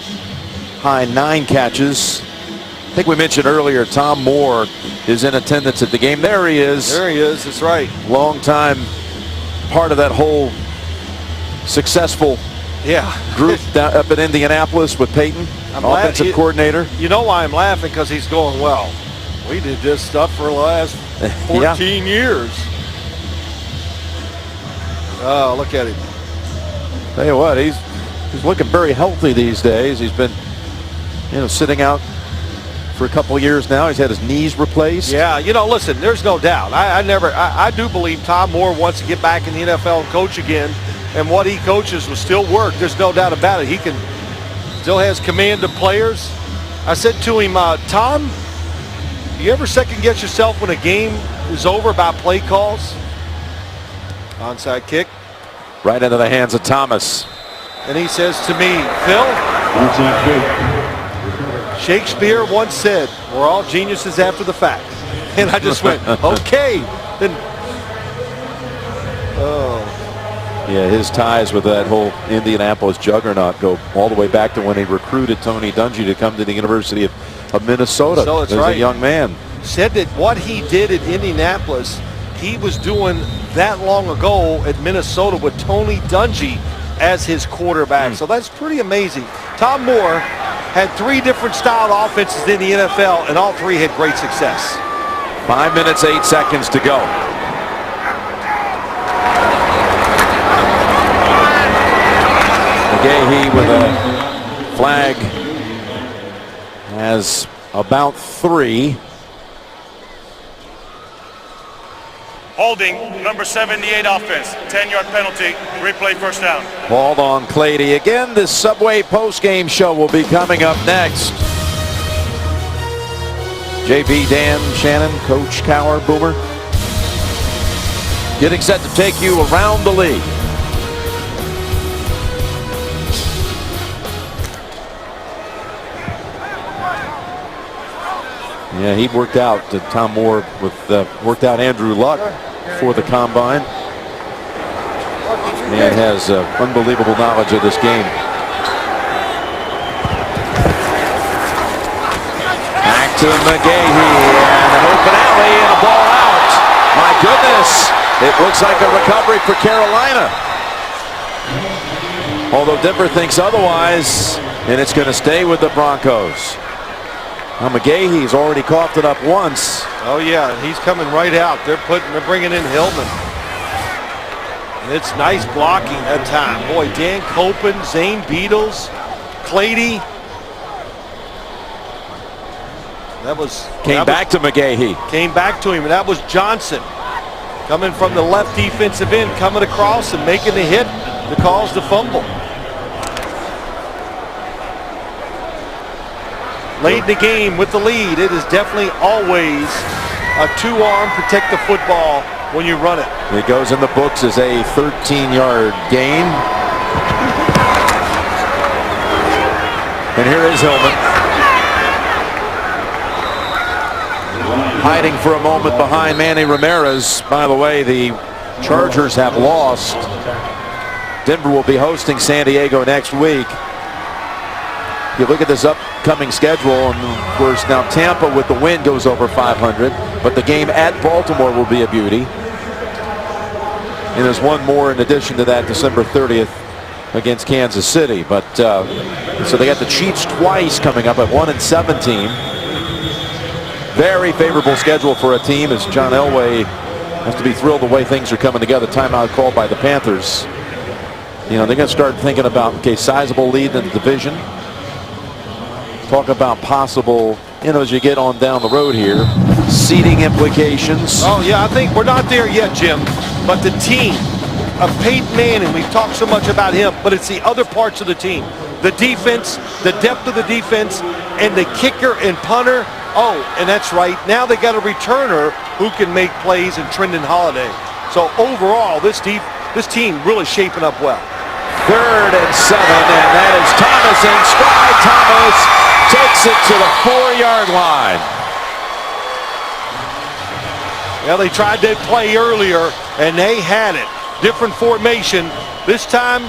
high 9 catches. I think we mentioned earlier Tom Moore is in attendance at the game. There he is. There he is. That's right. Long time part of that whole successful group down up in Indianapolis with Peyton, offensive coordinator. You know why I'm laughing? Because he's going, well, we did this stuff for the last 14 years. Oh, look at him. Tell you what, he's looking very healthy these days. He's been, sitting out for a couple of years now. He's had his knees replaced. Yeah, listen, there's no doubt. I do believe Tom Moore wants to get back in the NFL and coach again. And what he coaches will still work. There's no doubt about it. He still has command of players. I said to him, Tom, you ever second guess yourself when a game is over about play calls? Onside kick. Right into the hands of Thomas. And he says to me, Phil, Shakespeare once said, we're all geniuses after the fact. And I just went, okay. Then, Yeah, his ties with that whole Indianapolis juggernaut go all the way back to when he recruited Tony Dungy to come to the University of Minnesota as a young man. Said that what he did at Indianapolis, he was doing that long ago at Minnesota with Tony Dungy as his quarterback. So that's pretty amazing. Tom Moore had 3 different styled offenses in the NFL, and all 3 had great success. 5 minutes, 8 seconds to go. McGahee with a flag has about 3. Holding, number 78 offense, 10-yard penalty, replay first down. Ball on Clady. Again, this Subway postgame show will be coming up next. JB, Dan, Shannon, Coach Cower, Boomer. Getting set to take you around the league. Yeah, he worked out Tom Moore worked out Andrew Luck for the combine. And has unbelievable knowledge of this game. Back to McGahee and an open alley and a ball out. My goodness. It looks like a recovery for Carolina. Although Denver thinks otherwise, and it's going to stay with the Broncos. Now McGahee's already coughed it up once. Oh yeah, he's coming right out. They're bringing in Hillman. And it's nice blocking that time. Boy, Dan Copen, Zane Beadles, Clady. Came back to McGahee. Came back to him, and that was Johnson coming from the left defensive end, coming across and making the hit to cause the fumble. Late in the game with the lead, it is definitely always a two-arm protect the football when you run it. It goes in the books as a 13-yard gain. And here is Hillman. Hiding for a moment behind Manny Ramirez. By the way, the Chargers have lost. Denver will be hosting San Diego next week. You look at this upcoming schedule, and of course now Tampa with the win goes over 500, but the game at Baltimore will be a beauty. And there's one more in addition to that, December 30th against Kansas City. But so they got the Chiefs twice coming up at 1-17. Very favorable schedule for a team, as John Elway has to be thrilled the way things are coming together. Timeout called by the Panthers. You know, they're going to start thinking about, okay, sizable lead in the division. Talk about possible, you know, as you get on down the road here, seeding implications. Oh yeah, I think we're not there yet, Jim. But the team of Peyton Manning, we've talked so much about him, but it's the other parts of the team. The defense, the depth of the defense, and the kicker and punter. Oh, and that's right. Now they got a returner who can make plays in Trendon Holiday. So overall, this team really shaping up well. 3rd and 7, and that is Thomas in stride. Thomas takes it to the 4-yard line. Well, they tried that play earlier, and they had it. Different formation. This time,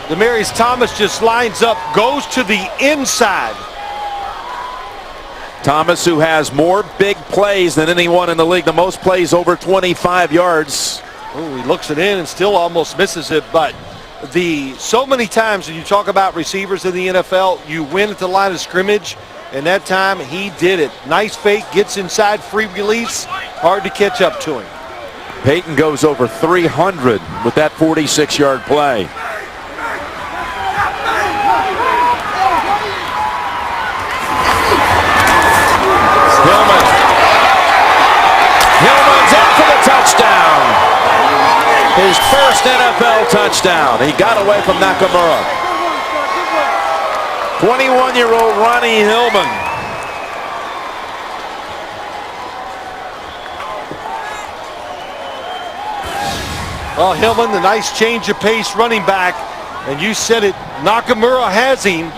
Demaryius Thomas just lines up, goes to the inside. Thomas, who has more big plays than anyone in the league, the most plays over 25 yards. Oh, he looks it in and still almost misses it, but so many times when you talk about receivers in the NFL, you win at the line of scrimmage, and that time he did it. Nice fake, gets inside, free release, hard to catch up to him. Peyton goes over 300 with that 46-yard play. Hillman's in for the touchdown. His first NFL touchdown. He got away from Nakamura. 21-year-old Ronnie Hillman. Well, Hillman, the nice change of pace running back. And you said it, Nakamura has him,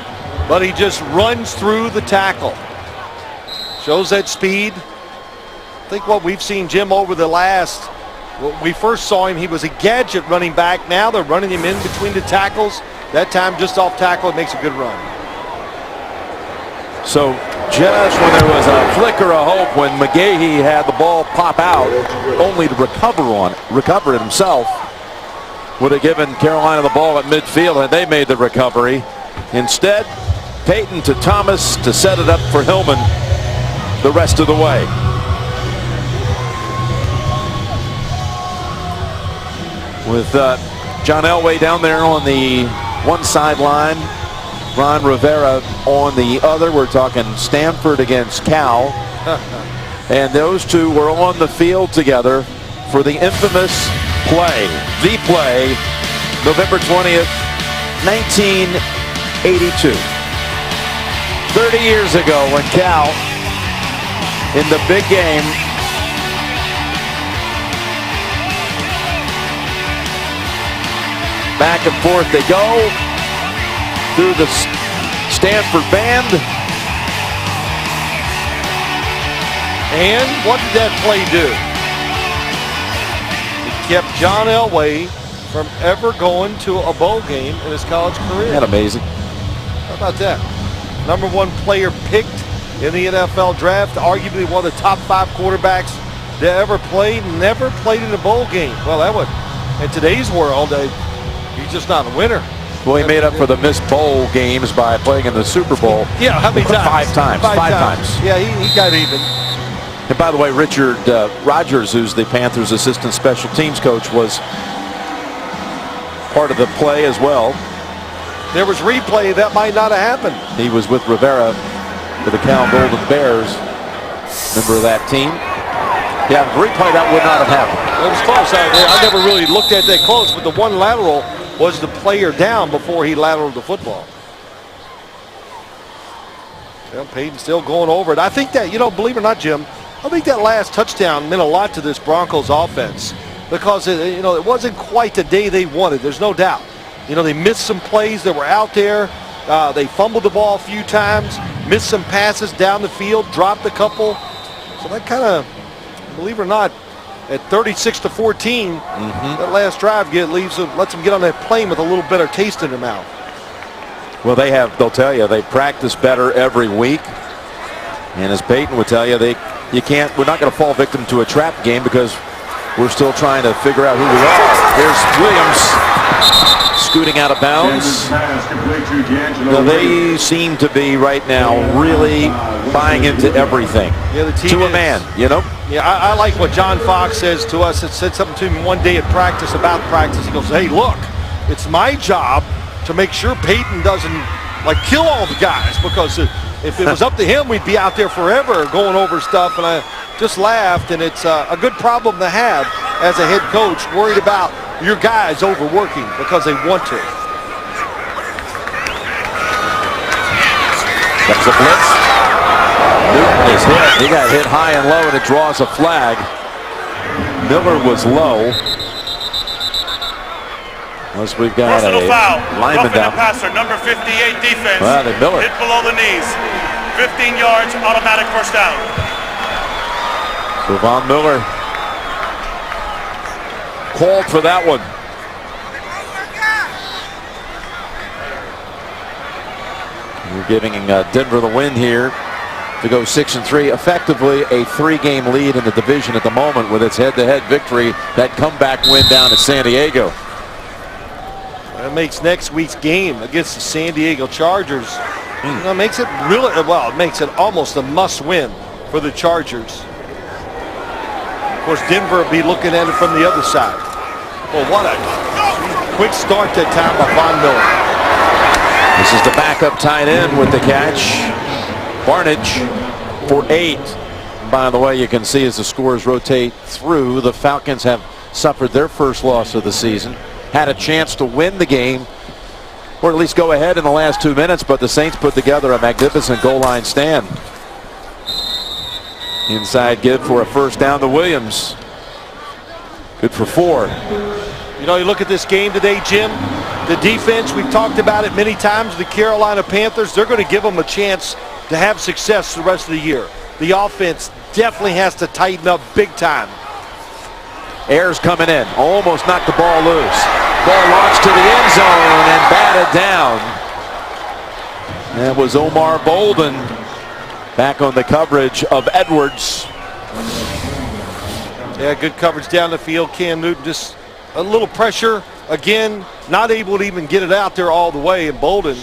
but he just runs through the tackle. Shows that speed. I think what we've seen, Jim, over the last, when we first saw him, he was a gadget running back. Now they're running him in between the tackles. That time just off tackle, it makes a good run. So just when there was a flicker of hope when McGahee had the ball pop out, only to recover it himself, would have given Carolina the ball at midfield had they made the recovery. Instead, Peyton to Thomas to set it up for Hillman the rest of the way. With John Elway down there on the one sideline, Ron Rivera on the other. We're talking Stanford against Cal. And those two were on the field together for the infamous play, November 20th, 1982. 30 years ago when Cal, in the big game, back and forth they go through the Stanford band. And what did that play do? It kept John Elway from ever going to a bowl game in his college career. Isn't that amazing? How about that? #1 player picked in the NFL draft, arguably one of the top 5 quarterbacks they ever played, never played in a bowl game. Well, that would, in today's world, he's just not a winner. Well, he made up for the missed bowl games by playing in the Super Bowl. Yeah, how many times? Five times. Yeah, he got even. And by the way, Richard Rodgers, who's the Panthers' assistant special teams coach, was part of the play as well. There was replay that might not have happened. He was with Rivera for the Cal Golden Bears. Member of that team. Yeah, replay that would not have happened. It was close. I never really looked at that close, but the one lateral was the player down before he lateraled the football. Well, Peyton still going over it. I think that, believe it or not, Jim, I think that last touchdown meant a lot to this Broncos offense because, it wasn't quite the day they wanted. There's no doubt. They missed some plays that were out there. They fumbled the ball a few times, missed some passes down the field, dropped a couple. So that kind of, believe it or not, at 36-14, that last drive lets them get on that plane with a little better taste in their mouth. Well, they'll tell you, they practice better every week. And as Peyton would tell you, we're not going to fall victim to a trap game because we're still trying to figure out who we are. Here's Williams scooting out of bounds. They seem to be right now really buying into everything. Yeah, the team to a man, Yeah, I like what John Fox says to us. It said something to him one day at practice about practice. He goes, hey, look, it's my job to make sure Peyton doesn't kill all the guys, because if it was up to him, we'd be out there forever going over stuff. And I just laughed, and it's a good problem to have as a head coach, worried about your guys overworking because they want to. That's a blitz. Newton is hit. He got hit high and low, and it draws a flag. Miller was low. Unless we've got Personal foul. lineman down. Passer, number 58 defense. Well, Miller hit below the knees. 15 yards, automatic first down. So Von Miller called for that one. We're giving Denver the win here to go 6-3. Effectively a 3-game lead in the division at the moment with its head-to-head victory, that comeback win down at San Diego. That makes next week's game against the San Diego Chargers. Makes it really, well, it makes it almost a must-win for the Chargers. Of course, Denver will be looking at it from the other side. Well, what a quick start that time by Von Miller. This is the backup tight end with the catch. Barnage for 8. By the way, you can see as the scores rotate through, the Falcons have suffered their first loss of the season. Had a chance to win the game, or at least go ahead in the last 2 minutes, but the Saints put together a magnificent goal line stand. Inside give for a first down to Williams. Good for 4. You look at this game today, Jim, the defense, we've talked about it many times, the Carolina Panthers, they're going to give them a chance to have success the rest of the year. The offense definitely has to tighten up big time. Ayers coming in, almost knocked the ball loose. Ball launched to the end zone and batted down. That was Omar Bolden back on the coverage of Edwards. Yeah, good coverage down the field. Cam Newton just a little pressure. Again, not able to even get it out there all the way. And Bolden,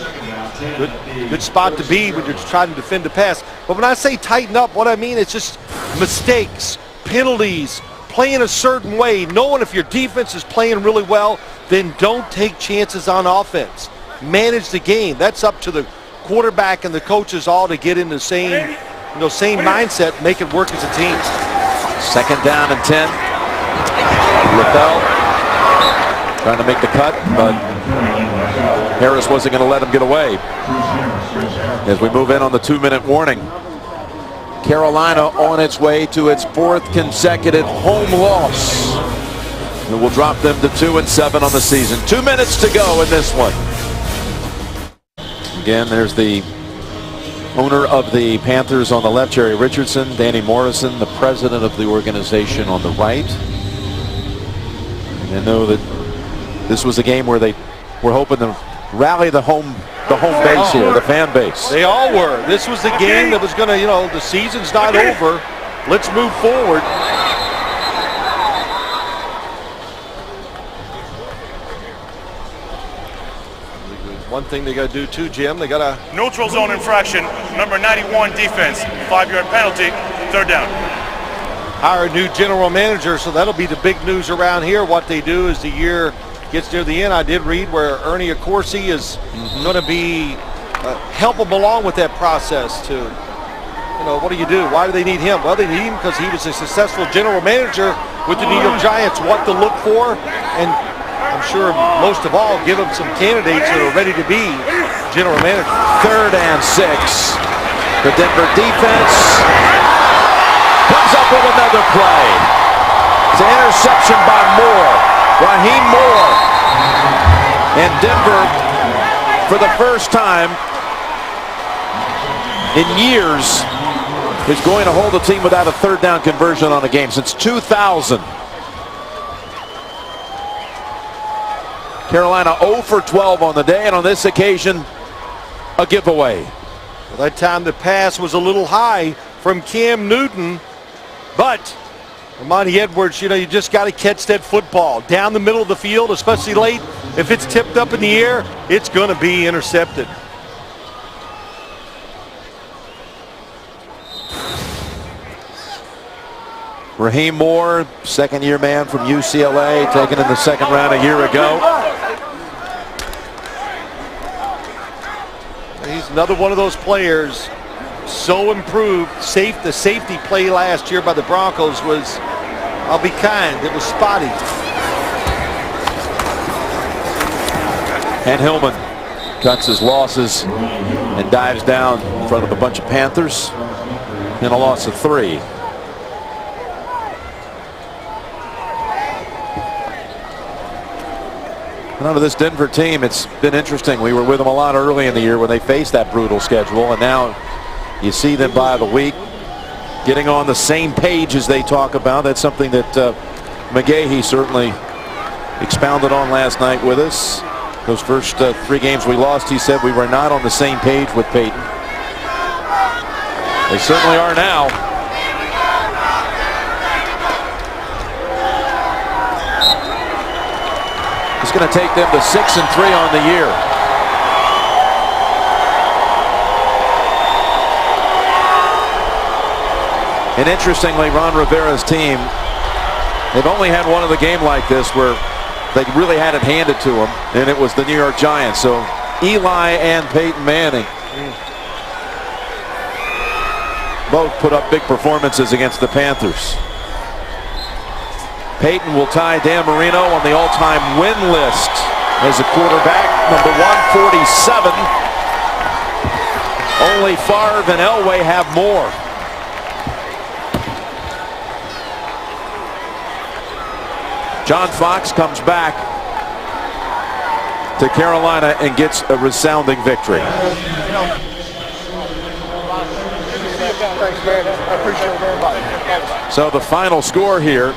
good spot to be when you're trying to defend the pass. But when I say tighten up, what I mean is just mistakes, penalties, playing a certain way. Knowing if your defense is playing really well, then don't take chances on offense. Manage the game. That's up to the quarterback and the coaches all to get in the same mindset, make it work as a team. 2nd down and 10. Rappel trying to make the cut, but Harris wasn't going to let him get away. As we move in on the 2-minute warning. Carolina on its way to its 4th consecutive home loss. It will drop them to 2-7 on the season. 2 minutes to go in this one. Again, there's the owner of the Panthers on the left, Jerry Richardson, Danny Morrison, the president of the organization on the right. And I know that this was a game where they were hoping to rally the home base here, the fan base. They all were. This was the game that was going to, the season's not over. Let's move forward. One thing they got to do too, Jim, they got to Neutral zone infraction, number 91 defense, 5-yard penalty, 3rd down. hire a new general manager, so that'll be the big news around here. What they do as the year gets near the end. I did read where Ernie Accorsi is going to be help them along with that process to, what do you do? Why do they need him? Well, they need him because he was a successful general manager with the New York Giants. What to look for, and I'm sure most of all, give them some candidates that are ready to be general manager. 3rd and 6. The Denver defense comes up with another play. It's an interception by Moore. Raheem Moore. And Denver, for the first time in years, is going to hold a team without a 3rd down conversion on a game since 2000. Carolina 0 for 12 on the day, and on this occasion, a giveaway. Well, that time the pass was a little high from Cam Newton, but Monty Edwards, you just got to catch that football down the middle of the field, especially late. If it's tipped up in the air, it's going to be intercepted. Raheem Moore, 2nd-year man from UCLA, taken in the 2nd round a year ago. He's another one of those players so improved. The safety play last year by the Broncos was, I'll be kind, it was spotty. And Hillman cuts his losses and dives down in front of a bunch of Panthers in a loss of 3. And under this Denver team, it's been interesting. We were with them a lot early in the year when they faced that brutal schedule, and now you see them by the week getting on the same page as they talk about. That's something that McGahee certainly expounded on last night with us. Those first 3 games we lost, he said we were not on the same page with Peyton. They certainly are now. It's going to take them to 6-3 on the year. And interestingly, Ron Rivera's team, they've only had one other game like this where they really had it handed to them, and it was the New York Giants. So Eli and Peyton Manning both put up big performances against the Panthers. Peyton will tie Dan Marino on the all-time win list as a quarterback, number 147. Only Favre and Elway have more. John Fox comes back to Carolina and gets a resounding victory. So the final score here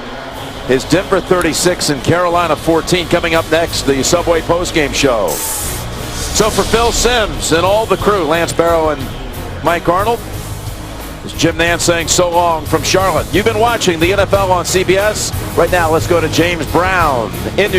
is Denver 36 and Carolina 14. Coming up next, the Subway postgame show. So for Phil Simms and all the crew, Lance Barrow and Mike Arnold, it's Jim Nantz saying so long from Charlotte. You've been watching the NFL on CBS. Right now, let's go to James Brown in New York.